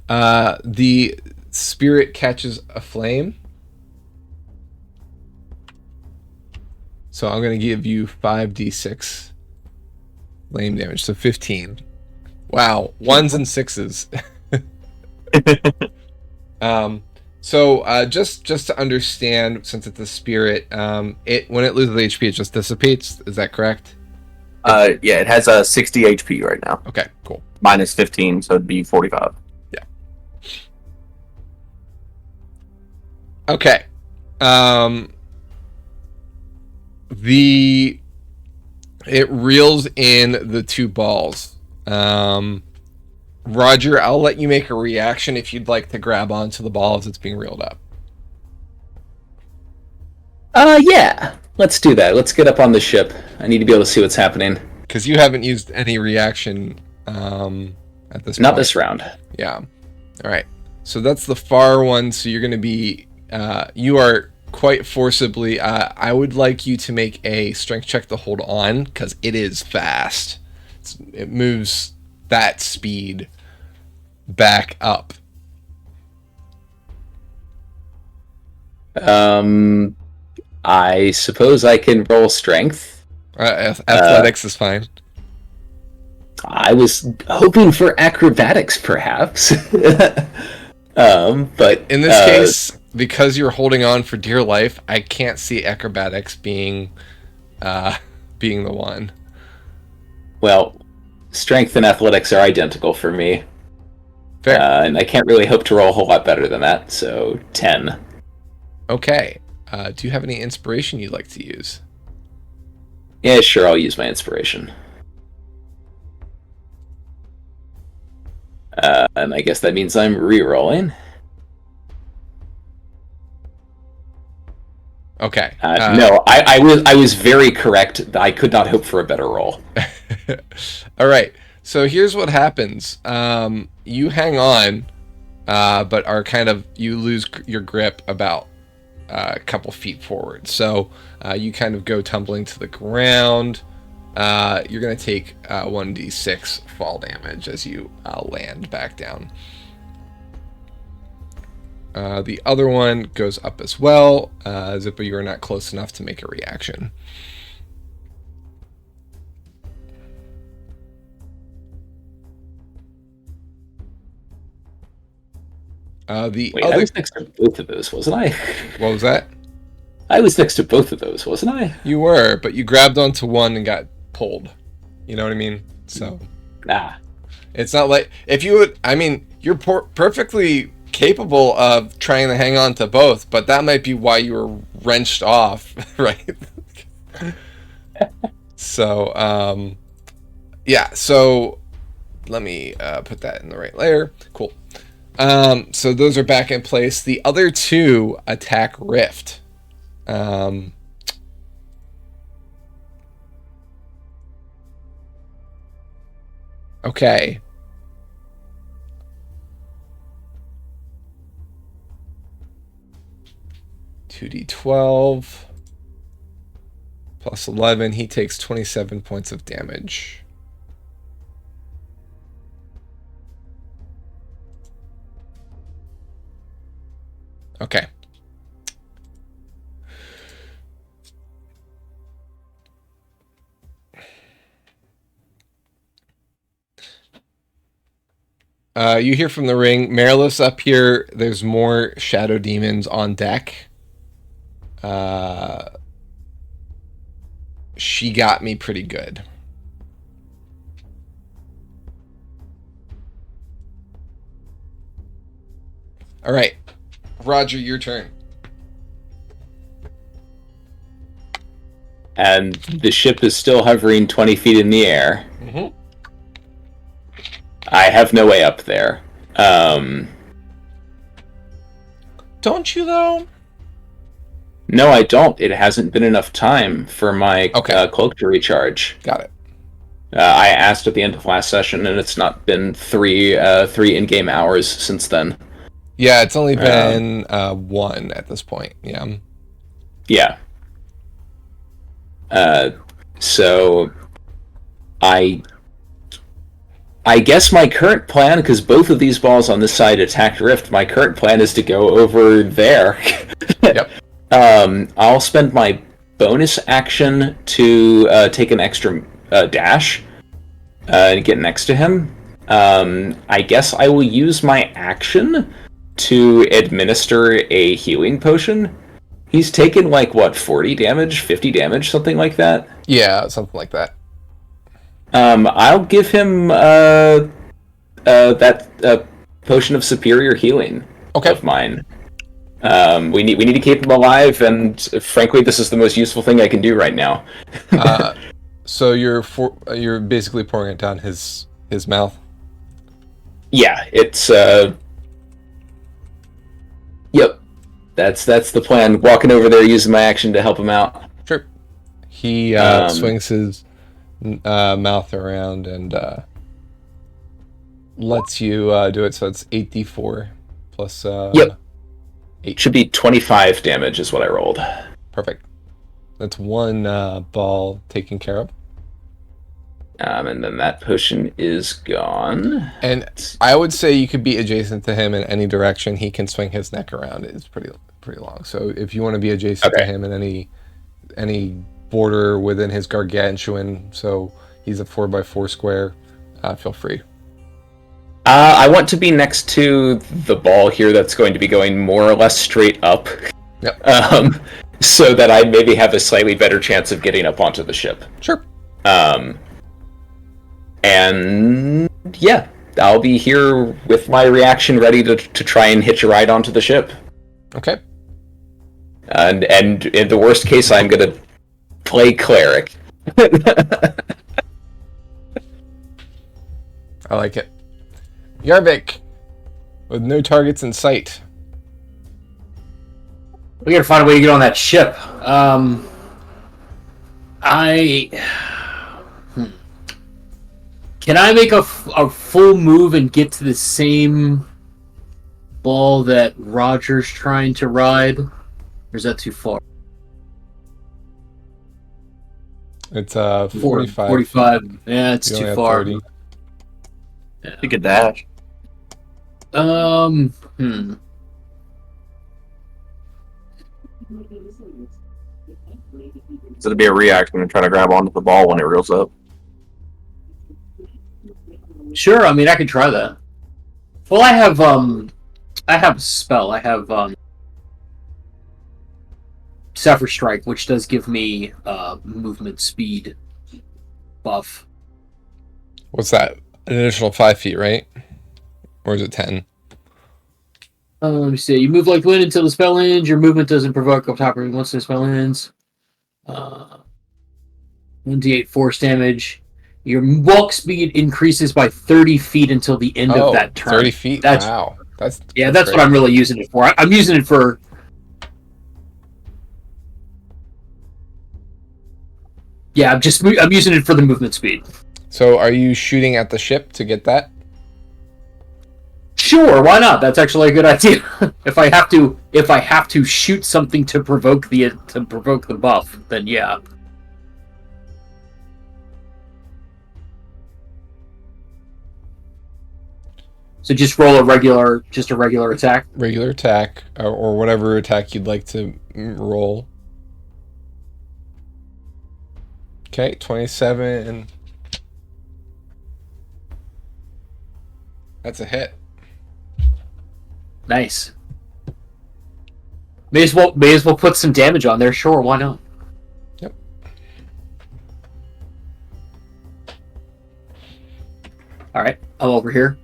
The spirit catches a flame. So I'm going to give you 5d6 flame damage. So 15. Wow. 1s and 6s. So just to understand, since it's a spirit, it when it loses HP, it just dissipates. Is that correct? Yeah, it has a 60 HP right now. Okay, cool. Minus 15, so it'd be 45. Okay. It reels in the two balls. Roger, I'll let you make a reaction if you'd like to grab onto the ball as it's being reeled up. Yeah. Let's do that. Let's get up on the ship. I need to be able to see what's happening. Because you haven't used any reaction at this point. Not this round. Yeah. All right. So that's the far one. So you're going to be... you are quite forcibly... I would like you to make a strength check to hold on, because it is fast. It moves that speed back up. I suppose I can roll strength. Athletics is fine. I was hoping for acrobatics, perhaps. But in this case, because you're holding on for dear life, I can't see acrobatics being the one. Well, strength and athletics are identical for me. Fair. And I can't really hope to roll a whole lot better than that, so 10. Okay. Do you have any inspiration you'd like to use? Yeah, sure, I'll use my inspiration. And I guess that means I'm re-rolling. Okay. No, I was very correct. I could not hope for a better roll. All right. So here's what happens. You hang on, but are you lose your grip about a couple feet forward. So you kind of go tumbling to the ground. You're going to take 1d6 fall damage as you land back down. The other one goes up as well. Zippo, you are not close enough to make a reaction. The Wait, I other, was next to both of those, wasn't I? what was that? I was next to both of those, wasn't I? You were, but you grabbed onto one and got pulled. You know what I mean? So Nah. it's not like if you would. I mean, you're perfectly capable of trying to hang on to both, but that might be why you were wrenched off, right? So, yeah. So let me put that in the right layer. Cool. So those are back in place. The other two attack Rift. Okay. $2d12 plus 11. He takes 27 points of damage. Okay. You hear from the ring. Marilith's up here. There's more shadow demons on deck. She got me pretty good. All right, Roger, your turn. And the ship is still hovering 20 feet in the air. Mm-hmm. I have no way up there. Don't you though? No, I don't. It hasn't been enough time for my cloak to recharge. Got it. I asked at the end of last session, and it's not been three in-game hours since then. Yeah, it's only been 1 at this point. Yeah. Yeah. So I guess my current plan, because both of these balls on this side attacked Rift, my current plan is to go over there. Yep. I'll spend my bonus action to take an extra dash and get next to him. I guess I will use my action to administer a healing potion. He's taken, 40 damage, 50 damage, something like that? Yeah, something like that. I'll give him that potion of superior healing of mine. We need to keep him alive, and frankly, this is the most useful thing I can do right now. So you're basically pouring it down his mouth. Yeah, it's yep. That's the plan. Walking over there, using my action to help him out. Sure. He swings his mouth around and lets you do it. So it's 8d4 plus. Yep. 8. Should be 25 damage is what I rolled. Perfect. That's one ball taken care of. And then that potion is gone. And I would say you could be adjacent to him in any direction. He can swing his neck around. It's pretty long. So if you want to be adjacent to him in any border within his gargantuan, so he's a 4x4 square, feel free. I want to be next to the ball here that's going to be going more or less straight up. Yep. So that I maybe have a slightly better chance of getting up onto the ship. Sure. And yeah, I'll be here with my reaction ready to try and hitch a ride onto the ship. Okay. And in the worst case, I'm gonna play cleric. I like it. Yarvik, with no targets in sight. We gotta find a way to get on that ship. Can I make a full move and get to the same ball that Roger's trying to ride? Or is that too far? It's 45. 45. Yeah, it's You only too have far. 30. Yeah. You could dash. So it'd be a reaction and try to grab onto the ball when it reels up. Sure, I mean, I can try that. Well, I have I have a spell. I have Zephyr Strike, which does give me movement speed buff. What's that? An additional 5 feet, right? Or is it 10? Let me see. You move like wind until the spell ends. Your movement doesn't provoke up top once the spell ends. 1d8 force damage. Your walk speed increases by 30 feet until the end of that turn. 30 feet. That's, wow. That's what I'm really using it for. I'm using it for. Yeah, I'm using it for the movement speed. So, are you shooting at the ship to get that? Sure, why not? That's actually a good idea. if I have to shoot something to provoke the buff, then yeah. So just roll a regular attack. Regular attack, or whatever attack you'd like to roll. Okay, 27. That's a hit. Nice. May as well put some damage on there. Sure, why not? Yep. All right, I'm over here.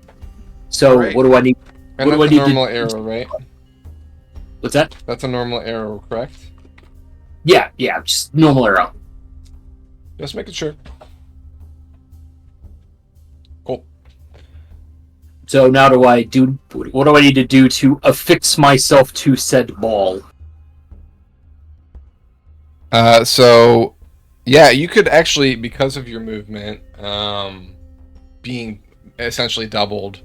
So right. what do I need? And what that's do I a need normal to... arrow, right? What's that? That's a normal arrow, correct? Yeah, just normal arrow. Just making sure. Cool. So now what do I need to do to affix myself to said ball? So, yeah, you could actually, because of your movement being essentially doubled,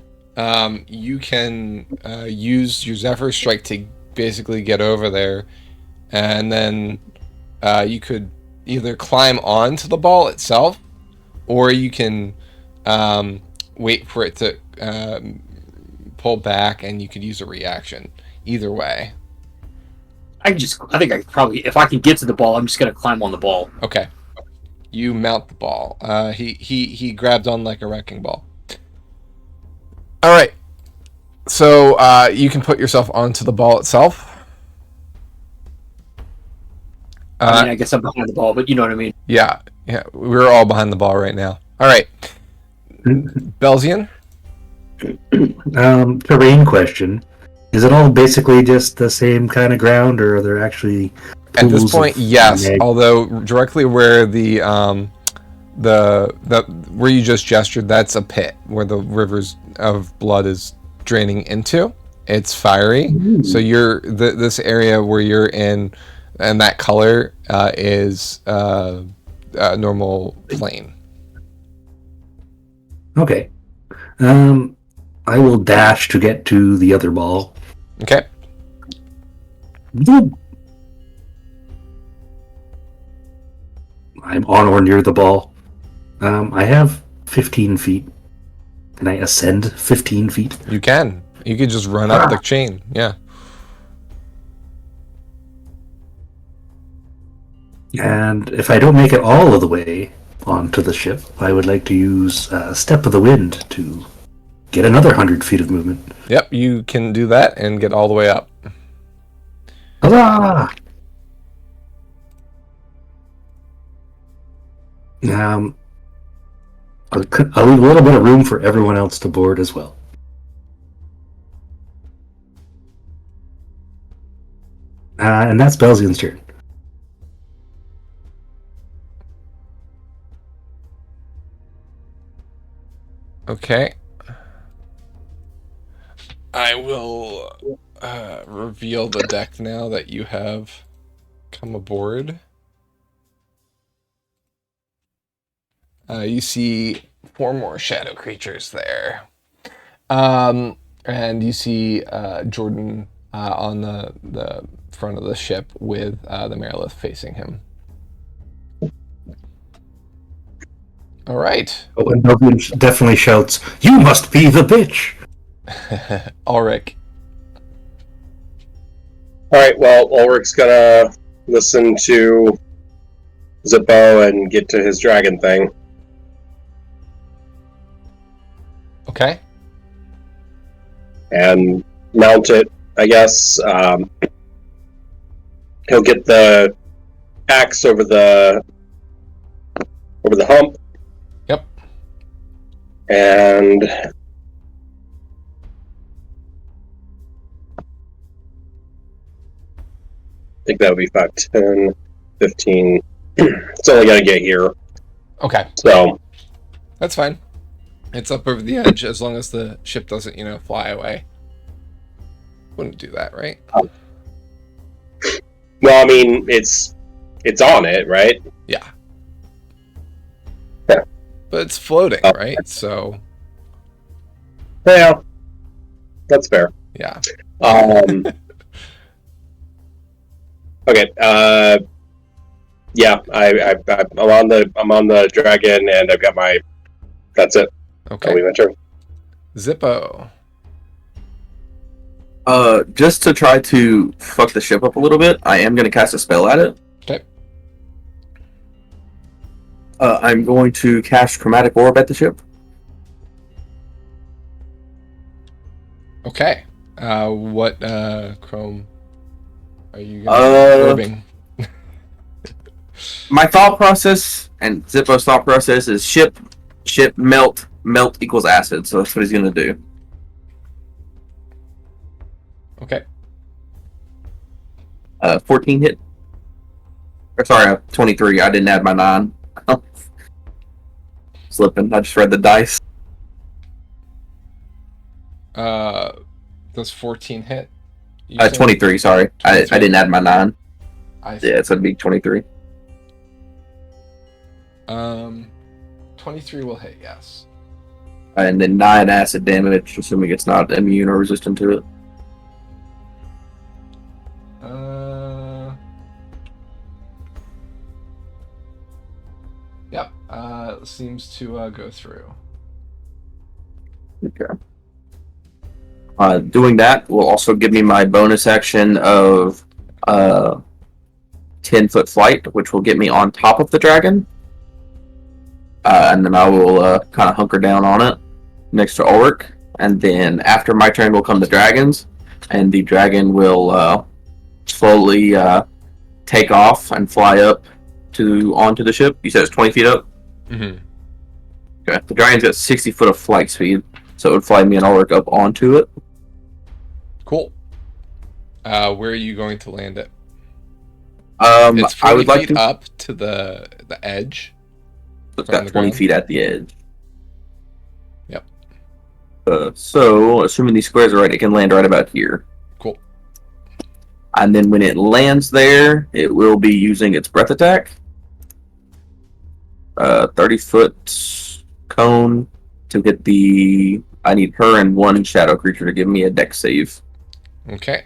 you can use your Zephyr Strike to basically get over there, and then you could either climb onto the ball itself, or you can wait for it to pull back, and you could use a reaction. Either way. I think I could probably, if I can get to the ball, I'm just gonna climb on the ball. Okay. You mount the ball. He grabbed on like a wrecking ball. All right. So you can put yourself onto the ball itself. I guess I'm behind the ball, but you know what I mean. Yeah. We're all behind the ball right now. All right. Belzian? Terrain question. Is it all basically just the same kind of ground, or are there actually At this point, yes. Although directly where the where you just gestured, that's a pit where the rivers of blood is draining into. It's fiery. Ooh. So this area where you're in, and that color is normal plain. Okay. I will dash to get to the other ball. Okay. I'm on or near the ball. I have 15 feet. Can I ascend 15 feet? You can. You could just run up the chain. Yeah. And if I don't make it all of the way onto the ship, I would like to use Step of the Wind to get another 100 feet of movement. Yep, you can do that and get all the way up. Huzzah! I'll leave a little bit of room for everyone else to board as well. And that's Belzian's turn. Okay. I will reveal the deck now that you have come aboard. You see 4 more shadow creatures there. And you see Jordan on the front of the ship with the Marilith facing him. All right. Oh, and Belzian definitely shouts, "You must be the bitch!" Ulrich. Alright, well, Ulrich's gonna listen to Zippo and get to his dragon thing. Okay. And mount it, I guess. He'll get the axe over the hump. Yep. And I think that would be 5, 10, 15. It's only going to get here. Okay. So That's fine. It's up over the edge as long as the ship doesn't, fly away. Wouldn't do that, right? well, I mean, it's on it, right? Yeah. Yeah. But it's floating, Oh. right? So, Yeah, that's fair. yeah. Okay. Yeah, I'm on the dragon, and I've got my. That's it. Okay. That'll be my turn. Zippo. Just to try to fuck the ship up a little bit, I am going to cast a spell at it. Okay. I'm going to cast Chromatic Orb at the ship. Okay. What chrome are you orbing? My thought process and Zippo's thought process is ship, melt equals acid, so that's what he's going to do. Okay. 14 hit. Or sorry, 23. I didn't add my 9. Slipping. I just read the dice. Does 14 hit? You said? 23, sorry. 23? I didn't add my 9. I see. Yeah, it's going to be 23. 23 will hit, yes. And then 9 acid damage, assuming it's not immune or resistant to it. Yep. Seems to go through. Okay. Doing that will also give me my bonus action of 10-foot flight, which will get me on top of the dragon. And then I will kind of hunker down on it next to Ulrich. And then after my turn will come the dragons, and the dragon will slowly take off and fly up onto the ship. You said it's 20 feet up? Mm-hmm. Okay. The dragon's got 60 foot of flight speed, so it would fly me and Ulrich up onto it. Cool. Where are you going to land it? It's 40 I would feet like to... up to the edge. It's got 20 feet at the edge. Yep. So, assuming these squares are right, it can land right about here. Cool. And then when it lands there, it will be using its breath attack. 30-foot cone to get the... I need her and one shadow creature to give me a dex save. Okay.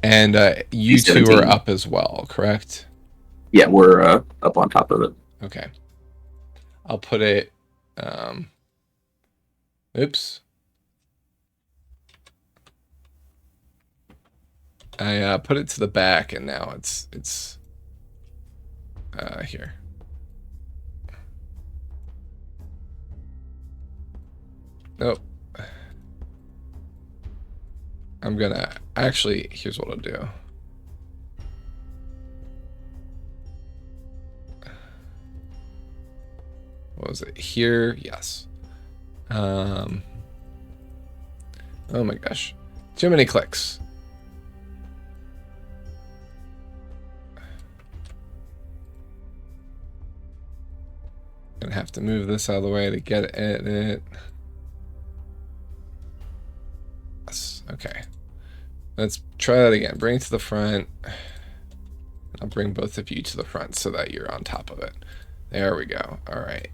And you two 17. are up as well, correct? Yeah, we're up on top of it. Okay. I'll put it... Oops. I put it to the back, and now it's here. Nope. I'm gonna... Actually, here's what I'll do. What was it? Here? Yes. Oh my gosh. Too many clicks. Gonna have to move this out of the way to get at it. Yes. Okay. Let's try that again. Bring it to the front. I'll bring both of you to the front so that you're on top of it. There we go. All right.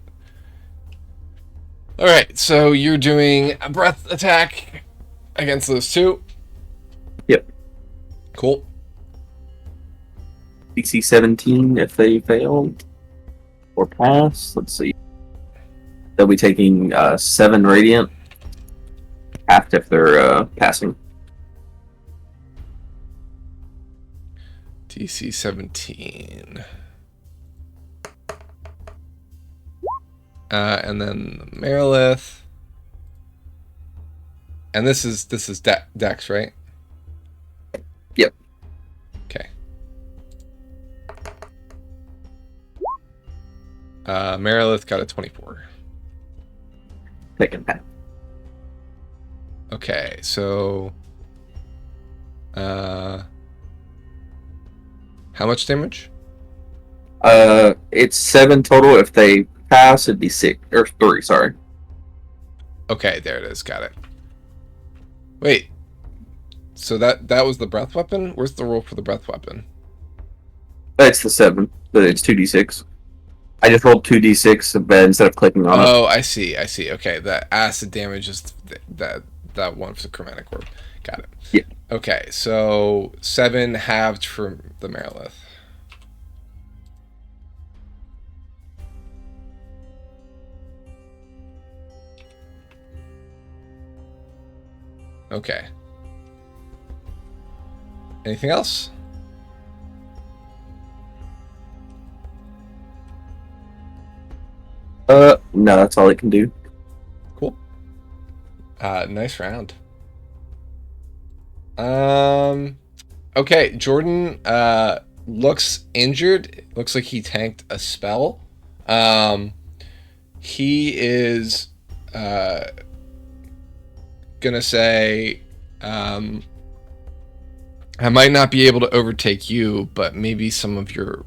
All right. So you're doing a breath attack against those two. Yep. Cool. DC 17 if they fail. Or pass. Let's see. They'll be taking 7 radiant. Half if they're passing. DC 17. And then Marilith. And this is Dex, right? Yep. Okay. Merilith got a 24. Taking that. Okay, so how much damage? It's 7 total. If they pass, it'd be 6 or 3. Sorry. Okay, there it is. Got it. Wait. So that was the breath weapon? Where's the roll for the breath weapon? It's the 7, but it's 2d6. I just rolled 2d6, but instead of clicking on it. Oh, I see. Okay, that acid damage is that one for the chromatic orb. Got it. Yeah. Okay, so 7 halved for the Merilith. Okay. Anything else? No, that's all it can do. Cool. Nice round. Okay, Jordan looks injured. Looks like he tanked a spell. He is gonna say, I might not be able to overtake you, but maybe some of your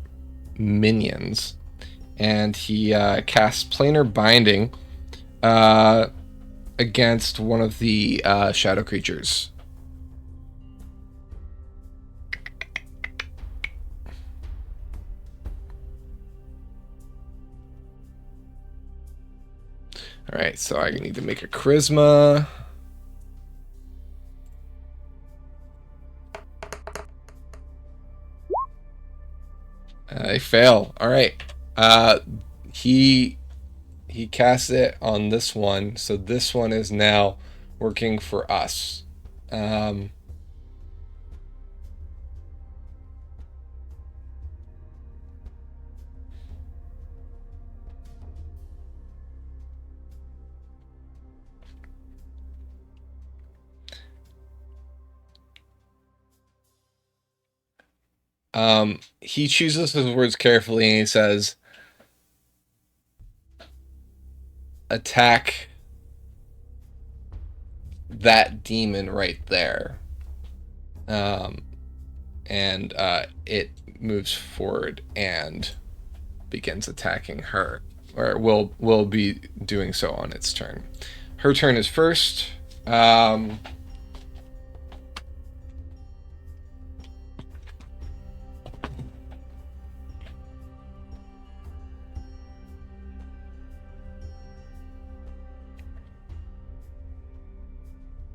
minions. And he casts Planar Binding against one of the shadow creatures. Alright, so I need to make a charisma. I fail. Alright. He casts it on this one, so this one is now working for us. He chooses his words carefully and he says, attack that demon right there. And it moves forward and begins attacking her, or will be doing so on its turn. Her turn is first.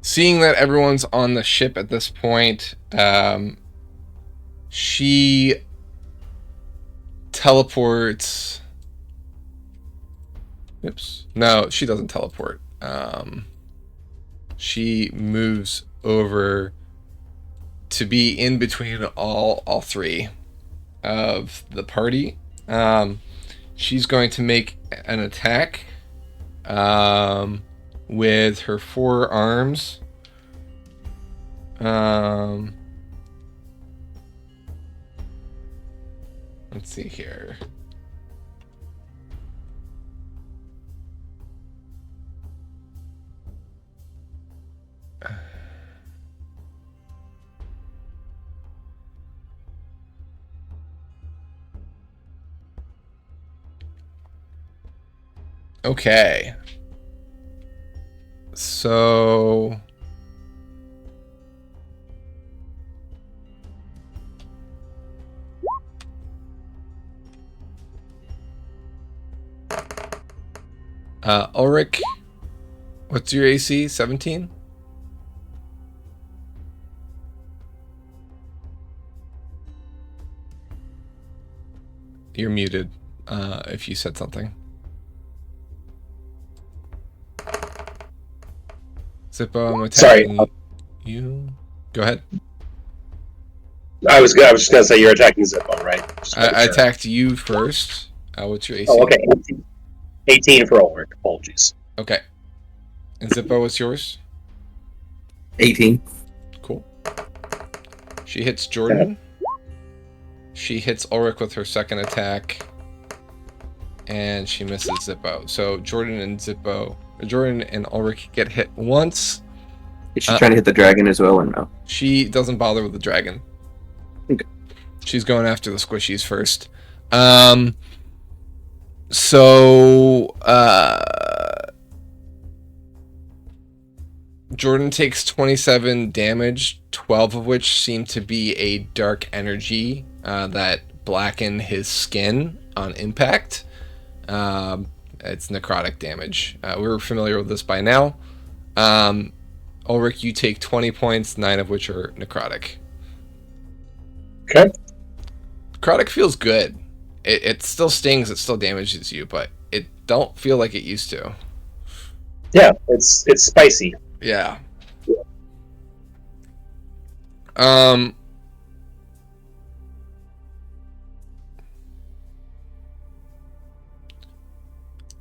Seeing that everyone's on the ship at this point, she teleports. Oops. No, she doesn't teleport. She moves over to be in between all three of the party. She's going to make an attack with her forearms. Let's see here. Okay. So Ulrich, what's your AC? 17? You're muted if you said something. Zippo, I'm attacking you. Go ahead. I was just gonna say you're attacking Zippo, right? I attacked you first. What's your AC? Oh, okay. 18 for Ulrich. Apologies. Okay. And Zippo, what's yours? 18. Cool. She hits Jordan. She hits Ulrich with her second attack. And she misses Zippo. So Jordan and Ulrich get hit once. Is she trying to hit the dragon as well, or no? She doesn't bother with the dragon. Okay. She's going after the squishies first. So Jordan takes 27 damage, 12 of which seem to be a dark energy that blacken his skin on impact. It's necrotic damage. We're familiar with this by now. Ulrich, you take 20 points, 9 of which are necrotic. Okay. Necrotic feels good. It still stings, it still damages you, but it don't feel like it used to. Yeah, it's spicy. Yeah.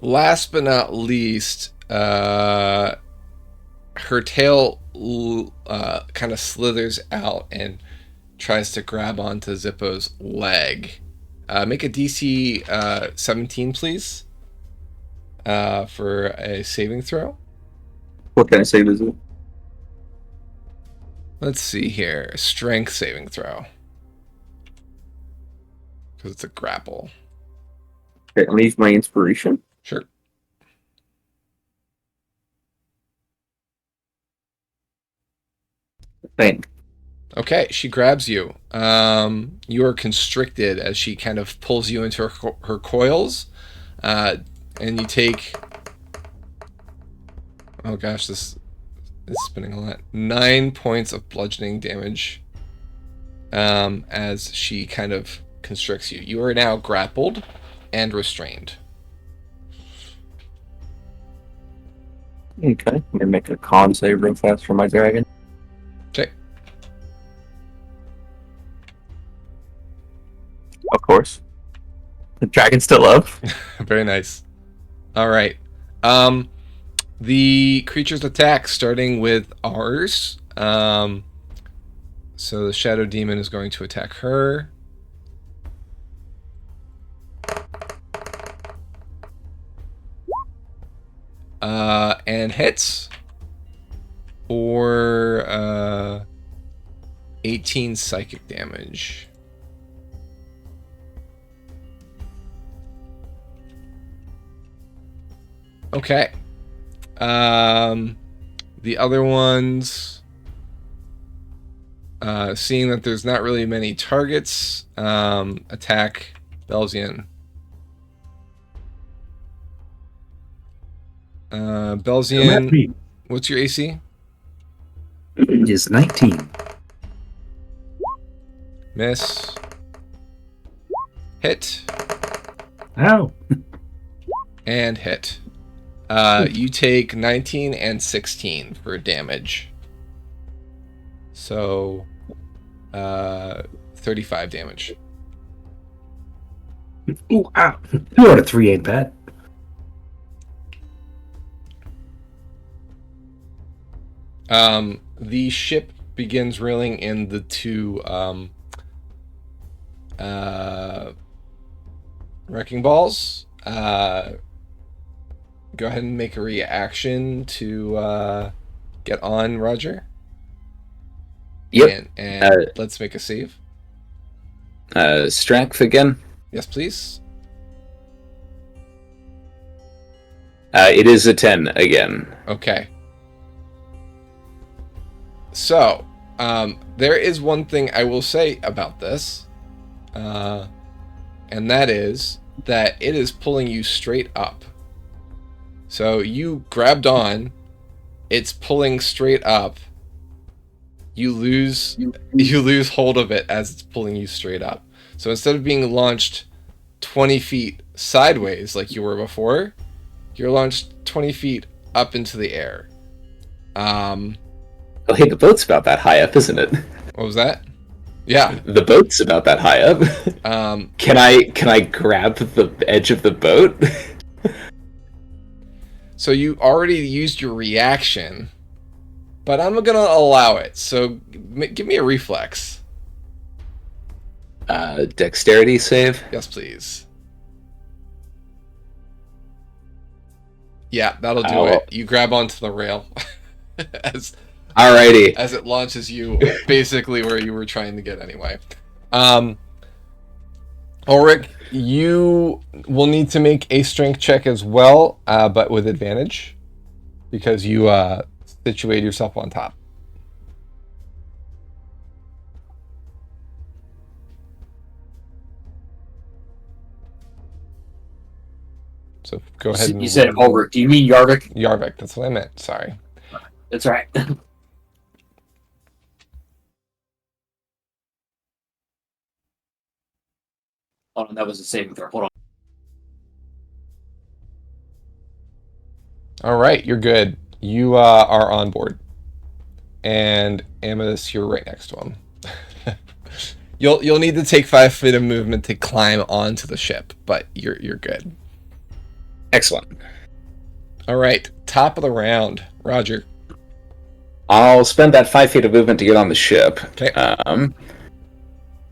Last but not least, her tail kind of slithers out and tries to grab onto Zippo's leg. Make a DC 17, please, for a saving throw. What kind of save is it? Let's see here. Strength saving throw. Because it's a grapple. Okay, let me use my inspiration. Sure. Thanks. Okay, she grabs you. You are constricted as she kind of pulls you into her coils. And you take... Oh gosh, this is spinning a lot. 9 points of bludgeoning damage as she kind of constricts you. You are now grappled and restrained. Okay, I'm gonna make a con save real fast for my dragon. Okay. Of course. The dragon's still up. Very nice. All right. The creature's attack, starting with ours. So the Shadow Demon is going to attack her. And hits for 18 psychic damage. Okay. The other ones, seeing that there's not really many targets, attack Belzian. Belzian, what's your AC? It is 19. Miss. Hit. Ow. And hit. You take 19 and 16 for damage. So, 35 damage. Ooh, ow. 2 out of 3 ain't bad. The ship begins reeling in the two wrecking balls. Go ahead and make a reaction to get on, Roger. Yep. And let's make a save. Strength again. Yes, please. It is a 10 again. Okay. So, there is one thing I will say about this, and that is that it is pulling you straight up. So you grabbed on, it's pulling straight up. You lose hold of it as it's pulling you straight up. So instead of being launched 20 feet sideways like you were before, you're launched 20 feet up into the air. Oh, hey, the boat's about that high up, isn't it? What was that? Yeah. The boat's about that high up. Can I grab the edge of the boat? So you already used your reaction but I'm gonna allow it. So give me a reflex. Dexterity save. Yes, please. Yeah, that'll do it. You grab onto the rail as Alrighty. as it launches you basically where you were trying to get anyway. Ulrich, you will need to make a strength check as well, but with advantage because you situate yourself on top. So go ahead and You said Ulrich. Do you mean Yarvik? Yarvik, that's what I meant. Sorry. That's right. Hold on, that was a saving throw. Hold on. All right, you're good. You are on board, and Amethyst, you're right next to him. You'll need to take 5 feet of movement to climb onto the ship, but you're good. Excellent. All right, top of the round, Roger. I'll spend that 5 feet of movement to get on the ship. Okay.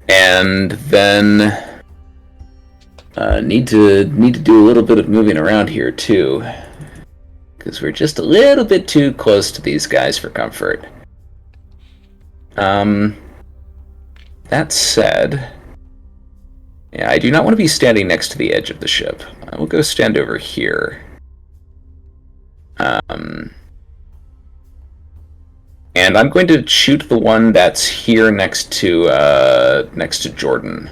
And then need to do a little bit of moving around here too, because we're just a little bit too close to these guys for comfort. That said, yeah, I do not want to be standing next to the edge of the ship. I will go stand over here. And I'm going to shoot the one that's here next to Jordan.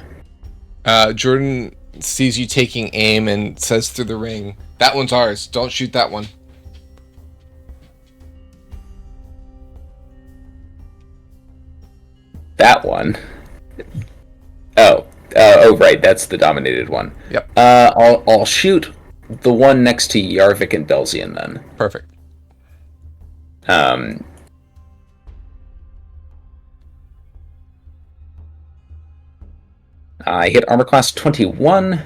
Jordan sees you taking aim and says through the ring, "That one's ours. Don't shoot that one." That one. Right, that's the dominated one. Yep. I'll shoot the one next to Yarvik and Belzian then. Perfect. I hit armor class 21,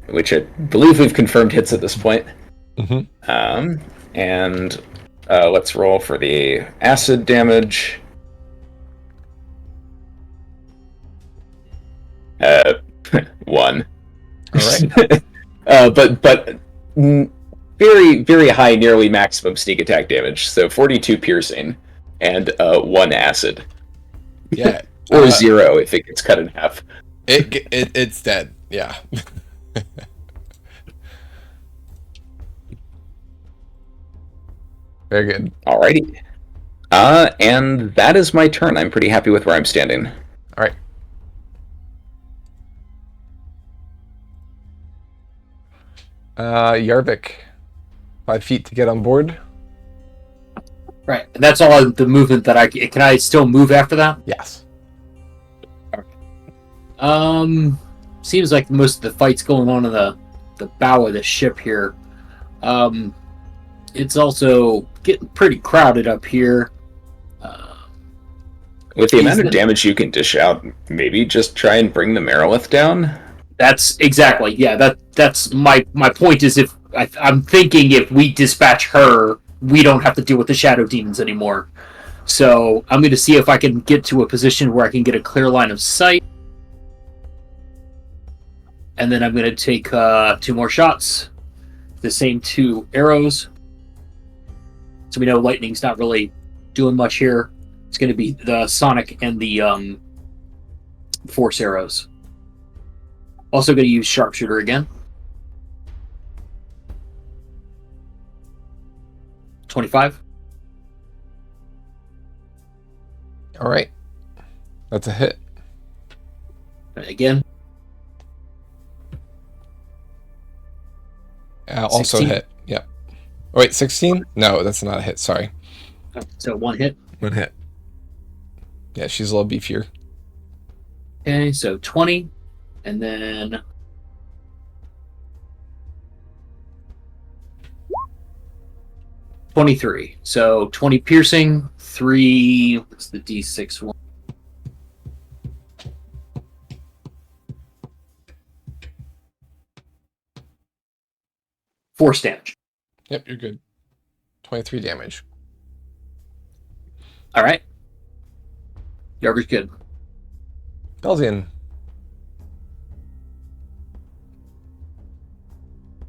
which I believe we've confirmed hits at this point. Mm-hmm. And let's roll for the acid damage. 1. All right. But very, very high, nearly maximum sneak attack damage. So 42 piercing and 1 acid. Yeah. Or 0 if it gets cut in half. It's dead. Yeah. Very good. Alrighty. And that is my turn. I'm pretty happy with where I'm standing. All right. Yarvik, 5 feet to get on board. Right. And that's all the movement that I can. I still move after that? Yes. Seems like most of the fight's going on in the bow of the ship here. It's also getting pretty crowded up here. With the amount of damage you can dish out, maybe just try and bring the Merilith down? That's exactly, yeah. That's my point. Is if I'm thinking if we dispatch her, we don't have to deal with the shadow demons anymore. So I'm going to see if I can get to a position where I can get a clear line of sight, and then I'm going to take 2 more shots. The same 2 arrows. So we know lightning's not really doing much here. It's going to be the sonic and the force arrows. Also going to use sharpshooter again. 25. All right. That's a hit. Again. Also 16. hit. Yep. Oh, wait, 16? No, that's not a hit. Sorry. So 1 hit. 1 hit. Yeah, she's a little beefier. Okay, so 20. And then 23. So 20 piercing, 3. What's the D6 one? Force damage. Yep, you're good. 23 damage. All right. Yarger's good. Belzian.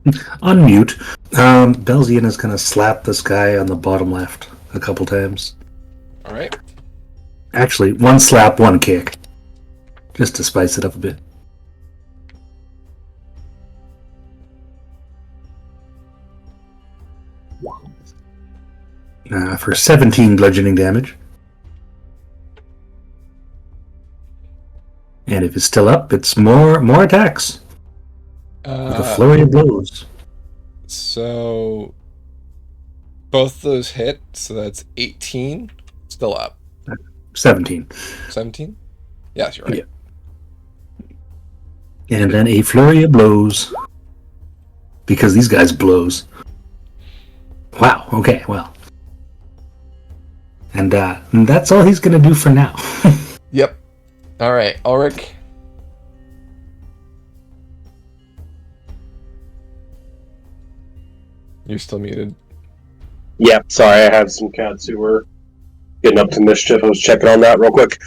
Unmute. Belzian is going to slap this guy on the bottom left a couple times. All right. Actually, one slap, one kick. Just to spice it up a bit. For 17 bludgeoning damage. And if it's still up, it's more attacks. With a flurry of blows. So both those hit, so that's 18. Still up. 17. 17? Yes, you're right. Yeah. And then a flurry of blows. Because these guys blows. Wow, okay, well. And that's all he's going to do for now. Yep. All right, Ulrich. You're still muted. Yeah, sorry, I have some cats who were getting up to mischief. I was checking on that real quick.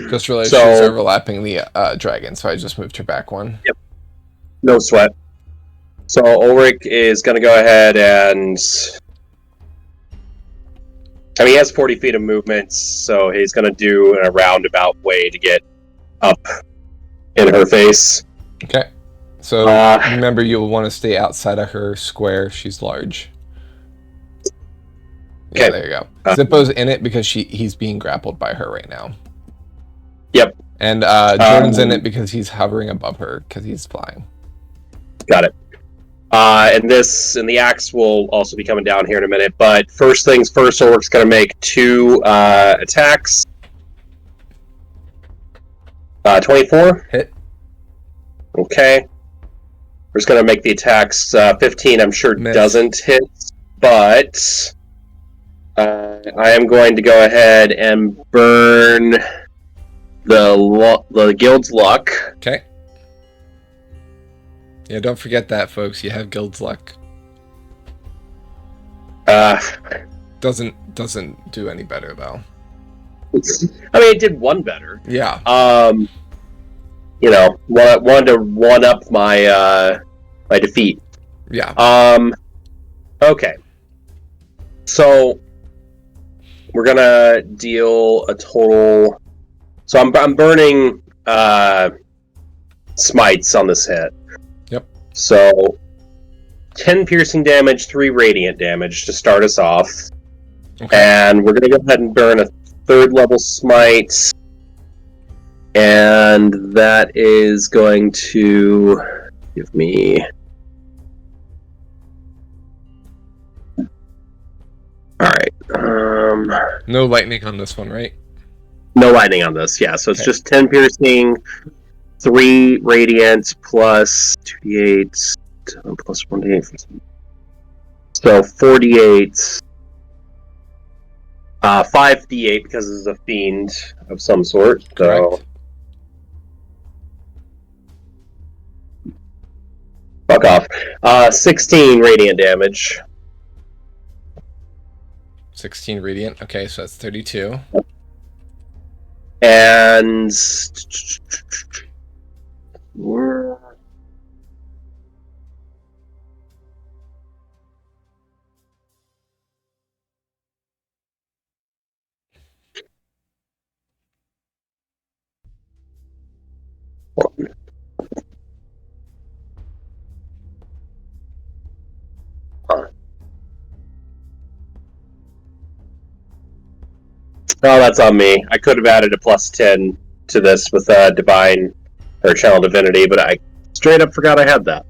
Just realized she's overlapping the dragon, so I just moved her back one. Yep. No sweat. So Ulrich is going to go ahead and... I mean, he has 40 feet of movement, so he's going to do a roundabout way to get up in her face. Okay. So remember, you'll want to stay outside of her square. She's large. Yeah, Okay. there you go. Zippo's in it because he's being grappled by her right now. Yep. And Jordan's in it because he's hovering above her because he's flying. Got it. And the axe will also be coming down here in a minute. But first things first, Ulrich's going to make 2 attacks. 24. Hit. Okay. We're just going to make the attacks 15. I'm sure Miss. Doesn't hit, but I am going to go ahead and burn the guild's luck. Okay. Yeah, don't forget that, folks. You have guild's luck. Doesn't do any better though. I mean, it did one better. Yeah. Wanted to one up my my defeat. Yeah. Okay. So we're gonna deal a total. So I'm burning smites on this hit. Yep. So 10 piercing damage, 3 radiant damage to start us off. Okay. And we're gonna go ahead and burn a 3rd level smite. And that is going to give me... Alright. No lightning on this one, right? No lightning on this, yeah. So it's Okay. just 10 piercing, 3 radiant, plus 2d8, plus 1d8. So 4d8. 5d8 because it's a fiend of some sort. So... Correct. Fuck off. 16 radiant damage. 16 radiant. Okay, so that's 32. And... Oh, that's on me. I could have added a plus 10 to this with Divine or Channel Divinity, but I straight up forgot I had that.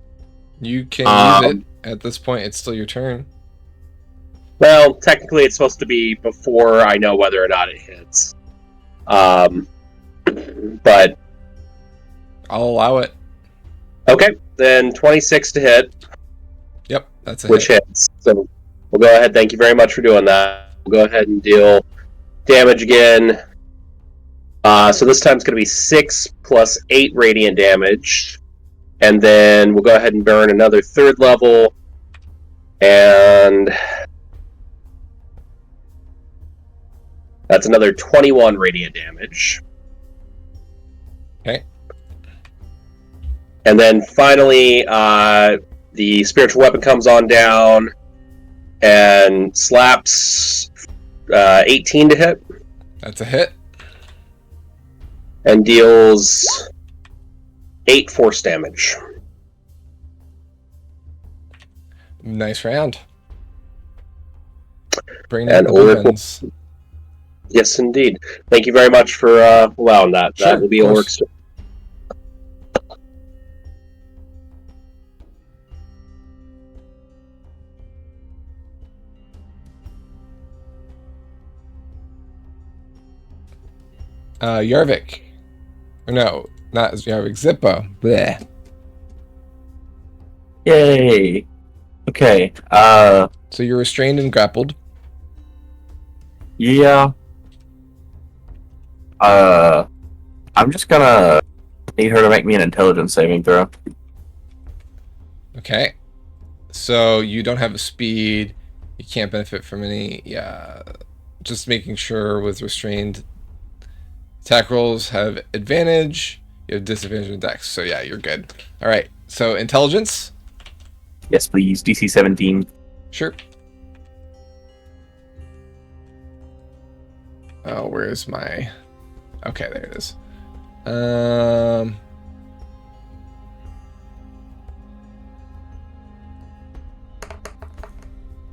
You can use it at this point. It's still your turn. Well, technically it's supposed to be before I know whether or not it hits. But... I'll allow it. Okay, then 26 to hit, Yep, that's a which hit. hits. So we'll go ahead. Thank you very much for doing that. We'll go ahead and deal damage again. So this time it's going to be 6 plus 8 radiant damage. And then we'll go ahead and burn another 3rd level. And that's another 21 radiant damage. Okay. And then finally, the spiritual weapon comes on down and slaps 18 to hit. That's a hit. And deals 8 force damage. Nice round. Bring down And the Ulrich will- weapons. Yes, indeed. Thank you very much for allowing that. Sure, That will be of Ulrich's course. Yarvik. Or no, not Yarvik. Zippo. Bleh. Yay. Okay. So you're restrained and grappled. Yeah. I'm just gonna need her to make me an intelligence saving throw. Okay. So you don't have a speed. You can't benefit from any. Yeah. Just making sure with restrained attack rolls have advantage. You have disadvantage on dex. So yeah, you're good. All right. So intelligence. Yes, please. DC 17. Sure. Oh, where's my? Okay, there it is.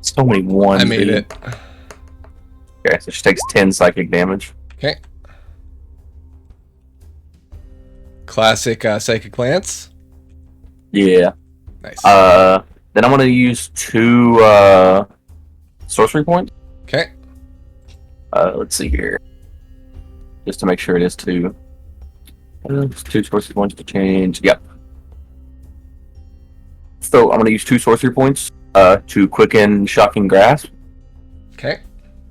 So many ones. I made dude. it. Okay, so she takes 10 psychic damage. Okay. Classic psychic lance. Yeah. Nice. Then I'm gonna use 2 sorcery points. Okay. Let's see here. Just to make sure it is 2. Just 2 sorcery points to change. Yep. So I'm gonna use 2 sorcery points to quicken Shocking Grasp. Okay.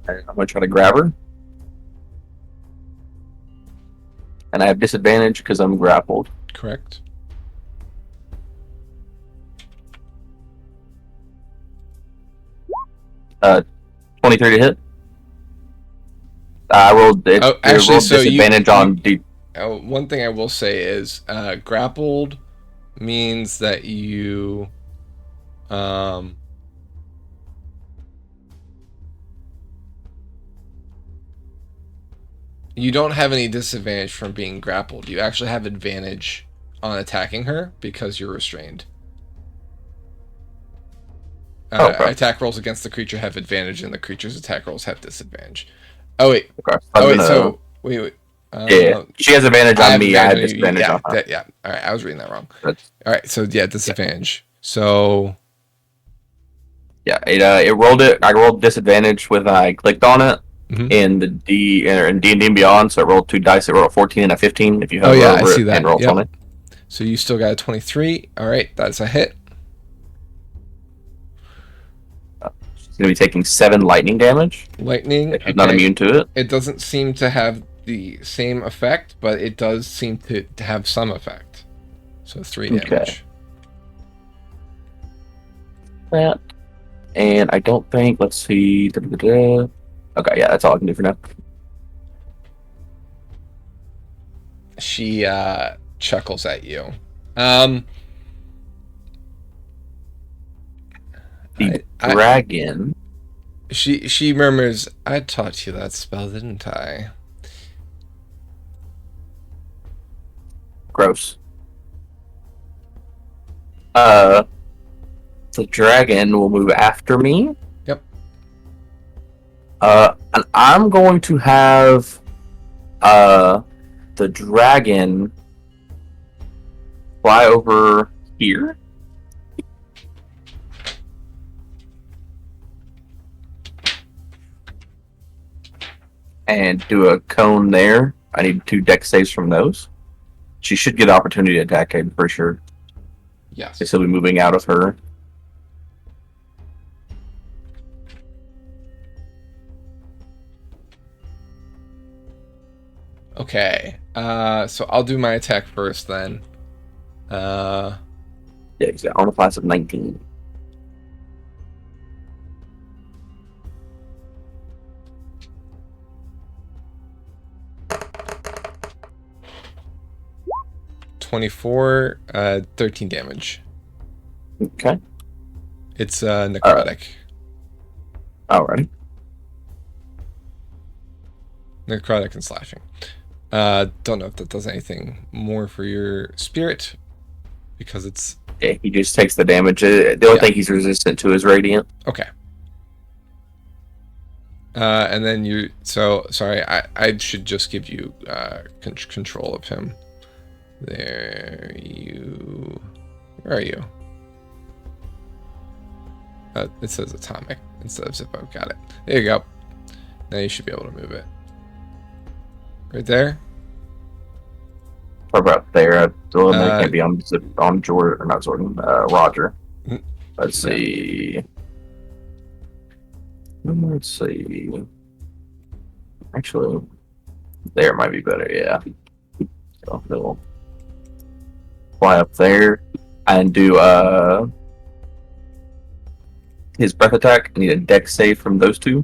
And I'm gonna try to grab her. And I have disadvantage because I'm grappled. Correct. Uh, 23 to hit. I rolled it. Oh, I actually, rolled so disadvantage on the. One thing I will say is grappled means that you you don't have any disadvantage from being grappled. You actually have advantage on attacking her because you're restrained. Okay. Attack rolls against the creature have advantage, and the creature's attack rolls have disadvantage. Oh wait. Okay. Oh wait. So wait. Yeah, she has advantage on me. I have on you. disadvantage Yeah, on her. yeah. All right, I was reading that wrong. That's- All right, so yeah, disadvantage. So Yeah, it rolled it. I rolled disadvantage when I clicked on it Mhm. in the D&D and Beyond. So it rolled 2 dice. It rolled a 14 and a 15. If you have Oh, yeah, I over see it that. and roll Yep. 20. So you still got a 23. All right, that's a hit. She's gonna be taking 7 lightning damage. Lightning. If she's not immune to it. It doesn't seem to have the same effect, but it does seem to have some effect. So 3 damage. Okay. That. And I don't think. Let's see. Okay, yeah, that's all I can do for now. She chuckles at you. The dragon. She murmurs, "I taught you that spell, didn't I?" Gross. The dragon will move after me. Yep. And I'm going to have the dragon fly over here. And do a cone there. I need 2 dex saves from those. She should get an opportunity to attack, I'm pretty sure. Yes. He'll be moving out of her. Okay. So I'll do my attack first then. Yeah, exactly. On a class of 19. 24, 13 damage. Okay. It's necrotic. Alrighty. Necrotic and slashing. Don't know if that does anything more for your spirit, because it's... Yeah, he just takes the damage. The only thing he's resistant to is radiant. Okay. And then you... So, sorry, I should just give you control of him. There you... Where are you? It says atomic instead of Zippo. Got it. There you go. Now you should be able to move it. Right there? Or about there. The can't be on Jordan, or not Jordan, Roger. Let's see. Let's see. Actually, there might be better, yeah. So they'll fly up there and do his breath attack. I need a dex save from those two.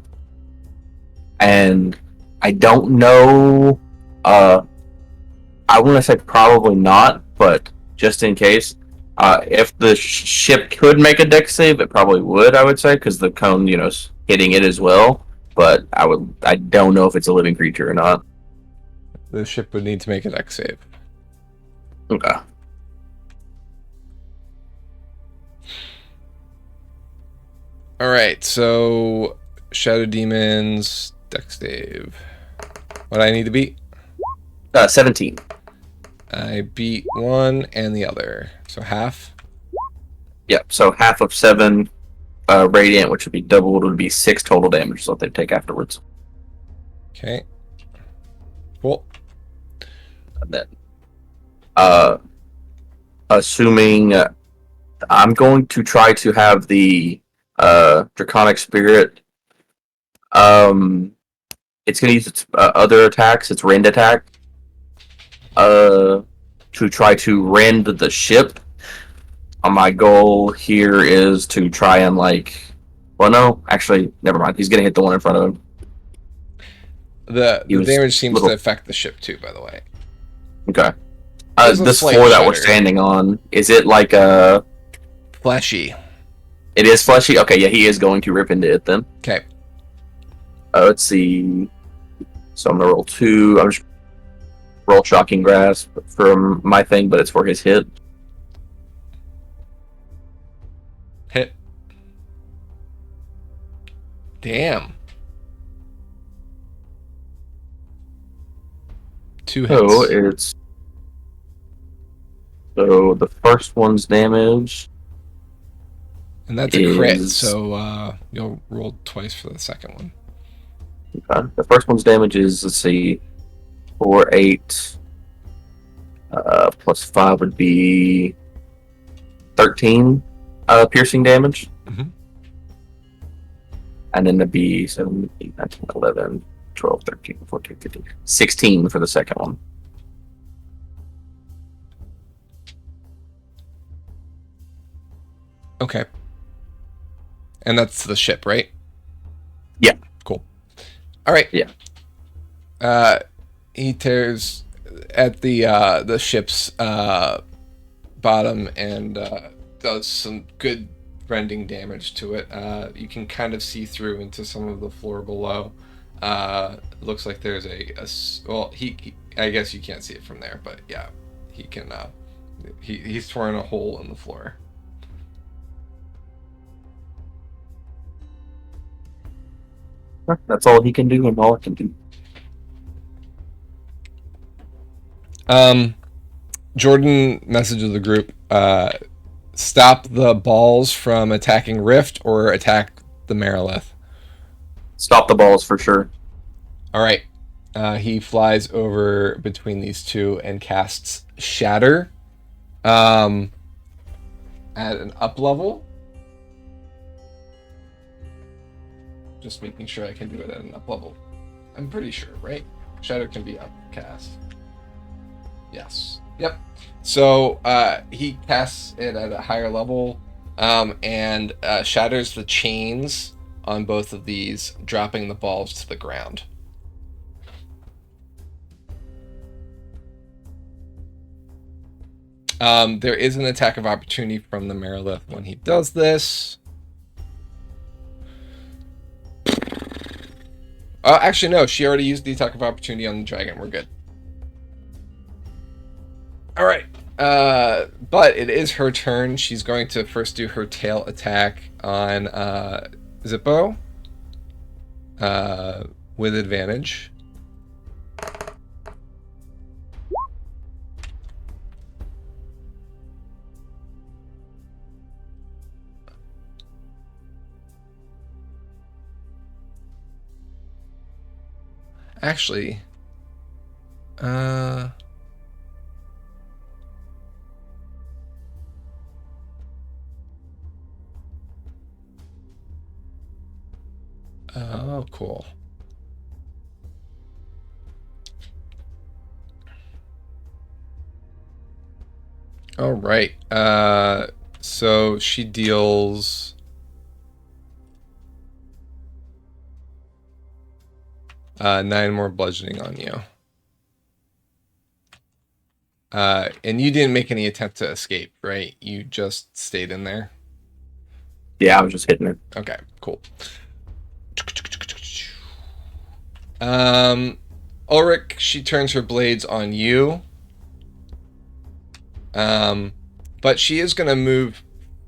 And I don't know. I want to say probably not, but just in case, if the ship could make a dex save, it probably would. I would say, because the cone, is hitting it as well. But I don't know if it's a living creature or not. The ship would need to make a dex save. Okay. All right, so Shadow Demons dex save. What do I need to beat? 17. I beat one and the other, so half. Yep. So half of 7 radiant, which would be doubled, would be 6 total damage. So they take afterwards. Okay. Cool. And then, assuming I'm going to try to have the Draconic Spirit. It's going to use its other attacks, its rend attack, to try to rend the ship. My goal here is to try and well, no, actually, never mind. He's going to hit the one in front of him. The damage seems to affect the ship too, by the way. Okay. There's a This slight floor that we're shudder. standing on, is it like a... Fleshy. It is fleshy? Okay, yeah, he is going to rip into it then. Okay. Let's see. So I'm going to roll 2. I'm just roll Shocking Grasp from my thing, but it's for his hit. Hit. Damn. 2 hits. So it's... So the first one's damage... And that's a crit, is- so you'll roll twice for the second one. Okay. The first one's damage is, let's see, 4, 8, plus 5 would be 13 piercing damage. Mhm. And then it'd be 7, 8, 9, 10, 11, 12, 13, 14, 15, 16 for the second one. Okay. And that's the ship, right? Yeah. Cool. All right. Yeah. He tears at the ship's bottom and does some good rending damage to it. You can kind of see through into some of the floor below. Looks like there's well, I guess you can't see it from there, but yeah, he can. He's torn a hole in the floor. That's all he can do and all I can do. Jordan messages the group, stop the balls from attacking Rift or attack the Marilith. Stop the balls for sure. All right. He flies over between these two and casts Shatter at an up level. Just making sure I can do it at an up level. I'm pretty sure, right? Shatter can be upcast. Yes. Yep. So he casts it at a higher level and shatters the chains on both of these, dropping the balls to the ground. There is an attack of opportunity from the Merilith when he does this. Actually, no. She already used the attack of opportunity on the dragon. We're good. All right. But it is her turn. She's going to first do her tail attack on Zippo. With advantage. Actually, oh, cool. All right. So she deals 9 more bludgeoning on you. And you didn't make any attempt to escape, right? You just stayed in there. Yeah, I was just hitting it. Okay, cool. Ulrich, she turns her blades on you. But she is going to move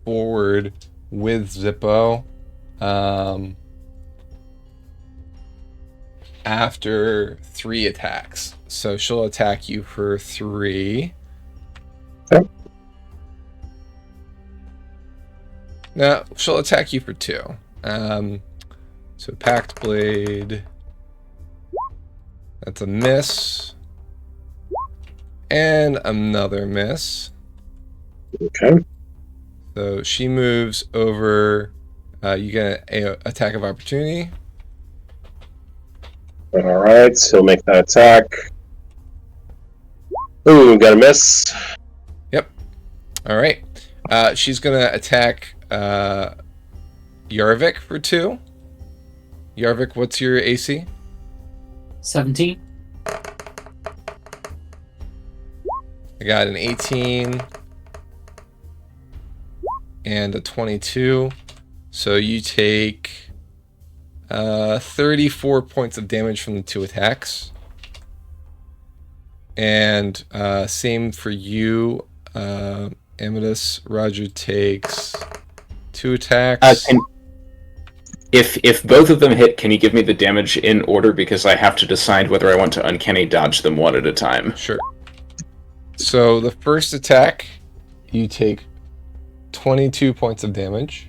forward with Zippo. After 3 attacks. So she'll attack you for 3. Okay. No, she'll attack you for 2. So Pact Blade. That's a miss. And another miss. Okay. So she moves over. You get an attack of opportunity. Alright, so he'll make that attack. Ooh, got a miss. Yep. Alright. She's going to attack Yarvik for 2. Yarvik, what's your AC? 17. I got an 18 and a 22. So you take 34 points of damage from the 2 attacks. And same for you, Amadeus. Roger takes 2 attacks. If both of them hit, can you give me the damage in order? Because I have to decide whether I want to uncanny dodge them one at a time. Sure. So the first attack, you take 22 points of damage,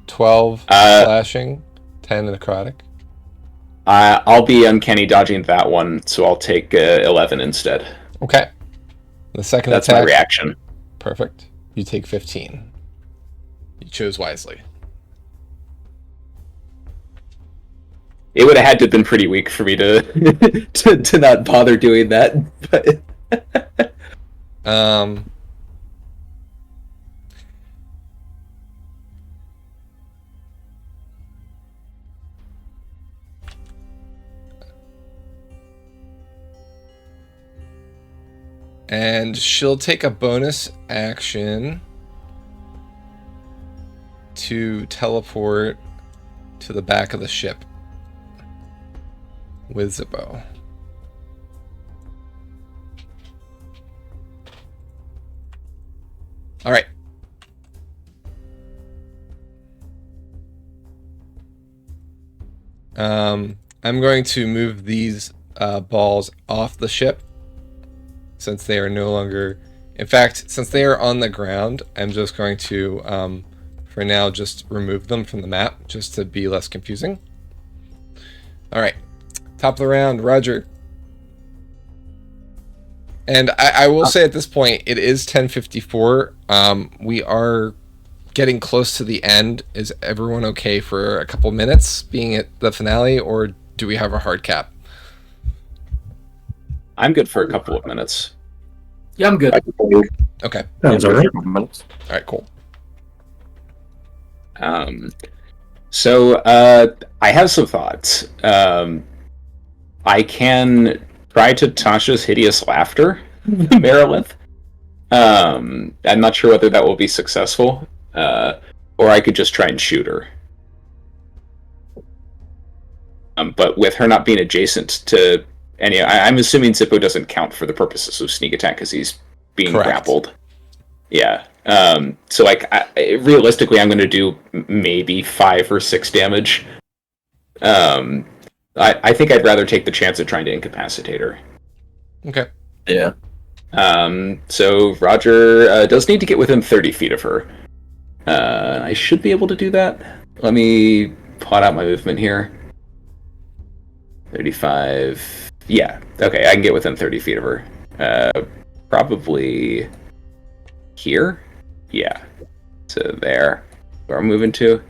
12 slashing, 10 necrotic. I'll be uncanny dodging that one, so I'll take 11 instead. Okay. The second That's attack. my reaction. Perfect. You take 15. You chose wisely. It would have had to have been pretty weak for me to to not bother doing that. But and she'll take a bonus action to teleport to the back of the ship with Zippo. All right. I'm going to move these balls off the ship since they are no longer... In fact, since they are on the ground, I'm just going to, for now, just remove them from the map just to be less confusing. All right. Top of the round, Roger. And I will say at this point, it is 10:54. We are getting close to the end. Is everyone okay for a couple minutes being at the finale, or do we have a hard cap? I'm good for a couple of minutes. Yeah, I'm good. Okay. Sounds all right. All right, cool. So I have some thoughts. I can try to Tasha's hideous laughter, Merilith. I'm not sure whether that will be successful, or I could just try and shoot her. But with her not being adjacent to any, I'm assuming Zippo doesn't count for the purposes of sneak attack because he's being Correct. grappled. Yeah. So realistically, I'm going to do maybe 5 or 6 damage. I think I'd rather take the chance of trying to incapacitate her. Okay. Yeah. So Roger does need to get within 30 feet of her. I should be able to do that. Let me plot out my movement here. 35. Yeah, okay, I can get within 30 feet of her. Probably here? Yeah. So there. Where I'm moving to.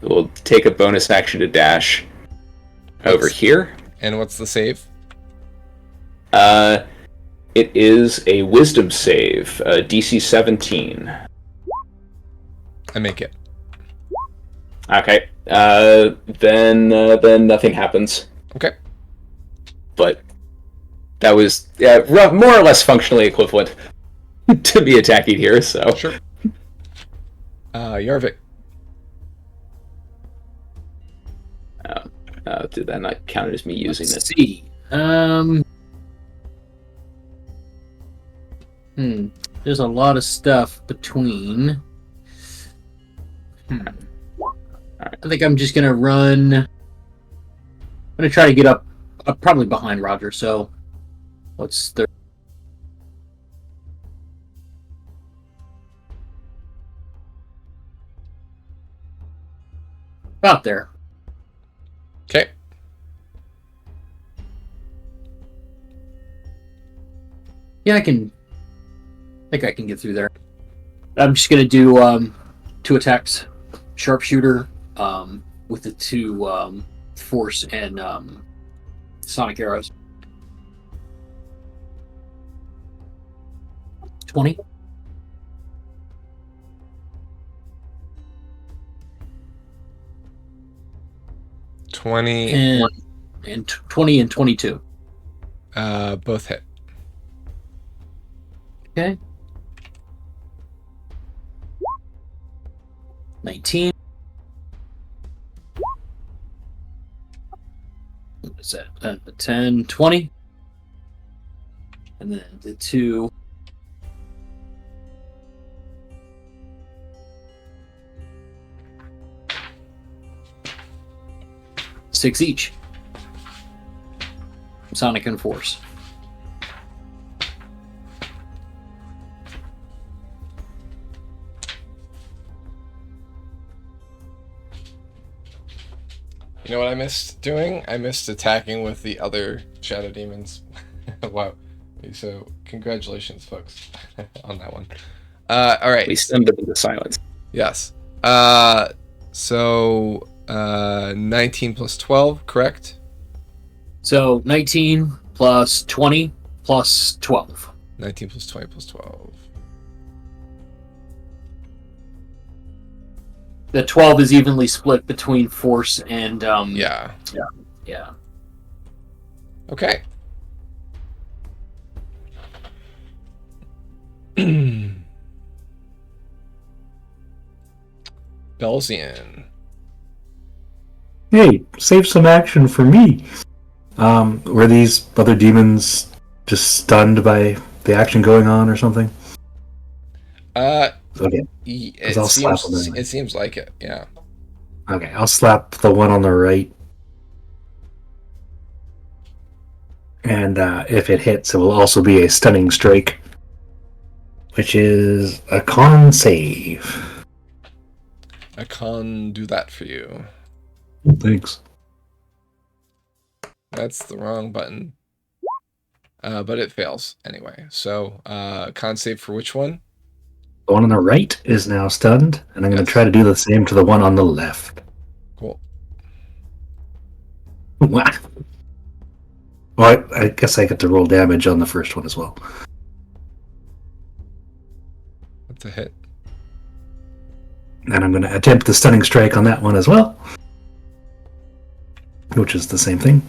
We'll take a bonus action to dash over here. And what's the save? It is a wisdom save, DC 17. I make it. Okay. Then nothing happens. Okay. But that was more or less functionally equivalent to me attacking here. So Sure. Yarvik. did that not count as me using it? Let's see. There's a lot of stuff between. I think I'm just gonna run. I'm gonna try to get up probably behind Roger. So, what's the? About there. Okay. Yeah, I think I can get through there. I'm just gonna do 2 attacks, sharpshooter, with the 2 force and sonic arrows. 20. 20. And 20 and 22. Both hit. Okay. 19. What is that? 10, 20. And then the 2. Six each. Sonic and Force. You know what I missed doing? I missed attacking with the other shadow demons. Wow. So congratulations, folks, on that one. All right. We send them into silence. Yes. So 19 plus 12, correct? So 19 plus 20 plus 12. 19 plus 20 plus 12. The 12 is evenly split between Force and Yeah. Yeah. Okay. Belzian. Hey, save some action for me. Were these other demons just stunned by the action going on or something? Okay. I'll slap them anyway. It seems like it, yeah. Okay, I'll slap the one on the right. And if it hits, it will also be a stunning strike, which is a con save. I can do that for you. Thanks. That's the wrong button. But it fails anyway. So, con save for which one? The one on the right is now stunned, and I'm going to try to do the same to the one on the left. Cool. Wow. Well, I guess I get to roll damage on the first one as well. That's a hit. And I'm going to attempt the stunning strike on that one as well, which is the same thing.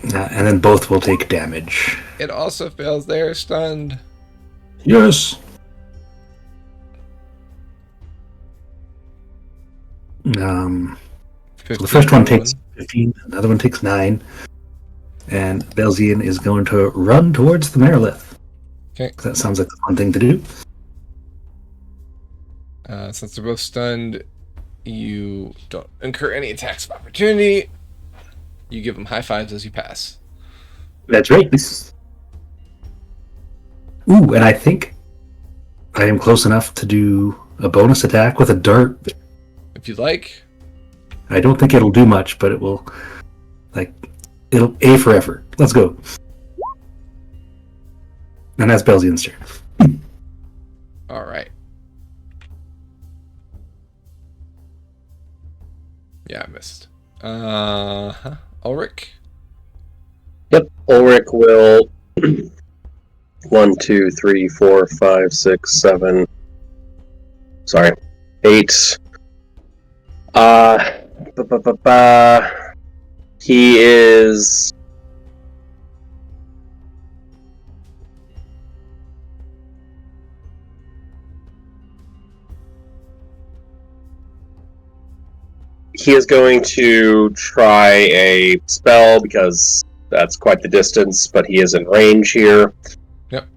And then both will take damage. It also fails. They're stunned. Yes. So the first one takes 15, another one takes 9, and Belzian is going to run towards the Merilith. Okay. That sounds like the fun thing to do. Since they're both stunned, you don't incur any attacks of opportunity. You give them high fives as you pass. That's right. Ooh, and I think I am close enough to do a bonus attack with a dart. If you'd like. I don't think it'll do much, but it will, it'll A for effort. Let's go. And that's Belzian's turn. All right. Yeah, I missed. Ulrich? Yep, Ulrich will 1, 2, 3, 4, 5, 6, 7. Sorry, 8. He is. He is going to try a spell because that's quite the distance, but he is in range here. Yep.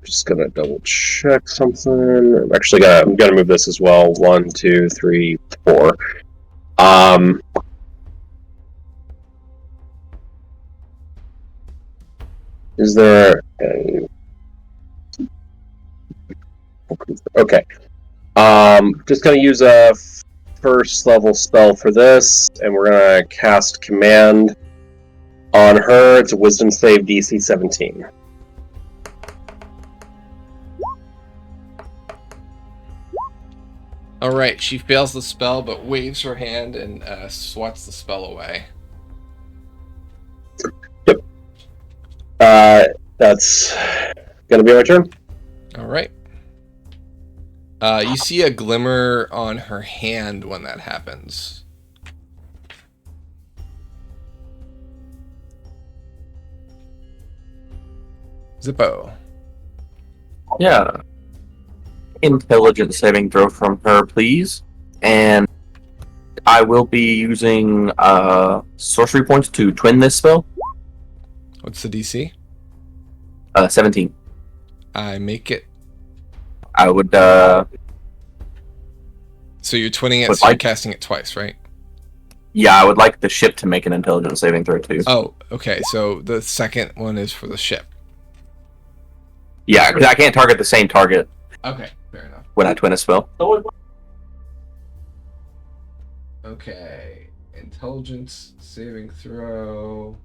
Just gonna double check something. I'm gonna move this as well. 1, 2, 3, 4. Is there a... Okay. Just gonna use a first level spell for this, and we're gonna cast Command on her. It's a Wisdom save, DC 17. Alright, she fails the spell, but waves her hand and swats the spell away. Yep. That's gonna be my turn. Alright. You see a glimmer on her hand when that happens. Zippo. Yeah. Intelligence saving throw from her, please. And I will be using sorcery points to twin this spell. What's the DC? 17. I make it. I would. So you're twinning it, Would so you're like- casting it twice, right? Yeah, I would like the ship to make an intelligence saving throw too. Oh, okay. So the second one is for the ship. Yeah, because I can't target the same target Okay, fair enough. when I twin a spell. Okay. Intelligence saving throw.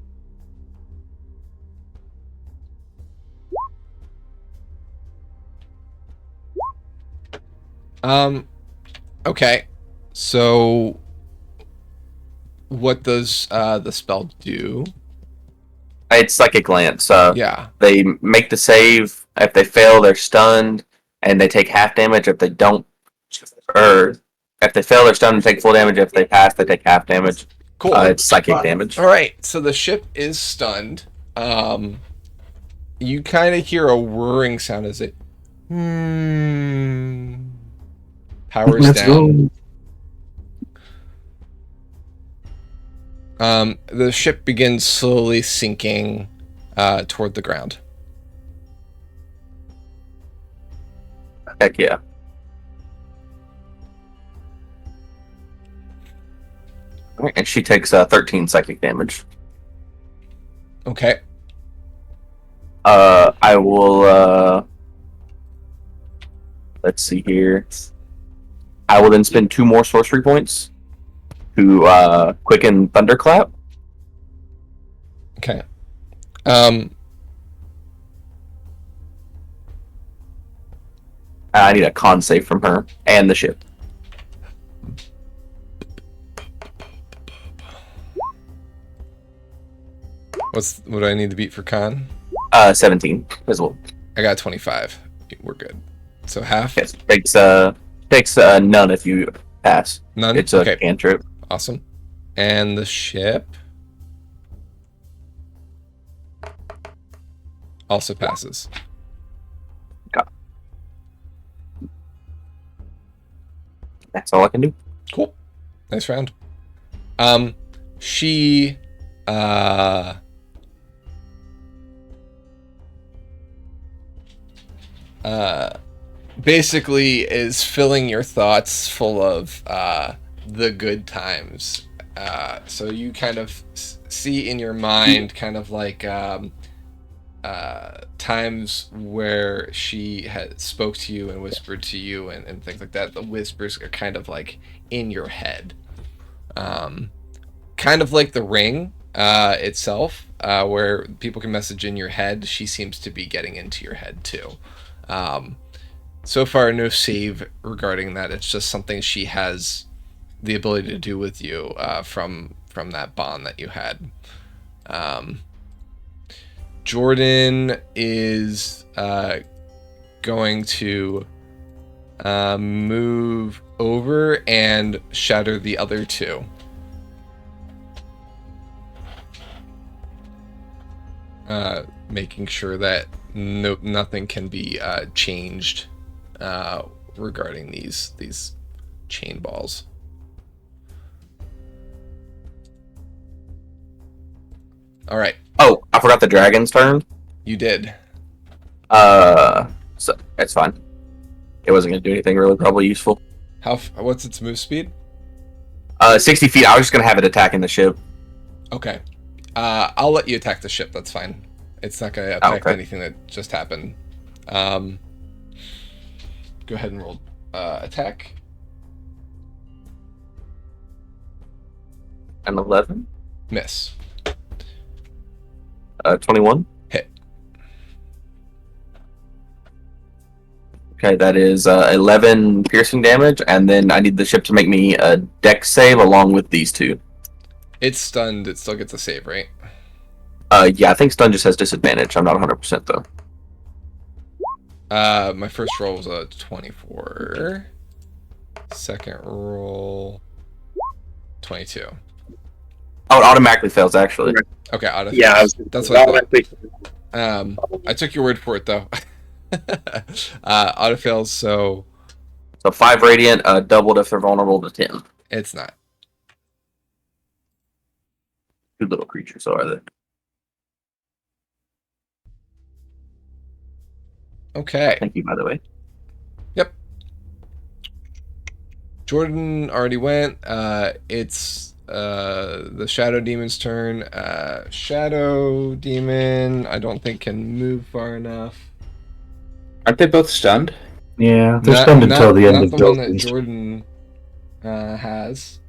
Okay. So what does the spell do? It's psychic glance. Yeah. They make the save. If they fail, they're stunned, and they take half damage. If they don't, or if they fail, they're stunned and take full damage. If they pass, they take half damage. Cool. It's psychic damage. All right. So the ship is stunned. You kind of hear a whirring sound as it powers Let's down. go. The ship begins slowly sinking toward the ground. Heck yeah. Alright, and she takes 13 psychic damage. Okay. I will. Let's see here. I will then spend 2 more sorcery points to quicken Thunderclap. Okay. I need a con save from her and the ship. What do I need to beat for con? 17 as well. I got 25. We're good. So half? Yes, takes none if you pass. None? It's a Okay. cantrip. Awesome. And the ship also passes. That's all I can do. Cool. Nice round. She basically is filling your thoughts full of the good times. So you kind of see in your mind kind of like times where she had spoke to you and whispered to you and things like that. The whispers are kind of like in your head. Kind of like the ring itself, where people can message in your head. She seems to be getting into your head too. So far, no save regarding that. It's just something she has the ability to do with you from that bond that you had. Jordan is going to move over and shatter the other two. Making sure that nothing can be changed regarding these chain balls. All right. Oh, I forgot the dragon's turn. You did. So it's fine. It wasn't gonna do anything really probably useful. What's its move speed? 60 feet. I was just gonna have it attacking the ship. Okay. I'll let you attack the ship. That's fine. It's not gonna affect anything that just happened. Go ahead and roll attack. An 11. Miss. 21. Hit. Okay, that is 11 piercing damage, and then I need the ship to make me a dex save along with these two. It's stunned. It still gets a save, right? Yeah, I think stun just has disadvantage. I'm not 100% though. My first roll was a 24. Second roll, 22. Oh, it automatically fails, actually. Okay, auto. Yeah, that's what I thought. I took your word for it though. Auto fails, so 5 radiant, doubled if they're vulnerable to 10. it's not. Good little creatures, so are they? Okay. Thank you, by the way. Yep. Jordan already went. It's the Shadow Demon's turn. Shadow Demon, I don't think can move far enough. Aren't they both stunned? Yeah, they're stunned until the end of the one that Bilton's. Jordan has.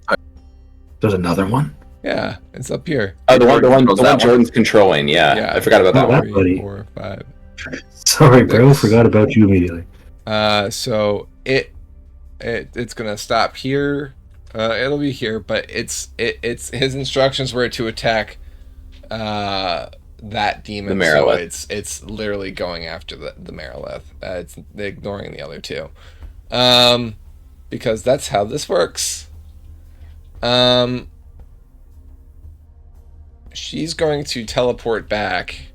There's another one? Yeah, it's up here. Oh, the one That one. Jordan's controlling. Yeah, I forgot about that Oh, one. that buddy. 4, 5. Sorry, bro. Forgot about you immediately. So it's gonna stop here. It'll be here, but it's his instructions were to attack that demon. The so Marilith. it's literally going after the Marilith. It's ignoring the other two. Because that's how this works. She's going to teleport back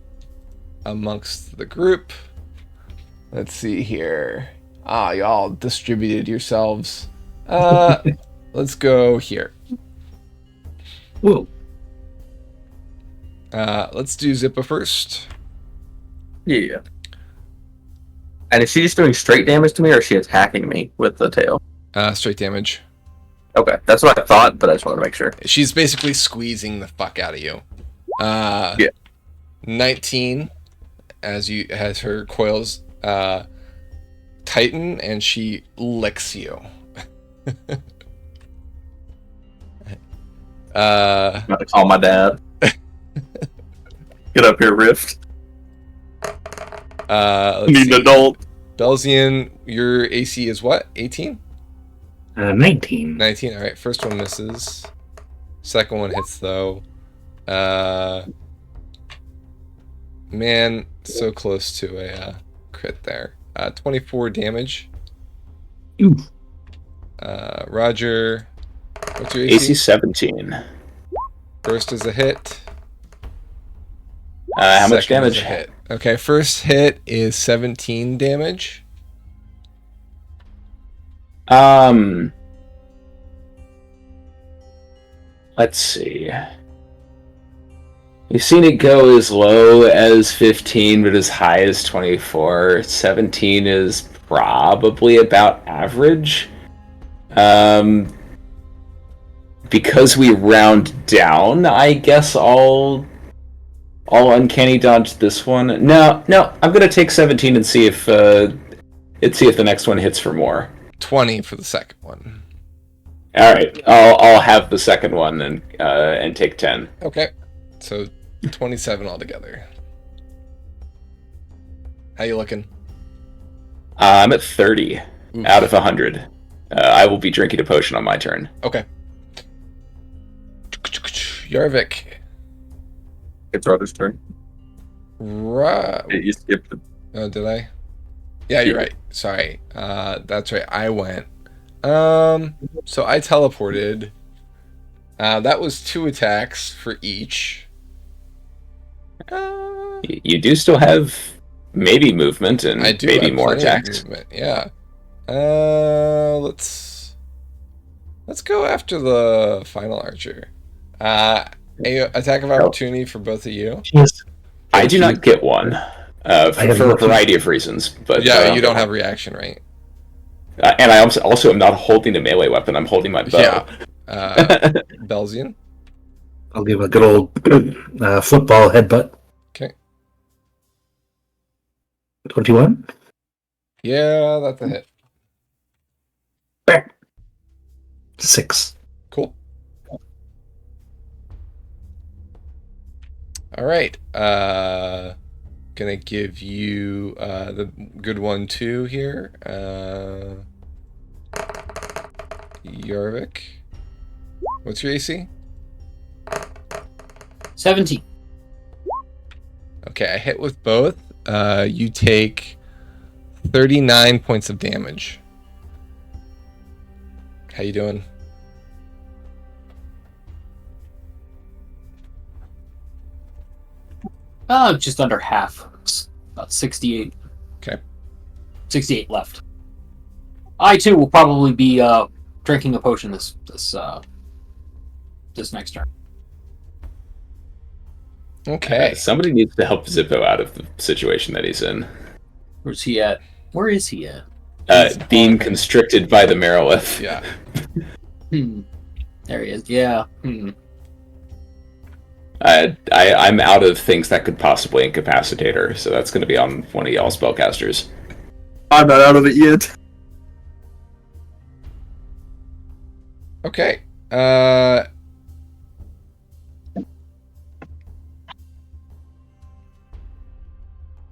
amongst the group. Let's see here. Y'all distributed yourselves. Let's go here. Whoa. Let's do Zippa first. Yeah. And is she just doing straight damage to me, or is she attacking me with the tail? Straight damage. Okay, that's what I thought, but I just wanted to make sure. She's basically squeezing the fuck out of you. Yeah. 19 as her coils tighten and she licks you. I'm about to call my dad. Get up here, Rift. Let's Need see. an adult. Belzian, your AC is what? 18? 19. 19. All right. First one misses. Second one hits though. Man, so close to a crit there. 24 damage. Oof. Roger, what's your AC? AC 17. First is a hit. How much Second is damage? a hit. Okay, first hit is 17 damage. Let's see. We've seen it go as low as 15, but as high as 24. 17 is probably about average. Because we round down, I guess I'll uncanny dodge this one. No, I'm gonna take 17 and see if the next one hits for more. 20 for the second one. All right, I'll have the second one and take 10. Okay, so 27 altogether. How you looking? I'm at 30 Oof. out of 100. I will be drinking a potion on my turn. Okay. Yarvik. It's Rudder's turn. Right. You skipped it. Oh, did I? Yeah, you're right. Sorry. That's right. I went. So I teleported. That was 2 attacks for each. You do still have maybe movement and I do maybe have more plenty of attacks. movement, yeah. Let's go after the final archer. A attack of opportunity for both of you. Yes. I do not get one for a variety of reasons. But Yeah, you don't have reaction, right? And I also am not holding a melee weapon. I'm holding my bow. Yeah. Belzian. I'll give a good old football headbutt. Okay. 21. Yeah, that's a hit. 6. Cool. All right. Gonna give you the good one too here. Yarvik. What's your AC? 17. Okay, I hit with both. You take 39 points of damage. How you doing? Just under half. It's about 68. Okay. 68 left. I too will probably be drinking a potion this next turn. Okay. Somebody needs to help Zippo out of the situation that he's in. Where's he at? Where is he at? Being constricted by the Merilith. Yeah. There he is. Yeah. I'm out of things that could possibly incapacitate her, so that's going to be on one of y'all spellcasters. I'm not out of it yet. Okay.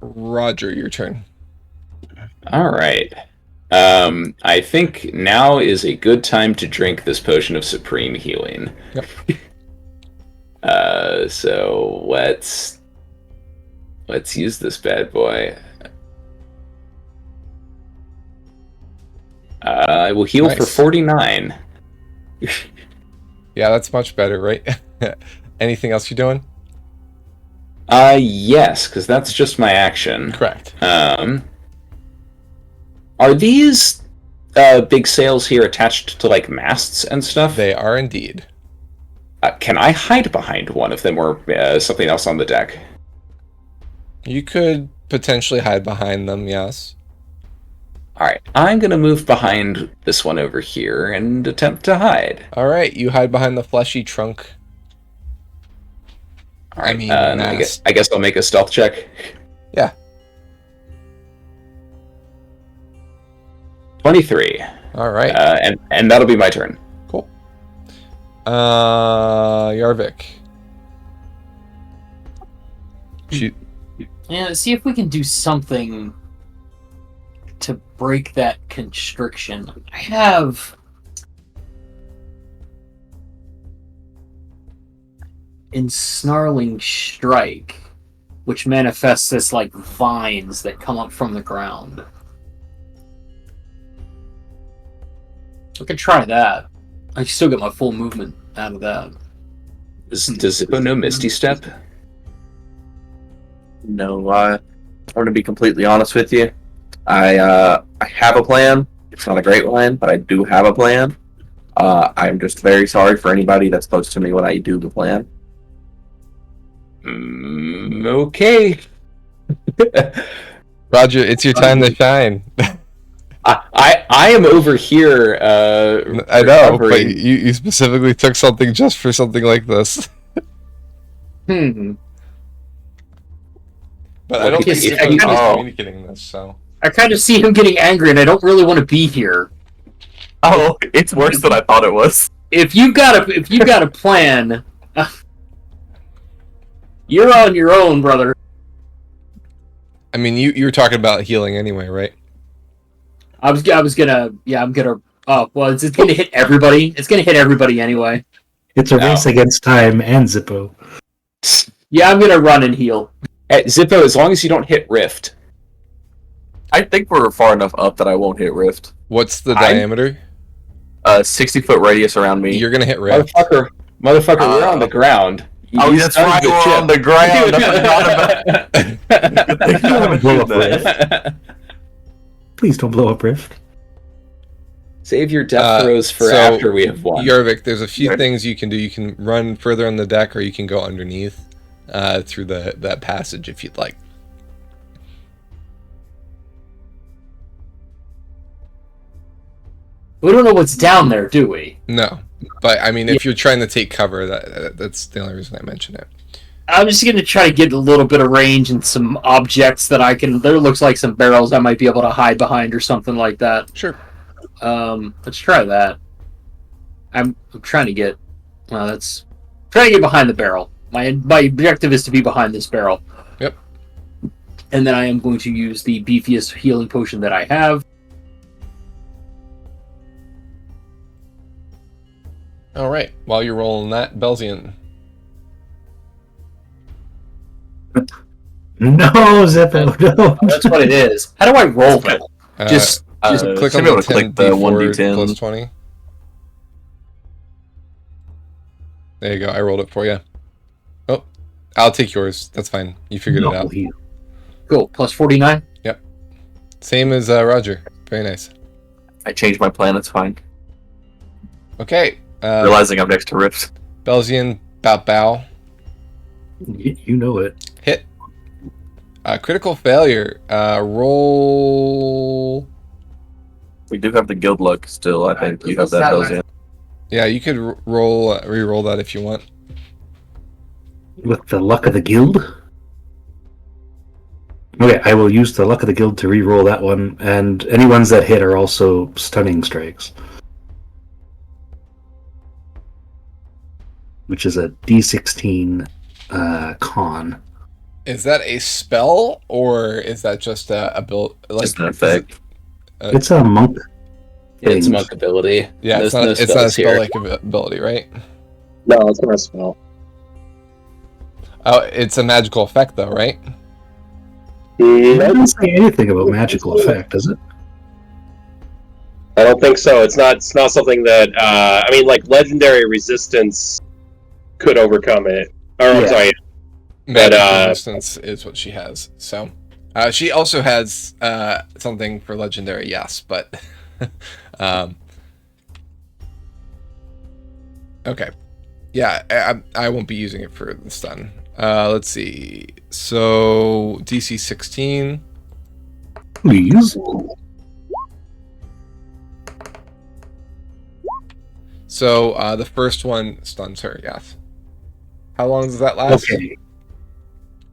Roger, your turn. All right. I think now is a good time to drink this potion of supreme healing. Yep. So let's use this bad boy. I will heal for Nice. 49. Yeah, that's much better, right? Anything else you doing? Yes, because that's just my action. Correct. Are these big sails here attached to like masts and stuff? They are indeed. Can I hide behind one of them or something else on the deck? You could potentially hide behind them, yes. All right, I'm gonna move behind this one over here and attempt to hide. All right, you hide behind the fleshy trunk. All right, I mean, I guess I'll make a stealth check. Yeah. 23. All right. And that'll be my turn. Cool. Yarvik. Shoot. Yeah, see if we can do something to break that constriction. I have Ensnarling Strike, which manifests as like vines that come up from the ground. I could try that. I still get my full movement out of that. Does Zippo know Misty Step? No, I'm going to be completely honest with you. I have a plan. It's not a great one, but I do have a plan. I'm just very sorry for anybody that's close to me when I do the plan. Okay. Roger, it's your time to shine. I am over here. I know, but recovering. you specifically took something just for something like this. Hmm. But I don't think If Zippo you- is oh. communicating this, so. I kind of see him getting angry, and I don't really want to be here. Oh, it's worse than I thought it was. If you've got a plan, you're on your own, brother. I mean, you were talking about healing anyway, right? I'm gonna. Oh well, it's gonna hit everybody. It's gonna hit everybody anyway. It's a race against time and Zippo. Yeah, I'm gonna run and heal. Zippo, as long as you don't hit Rift. I think we're far enough up that I won't hit Rift. What's the diameter? 60-foot radius around me. You're gonna hit Rift. Motherfucker, we're on the ground. Oh, You that's son of right, a we're chip. on the ground. I forgot about Blow up Rift. Please don't blow up Rift. Save your death throws for so after we have won. Yarvik, there's a few things you can do. You can run further on the deck, or you can go underneath through that passage if you'd like. We don't know what's down there, do we? No, but I mean, if you're trying to take cover, that's the only reason I mention it. I'm just gonna try to get a little bit of range and some objects that I can. There looks like some barrels I might be able to hide behind or something like that. Sure. Let's try that. I'm trying to get. That's trying to get behind the barrel. My objective is to be behind this barrel. Yep. And then I am going to use the beefiest healing potion that I have. All right. While you're rolling that, Belzian. No, Zippo, no. That's what it is. How do I roll that? Just Click should on be able the to click 10 the D4 1d10. plus 20. There you go. I rolled it for you. Oh, I'll take yours. That's fine. You figured it out. cool. Plus 49. Same as Roger. Very nice. I changed my plan, it's fine. Okay. Realizing I'm next to Rift. Belzian, bow. You know it. Hit. Critical failure. Roll. We do have the guild luck still, I think. You have that, Belzian. Yeah, you could roll, re-roll that if you want. With the luck of the guild? Okay, I will use the luck of the guild to re-roll that one, and any ones that hit are also stunning strikes. Which is a D16 con. Is that a spell, or is that just a build? Like, Just an effect. It's a monk. It's thing. monk ability. Yeah, There's it's not, no it's not a spells here. spell-like ability, right? No, it's not a spell. Oh, it's a magical effect, though, right? It doesn't say anything about magical effect, does it? I don't think so. It's not something that I mean, like legendary resistance could overcome it. Or I'm Yeah. sorry. Magical resistance is what she has. So, she also has something for legendary, yes, but okay, yeah, I won't be using it for the stun. Let's see. So DC 16. Please. So the first one stuns her. Yes. How long does that last? Okay.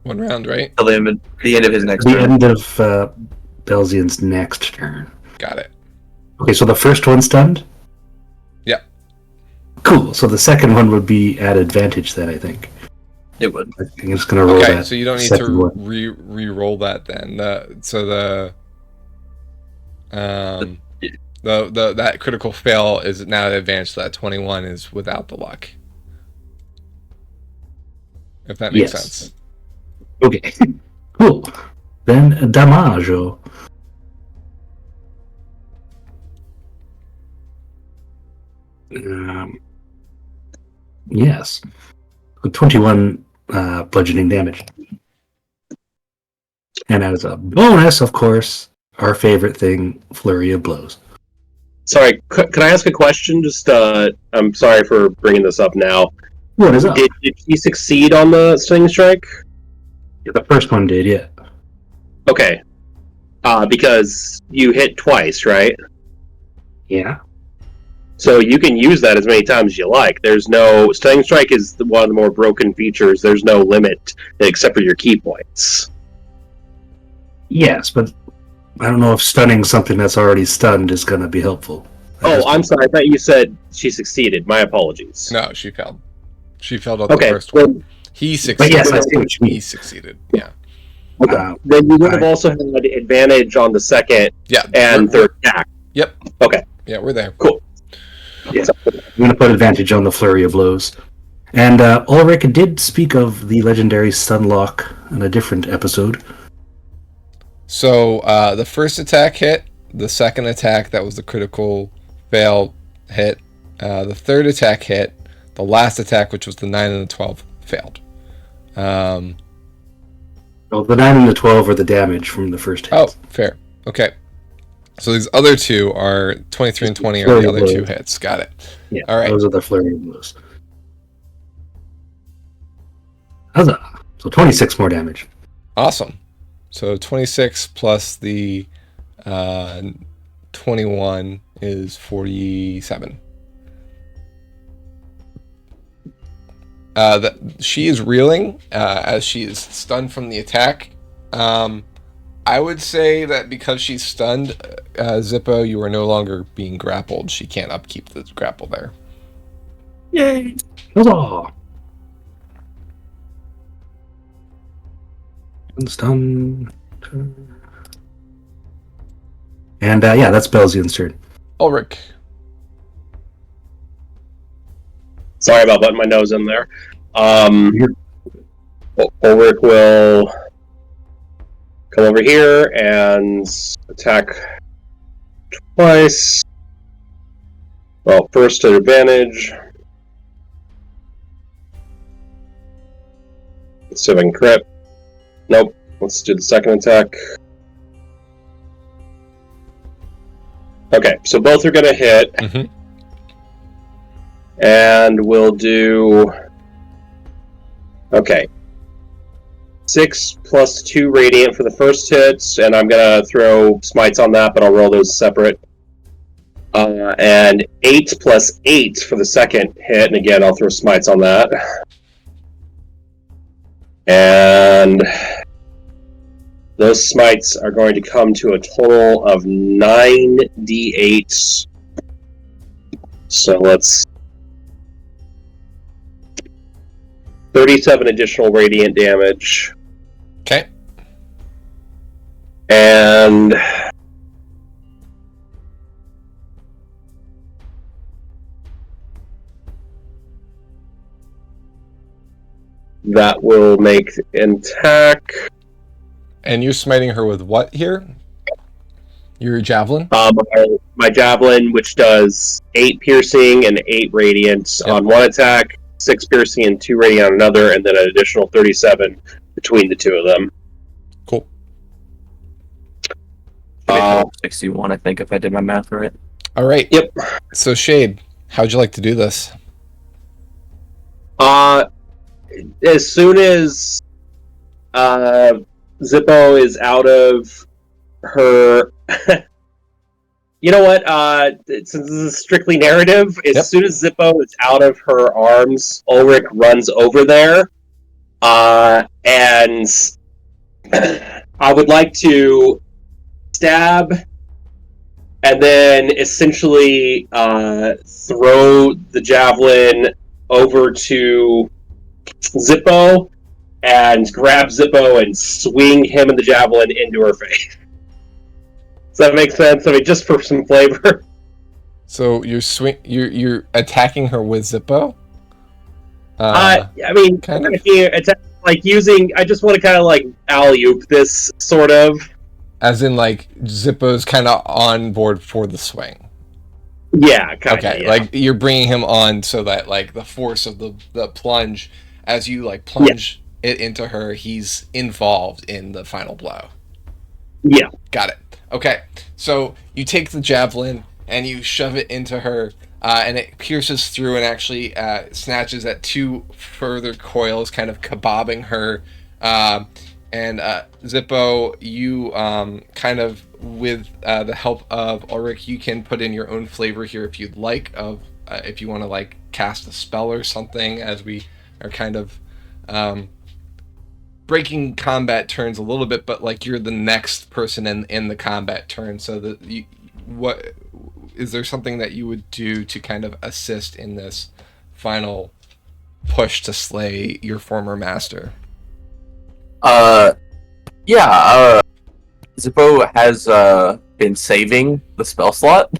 1 round, right? Till the end of his next The turn. end of Belzian's next turn. Got it. Okay, so the first one stunned? Yep. Cool. So the second one would be at advantage then, I think. It would. I think I'm just going to roll Okay, that. so you don't need second to one. re-roll that then. That critical fail is now at advantage. So that 21 is without the luck. If that makes Yes. sense. Okay. Cool. Then Damajo. Yes. 21 bludgeoning damage. And as a bonus, of course, our favorite thing, Flurry of Blows. Sorry, could I ask a question? Just, I'm sorry for bringing this up now. What is up? Did he succeed on the sling strike? Yeah, the first one did, yeah. Okay. Because you hit twice, right? Yeah. So you can use that as many times as you like. There's no sling strike is one of the more broken features. There's no limit except for your key points. Yes, but I don't know if stunning something that's already stunned is going to be helpful. Oh, I'm sorry. I thought you said she succeeded. My apologies. No, she failed. She failed on Okay. the first one. He succeeded. But yes, I see what you He mean. succeeded. Yeah. Okay. Then you would have also had advantage on the second Yeah. and third attack. Yep. Okay. Yeah, we're there. Cool. Yeah. I'm going to put advantage on the flurry of blows. And Ulrich did speak of the legendary Stunlock in a different episode. So the first attack hit. The second attack, that was the critical fail, hit. The third attack hit. The last attack, which was the 9 and the 12, failed. Well, the 9 and the 12 are the damage from the first hit. Oh, fair. Okay. So these other two are 23 and 20 are the other two hits. Got it. Yeah, all right. Those are the flurry of blows. So 26 more damage. Awesome. So 26 plus the 21 is 47. She is reeling as she is stunned from the attack. I would say that because she's stunned, Zippo, you are no longer being grappled. She can't upkeep the grapple there. Yay! Huzzah! Stun. And yeah, that's Belzion's turn. Ulrich. Sorry about putting my nose in there. Ulrich will come over here and attack twice. Well, first at advantage. Let's see if I can crit. Nope. Let's do the second attack. Okay, so both are going to hit. Mm-hmm. And we'll do... Okay. 6 plus 2 radiant for the first hit, and I'm going to throw smites on that, but I'll roll those separate. And 8 plus 8 for the second hit, and again, I'll throw smites on that. And those smites are going to come to a total of 9d8. So let's... 37 additional radiant damage. Okay. And that will make an attack. And you're smiting her with what here? Your javelin? My javelin, which does 8 piercing and 8 radiant on one attack, 6 piercing and 2 radiant on another, and then an additional 37 between the two of them. Cool. 61, I think, if I did my math right. All right. Yep. So, Shade, how'd you like to do this? As soon as Zippo is out of her... You know what? Since this is strictly narrative, as soon as Zippo is out of her arms, Ulrich runs over there. And I would like to stab and then essentially throw the javelin over to Zippo and grab Zippo and swing him and the javelin into her face. Does that make sense? I mean, just for some flavor. So you're attacking her with Zippo? I mean, kind of. Like using. I just want to kind of like alley-oop this sort of. As in, like Zippo's kind of on board for the swing. Yeah, kind of. Okay, yeah. like you're bringing him on so that like the force of the plunge, as you like plunge it into her, he's involved in the final blow. Yeah. Got it. Okay, so you take the javelin and you shove it into her, and it pierces through and actually snatches at 2 further coils, kind of kebabbing her. And Zippo, you kind of, with the help of Ulrich, you can put in your own flavor here if you'd like, of if you want to like cast a spell or something, as we are kind of breaking combat turns a little bit, but like you're the next person in the combat turn, so that you, what is there something that you would do to kind of assist in this final push to slay your former master? Zippo has been saving the spell slot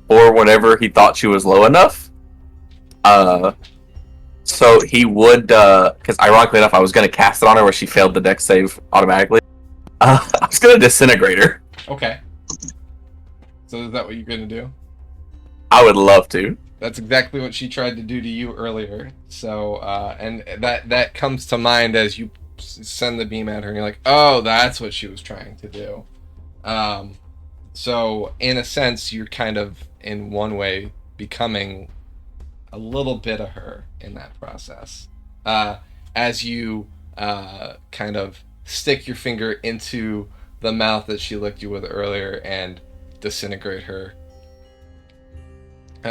for whenever he thought she was low enough. So he would, because ironically enough, I was going to cast it on her where she failed the dex save automatically. I was going to disintegrate her. Okay. So is that what you're going to do? I would love to. That's exactly what she tried to do to you earlier. So, and that comes to mind as you send the beam at her, and you're like, oh, that's what she was trying to do. So in a sense, you're kind of, in one way, becoming a little bit of her in that process. As you kind of stick your finger into the mouth that she licked you with earlier and disintegrate her.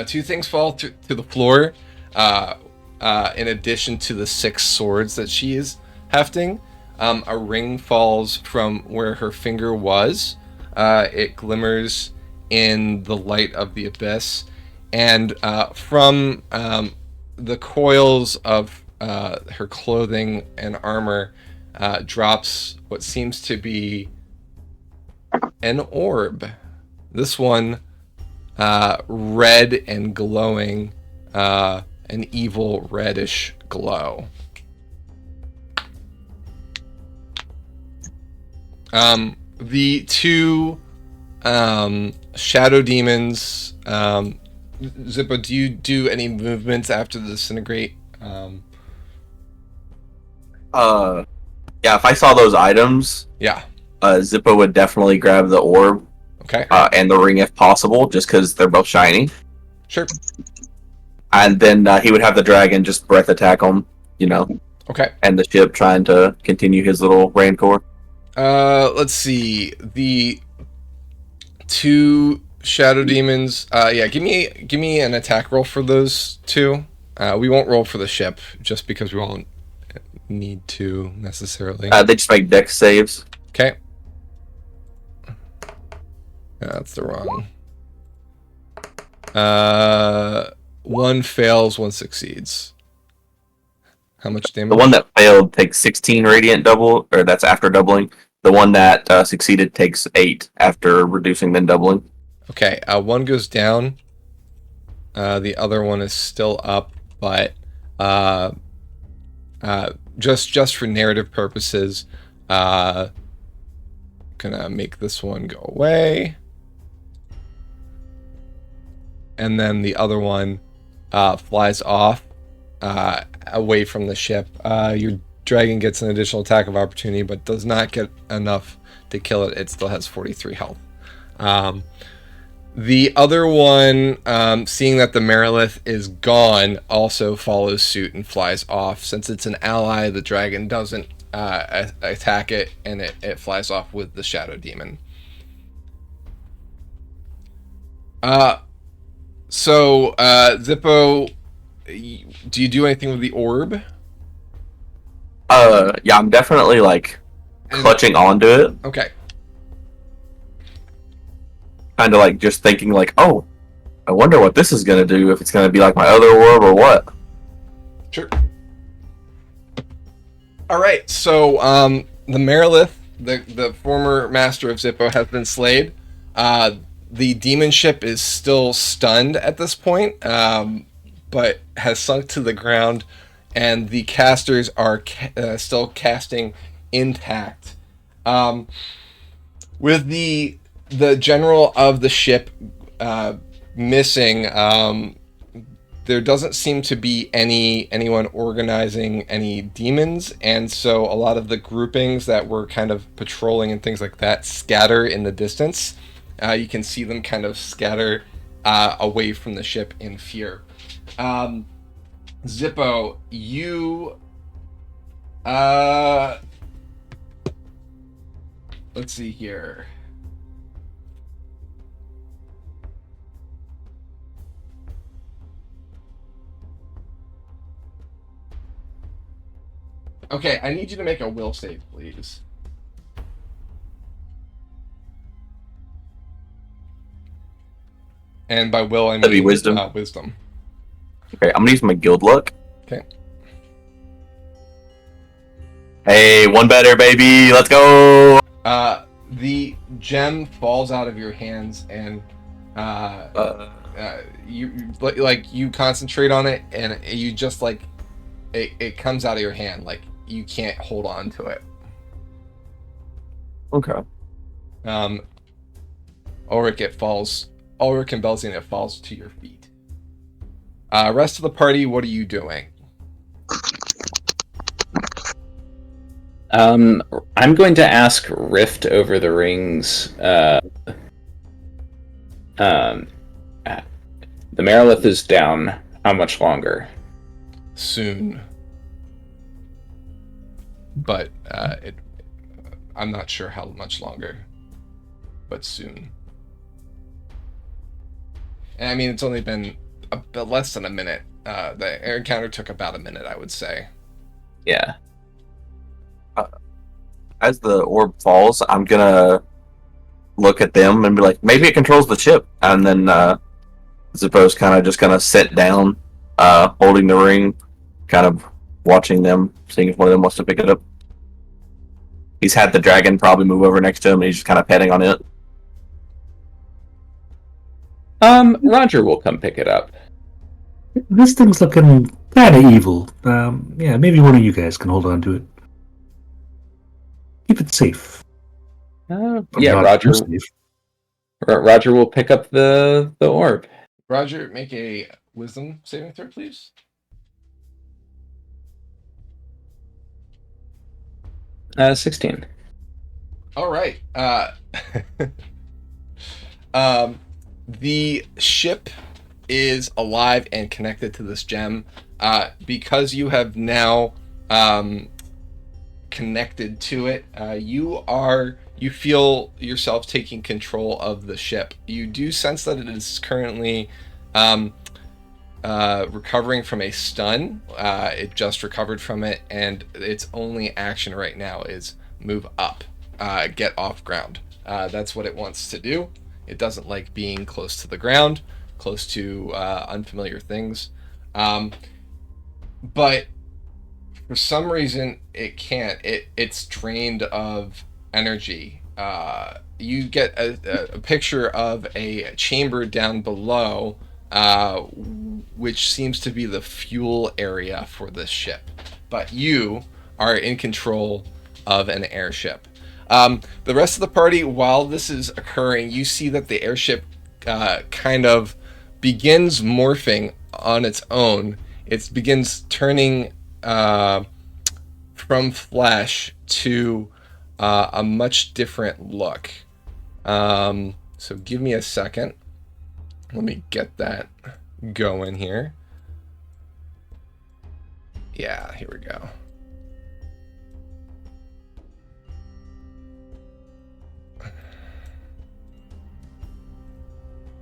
2 things fall to the floor, in addition to the 6 swords that she is hefting. A ring falls from where her finger was. It glimmers in the light of the abyss, and from the coils of her clothing and armor drops what seems to be an orb. This one red and glowing, an evil reddish glow. The 2 shadow demons, Zippo, do you do any movements after the disintegrate? Yeah, if I saw those items, Yeah. Zippo would definitely grab the orb. Okay. And the ring if possible, just because they're both shiny. Sure. And then he would have the dragon just breath attack him, Okay. and the ship trying to continue his little rancor. Let's see. The 2 shadow demons. Yeah, give me an attack roll for those 2. We won't roll for the ship just because we won't need to necessarily. They just make dex saves. Okay. That's the wrong. 1 fails, 1 succeeds. How much damage? The one that failed takes 16 radiant double, or that's after doubling. The one that succeeded takes 8 after reducing then doubling. Okay, 1 goes down. The other one is still up, but just for narrative purposes, gonna make this one go away. And then the other one flies off away from the ship. Your dragon gets an additional attack of opportunity, but does not get enough to kill it. It still has 43 health. The other one, seeing that the Merilith is gone, also follows suit and flies off. Since it's an ally, the dragon doesn't attack it, and it flies off with the shadow demon. So, Zippo, do you do anything with the orb? Yeah, I'm definitely clutching onto it. Okay. Kind of just thinking oh, I wonder what this is gonna do, if it's gonna be like my other orb or what. Sure. Alright, so, the Merilith, the former master of Zippo, has been slayed. The demon ship is still stunned at this point, but has sunk to the ground, and the casters are still casting intact. With the general of the ship missing, there doesn't seem to be anyone organizing any demons, and so a lot of the groupings that were kind of patrolling and things like that scatter in the distance. You can see them kind of scatter away from the ship in fear. Zippo, you... let's see here. Okay, I need you to make a will save, please. And by will, I mean That'd be wisdom. Wisdom. Okay, I'm gonna use my guild luck. Okay. Hey, one better, baby. Let's go. The gem falls out of your hands, and you concentrate on it, and you just like it comes out of your hand, like you can't hold on to it. Okay. Ulrich and Belzian, it falls to your feet. Rest of the party, what are you doing? I'm going to ask Rift over the rings. The Marilith is down. How much longer? Soon. But I'm not sure how much longer. But soon. And I mean, it's only been a bit less than a minute. The air encounter took about a minute, I would say. Yeah. As the orb falls, I'm gonna look at them and be like, maybe it controls the ship. And then Zippo's kind of just gonna sit down, holding the ring, kind of watching them, seeing if one of them wants to pick it up. He's had the dragon probably move over next to him, and he's just kind of petting on it. Roger will come pick it up. This thing's looking kind of evil. Yeah, maybe one of you guys can hold on to it. Keep it safe. Yeah, Not Roger. too safe. Roger will pick up the orb. Roger, make a wisdom saving throw, please. 16. All right. The ship is alive and connected to this gem. Because you have now connected to it, you feel yourself taking control of the ship. You do sense that it is currently recovering from a stun. It just recovered from it, and its only action right now is move up, get off ground. That's what it wants to do. It doesn't like being close to the ground, close to unfamiliar things. But for some reason, it can't. It's drained of energy. You get a picture of a chamber down below, which seems to be the fuel area for this ship. But you are in control of an airship. The rest of the party, while this is occurring, you see that the airship kind of begins morphing on its own. It begins turning from flesh to a much different look. So give me a second. Let me get that going here. Yeah, here we go.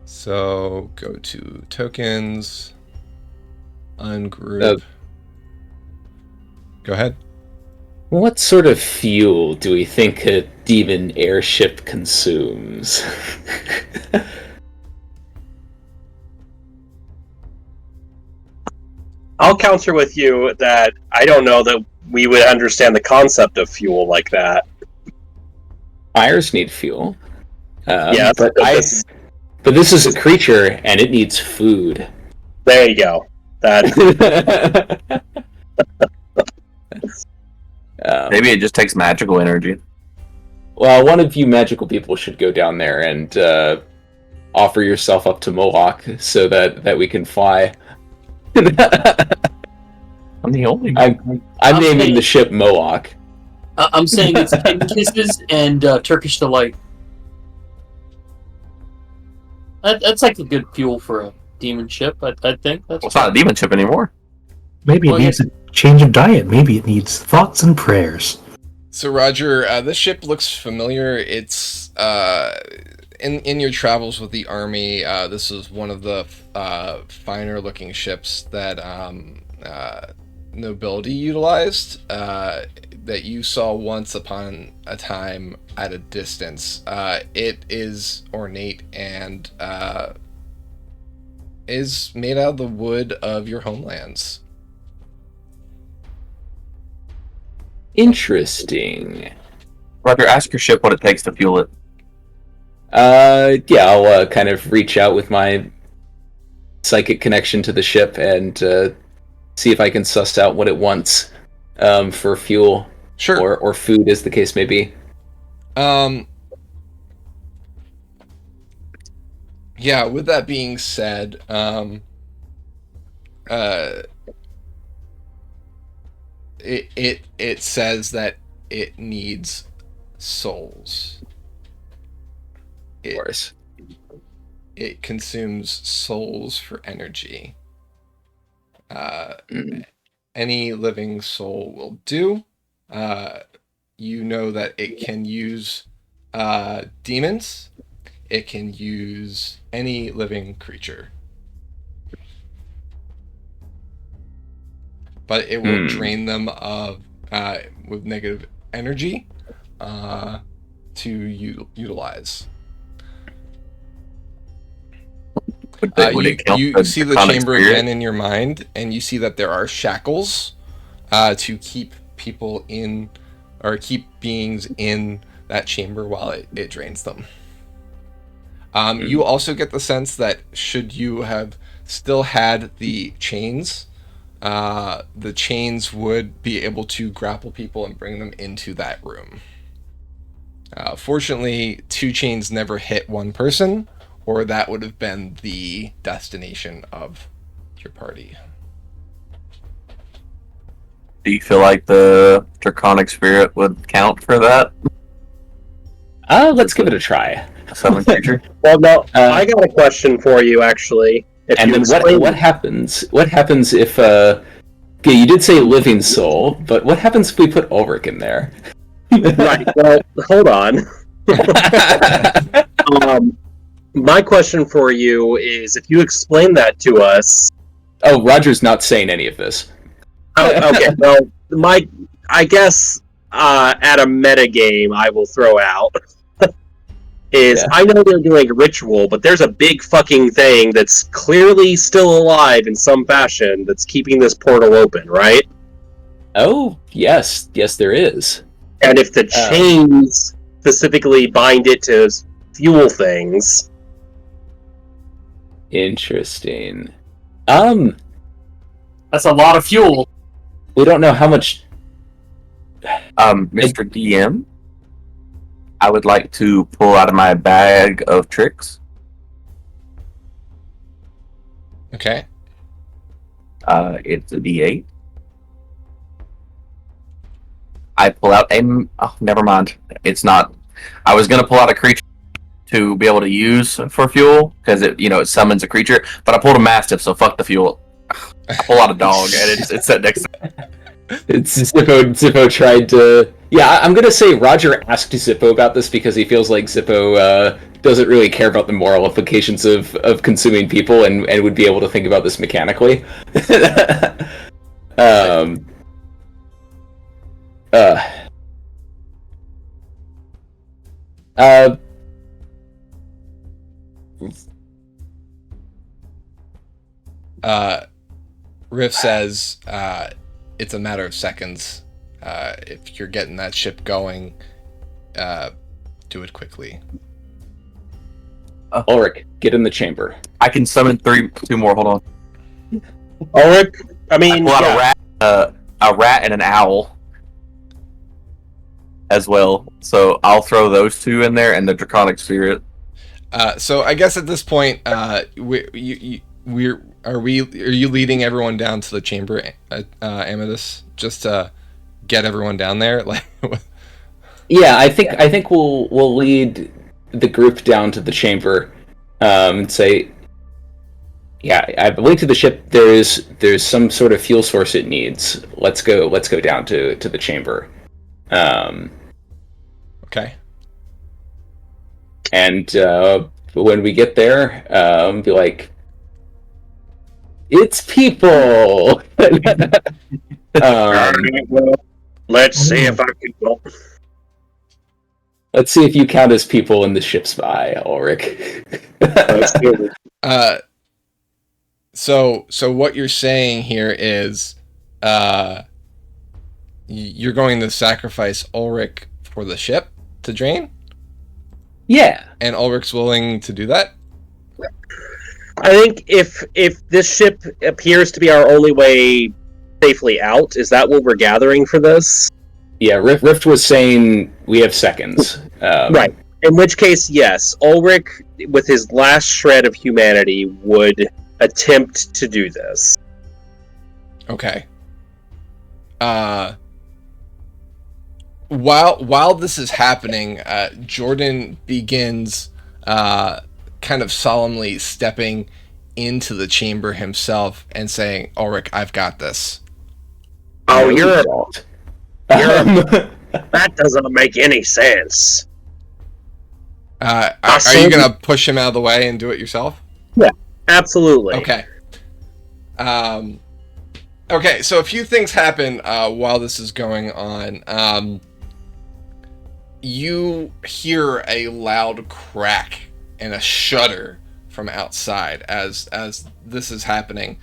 So go to tokens, ungroup. Go ahead. What sort of fuel do we think a demon airship consumes? I'll counter with you that I don't know that we would understand the concept of fuel like that. Fires need fuel. Yes, but this is a creature, and it needs food. There you go. That. Maybe it just takes magical energy. Well, one of you magical people should go down there and offer yourself up to Moloch so that we can fly. I'm the only one. I'm naming the ship Moloch. I'm saying it's 10 kisses and Turkish delight. That's like a good fuel for a demon ship. I think that's. Well, it's not a demon ship anymore. Maybe it needs a change of diet. Maybe it needs thoughts and prayers. So Roger, this ship looks familiar. It's in your travels with the army. This is one of the finer looking ships that nobility utilized. That you saw once upon a time at a distance. It is ornate and is made out of the wood of your homelands. Interesting. Roger, ask your ship what it takes to fuel it. Yeah, I'll kind of reach out with my psychic connection to the ship and see if I can suss out what it wants for fuel. Sure. Or food, as the case may be. Yeah, with that being said, it says that it needs souls. Of course. It consumes souls for energy. Any living soul will do. You know that it can use demons. It can use any living creature. But it will drain them of with negative energy to utilize. You see the chamber again in your mind, and you see that there are shackles to keep people in, or keep beings in that chamber while it drains them. You also get the sense that should you have still had the chains would be able to grapple people and bring them into that room. Fortunately, 2 chains never hit one person, or that would have been the destination of your party. Do you feel like the draconic spirit would count for that? Let's give it a try. Summon creature? Well, no, I got a question for you, actually. And then what happens? What happens if okay, you did say living soul, but what happens if we put Ulrich in there? Right. Well, hold on. My question for you is, if you explain that to us. Oh, Roger's not saying any of this. Okay. Well, I guess at a meta game, I will throw out. I know they're doing a ritual, but there's a big fucking thing that's clearly still alive in some fashion that's keeping this portal open, right? Oh, yes, there is. And if the chains specifically bind it to fuel things. Interesting. That's a lot of fuel. We don't know how much. Mr. DM, I would like to pull out of my bag of tricks. Okay. It's a D8. I pull out a. Oh, never mind. It's not. I was gonna pull out a creature to be able to use for fuel because it summons a creature, but I pulled a mastiff, so fuck the fuel. I pull out a dog, and it's set next to. Zippo tried to. Yeah, I'm gonna say Roger asked Zippo about this because he feels like Zippo doesn't really care about the moral implications of consuming people and would be able to think about this mechanically. Riff says it's a matter of seconds. If you're getting that ship going, do it quickly. Ulrich, get in the chamber. I can summon 2 more. Hold on. Ulrich, I mean, I pull out a rat and an owl as well. So I'll throw those 2 in there and the draconic spirit. So I guess at this point, are you leading everyone down to the chamber, Amethyst, just to get everyone down there? Like, yeah, I think we'll lead the group down to the chamber, And say, yeah, I believe to the ship there's some sort of fuel source it needs. Let's go down to the chamber. Okay. And when we get there, be like, it's people. Alright, well, let's see if I can go. Let's see if you count as people in the ship's eye, Ulrich. Let's do it. So what you're saying here is, you're going to sacrifice Ulrich for the ship to drain, Yeah. and Ulrich's willing to do that. I think if this ship appears to be our only way safely out, is that what we're gathering for this? Yeah, Rift was saying we have seconds. Right. In which case, yes, Ulrich, with his last shred of humanity, would attempt to do this. Okay. While this is happening, Jordan begins kind of solemnly stepping into the chamber himself and saying, "Ulrich, I've got this." Oh, Um, that doesn't make any sense. Are you gonna push him out of the way and do it yourself? Absolutely. Okay. Okay, so a few things happen while this is going on. You hear a loud crack and a shudder from outside as this is happening.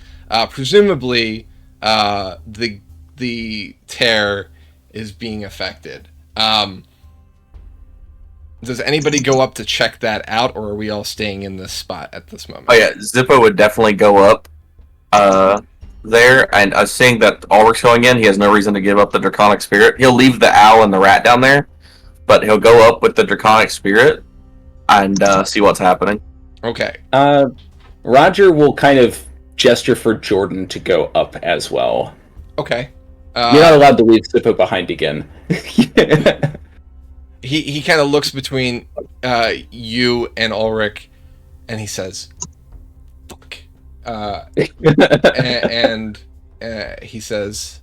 Presumably, the tear is being affected. Does anybody go up to check that out, or are we all staying in this spot at this moment? Oh yeah, Zippo would definitely go up there, and seeing that Ulrich's going in, he has no reason to give up the Draconic Spirit. He'll leave the owl and the rat down there, but he'll go up with the Draconic Spirit and see what's happening. Okay. Roger will kind of gesture for Jordan to go up as well. Okay. You're not allowed to leave Zippo behind again. He kind of looks between you and Ulrich, and he says, "Fuck." And he says,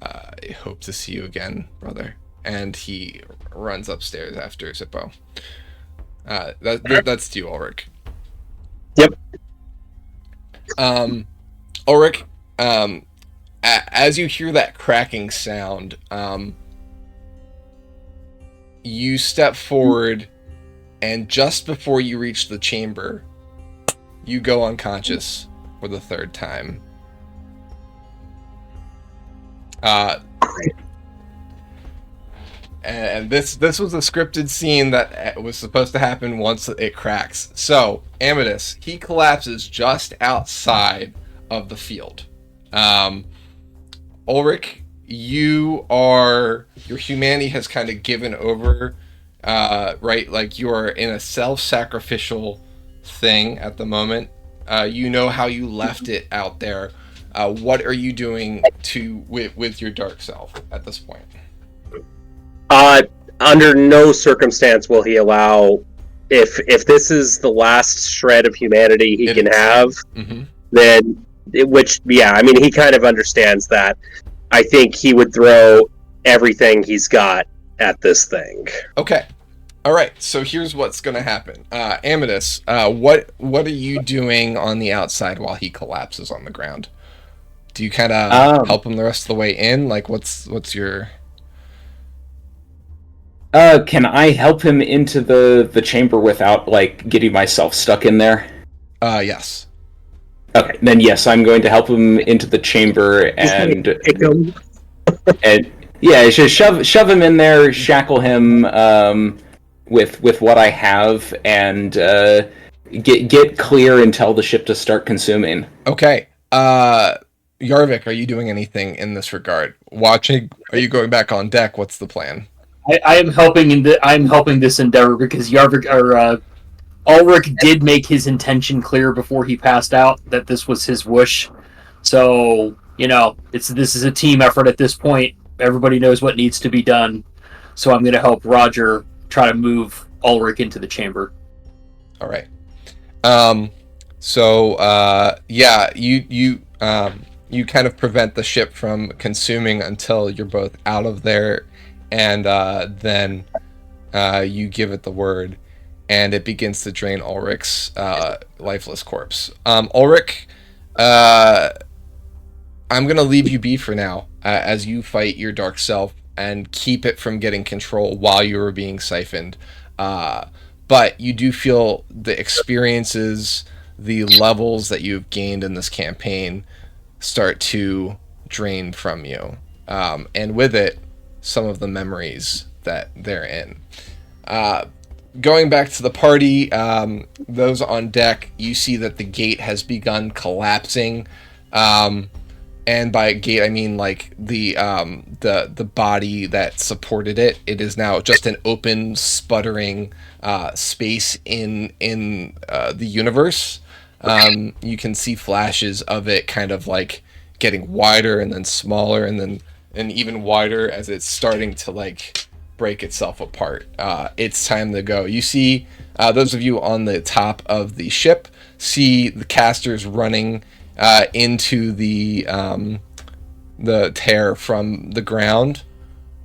"I hope to see you again, brother." And he runs upstairs after Zippo. That's to you, Ulrich. Yep. Ulrich, as you hear that cracking sound, you step forward, and just before you reach the chamber, you go unconscious for the third time. And this was a scripted scene that was supposed to happen once it cracks. So, Amethyst, he collapses just outside of the field. Ulrich, your humanity has kind of given over, right? Like, you are in a self-sacrificial thing at the moment. You know how you left it out there. What are you doing with your dark self at this point? Under no circumstance will he allow, if this is the last shred of humanity he can have, then, I mean, he kind of understands that. I think he would throw everything he's got at this thing. Okay. All right. So here's what's going to happen. Amethyst, what are you doing on the outside while he collapses on the ground? Do you kind of help him the rest of the way in? Like, what's your... Can I help him into the chamber without, like, getting myself stuck in there? Yes. Okay, then yes, I'm going to help him into the chamber and just shove him in there, shackle him with what I have, and get clear and tell the ship to start consuming. Okay. Yarvik, are you doing anything in this regard? Watching? Are you going back on deck? What's the plan? I am helping I'm helping this endeavor because Ulrich did make his intention clear before he passed out that this was his wish. So, this is a team effort at this point. Everybody knows what needs to be done. So I'm going to help Roger try to move Ulrich into the chamber. All right. You kind of prevent the ship from consuming until you're both out of there, and then you give it the word, and it begins to drain Ulrich's lifeless corpse. Ulrich, I'm gonna leave you be for now, as you fight your dark self and keep it from getting control while you were being siphoned. But you do feel the experiences, the levels that you've gained in this campaign start to drain from you. And with it, some of the memories that they're in. Going back to the party, those on deck, you see that the gate has begun collapsing. And by gate, I mean like the body that supported it. It is now just an open, sputtering space in the universe. You can see flashes of it kind of like getting wider and then smaller and even wider as it's starting to like break itself apart. It's time to go. You see, those of you on the top of the ship see the casters running into the tear from the ground.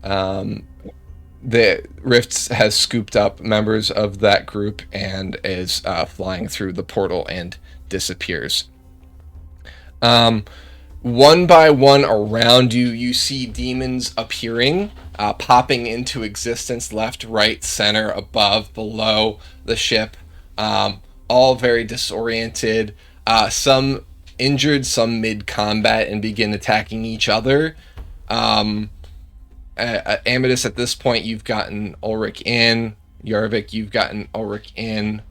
The Rifts has scooped up members of that group and is flying through the portal and disappears. One by one around you, you see demons appearing, popping into existence left, right, center, above, below the ship, all very disoriented, some injured, some mid-combat, and begin attacking each other. Amethyst, at this point, you've gotten Ulrich in. Yarvik, you've gotten Ulrich in.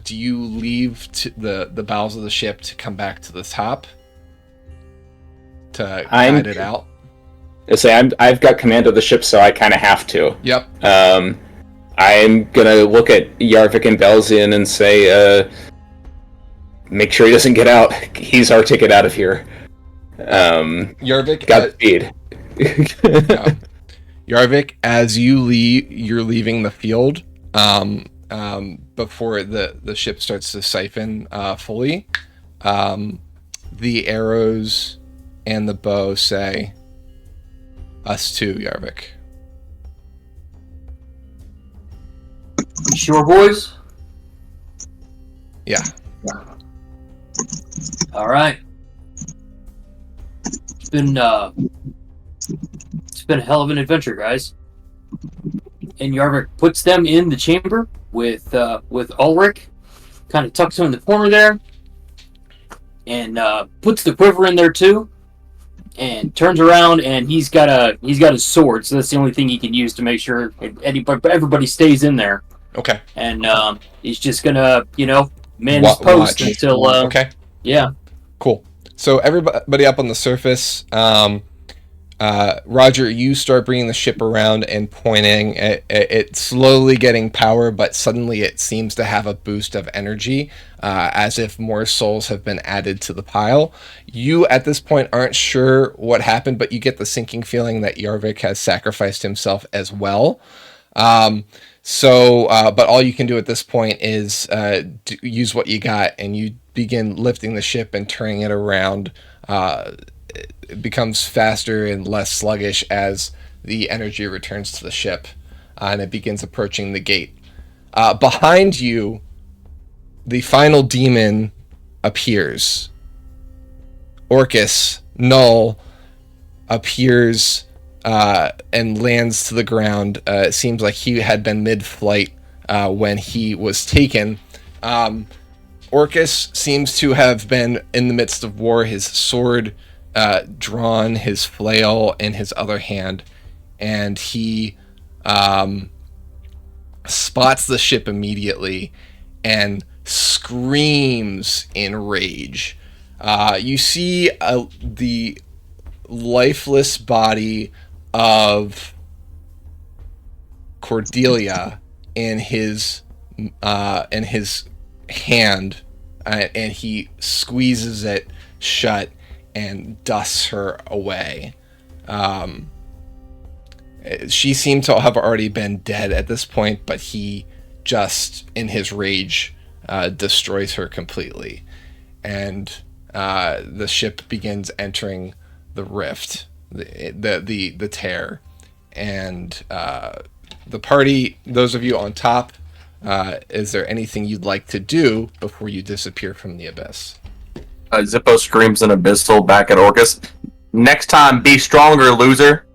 Do you leave the bowels of the ship to come back to the top to guide it out? I've got command of the ship, so I kind of have to. Yep. I'm gonna look at Yarvik and Belzian and say, make sure he doesn't get out. He's our ticket out of here. Yarvik, Godspeed. Yarvik, as you're leaving the field, before the ship starts to siphon fully, the arrows and the bow say, "Us too, Yarvik." Sure, boys? Yeah. All right. It's been a hell of an adventure, guys. And Yarvik puts them in the chamber with Ulrich, kind of tucks him in the corner there, and puts the quiver in there too, and turns around and he's got his sword, so that's the only thing he can use to make sure everybody stays in there. Okay. And he's just gonna, man his post until. Okay. Yeah. Cool. So everybody up on the surface. Roger, you start bringing the ship around and pointing. It's slowly getting power, but suddenly it seems to have a boost of energy, as if more souls have been added to the pile. You, at this point, aren't sure what happened, but you get the sinking feeling that Yarvik has sacrificed himself as well. But all you can do at this point is use what you got, and you begin lifting the ship and turning it around. It becomes faster and less sluggish as the energy returns to the ship, and it begins approaching the gate. Behind you, the final demon appears. Orcus, Null, appears and lands to the ground. It seems like he had been mid-flight when he was taken. Orcus seems to have been in the midst of war, his sword drawn, his flail in his other hand, and he spots the ship immediately and screams in rage. You see the lifeless body of Cordelia in his hand, and he squeezes it shut and dusts her away. She seemed to have already been dead at this point, but he just, in his rage, destroys her completely, and the ship begins entering the rift, the tear, and the party. Those of you on top, is there anything you'd like to do before you disappear from the abyss? Zippo screams an abyssal back at Orcus. Next time, be stronger, loser.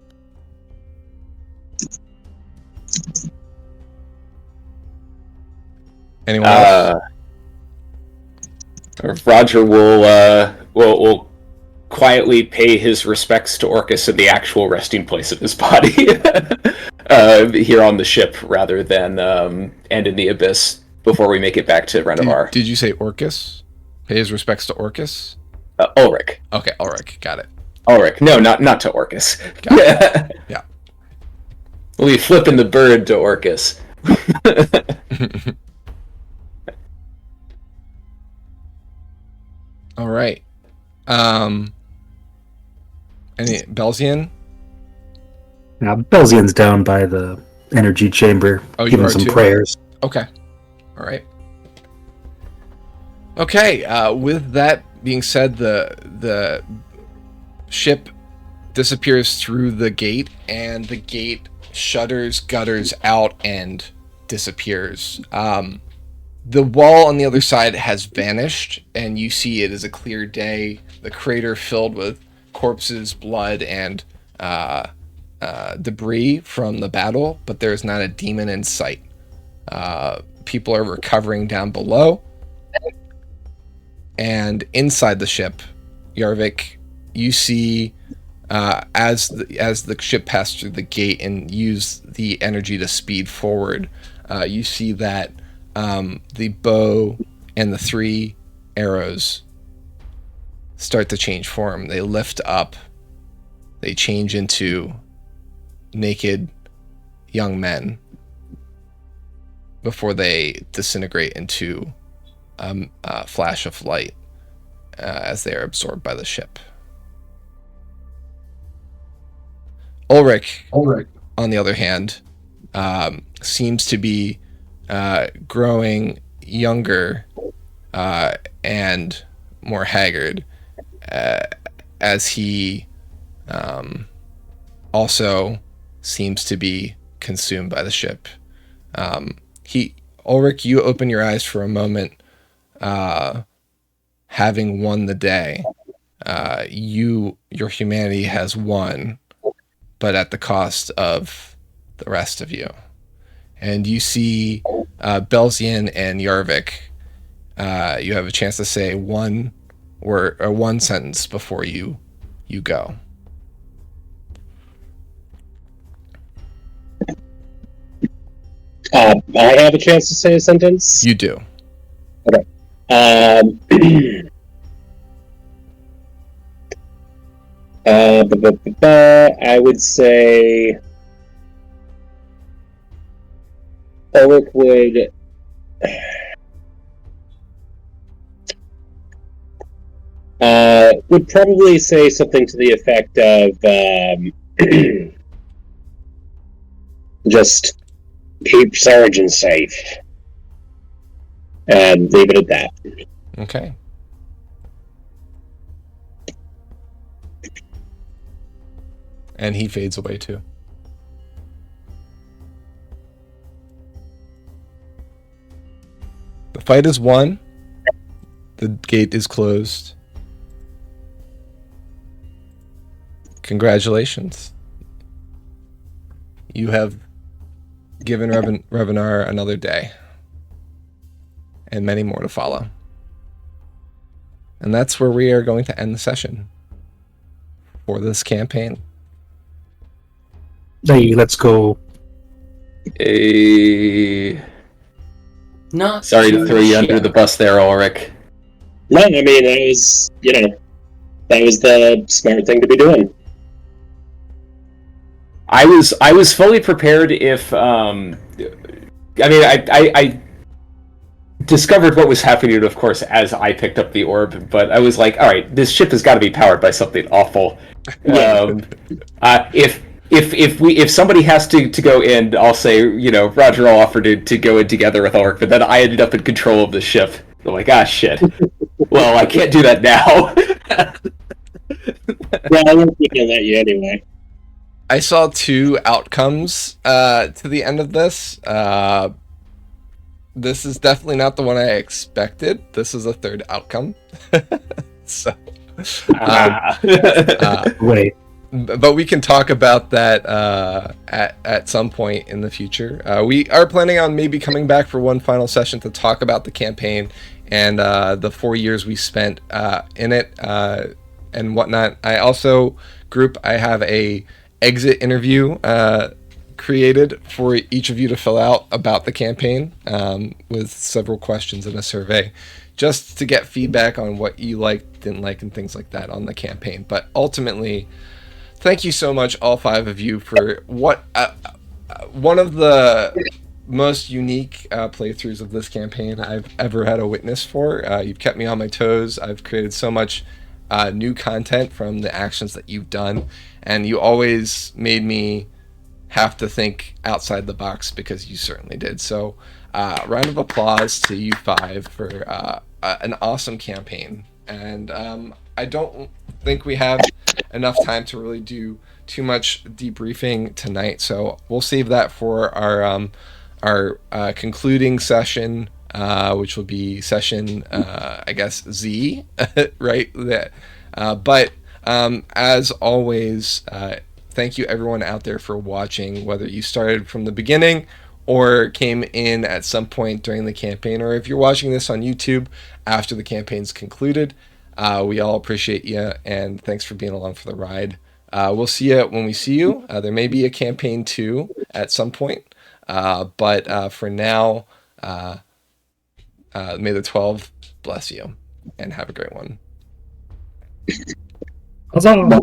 Anyone else? Roger will quietly pay his respects to Orcus in the actual resting place of his body here on the ship, rather than end in the abyss before we make it back to Renovar. Did you say Orcus? Pay his respects to Orcus? Ulrich. Okay, Ulrich, got it. Ulrich. No, not to Orcus. Got it. Yeah. We'll be flipping the bird to Orcus. All right. Any Belzian? Now, Belzian's down by the energy chamber, Oh, you giving are some too? prayers. Okay. All right. Okay. With that being said, the ship disappears through the gate, and the gate shudders, gutters out, and disappears. The wall on the other side has vanished, and you see it is a clear day. The crater filled with corpses, blood, and debris from the battle, but there's not a demon in sight. People are recovering down below. And inside the ship, Yarvik, you see as the ship passed through the gate and used the energy to speed forward, you see that the bow and the 3 arrows start to change form. They lift up. They change into naked young men before they disintegrate into a flash of light as they are absorbed by the ship. Ulrich, on the other hand, seems to be growing younger and more haggard as he also seems to be consumed by the ship. Ulrich, you open your eyes for a moment, having won the day. Your humanity has won, but at the cost of the rest of you. And you see Belzian and Yarvik. You have a chance to say one word or one sentence before you go. I have a chance to say a sentence? You do. Okay. I would say Ulrich would probably say something to the effect of just keep Seregen safe and leave it at that. Okay. And he fades away too. The fight is won. The gate is closed. Congratulations. You have given Revenar another day. And many more to follow. And that's where we are going to end the session for this campaign. Hey, let's go. Not Sorry to throw you under the bus there, Ulrich. No, I mean, that was the smart thing to be doing. I was fully prepared if I discovered what was happening, of course, as I picked up the orb, but I was like, all right, this ship has got to be powered by something awful. if somebody has to go in, I'll say, Roger will offer to go in together with Ulrich, but then I ended up in control of the ship. I'm like, shit. Well, I can't do that now. Yeah, I won't think of that yet anyway. I saw 2 outcomes to the end of this. This is definitely not the one I expected. This is a 3rd outcome. So, Wait. but we can talk about that at some point in the future. We are planning on maybe coming back for one final session to talk about the campaign and the 4 years we spent in it and whatnot. I have a exit interview created for each of you to fill out about the campaign with several questions in a survey, just to get feedback on what you liked, didn't like, and things like that on the campaign. But ultimately, thank you so much, all 5 of you, for what one of the most unique playthroughs of this campaign I've ever had a witness for. You've kept me on my toes. I've created so much new content from the actions that you've done, and you always made me have to think outside the box, because you certainly did. So round of applause to you 5 for an awesome campaign. And I don't think we have enough time to really do too much debriefing tonight, so we'll save that for our concluding session, which will be session I guess Z, right? But as always, thank you everyone out there for watching, whether you started from the beginning or came in at some point during the campaign, or if you're watching this on YouTube after the campaign's concluded. We all appreciate you, and thanks for being along for the ride. We'll see you when we see you. There may be a campaign 2 at some point, but for now, may the 12 bless you, and have a great one. Huzzah!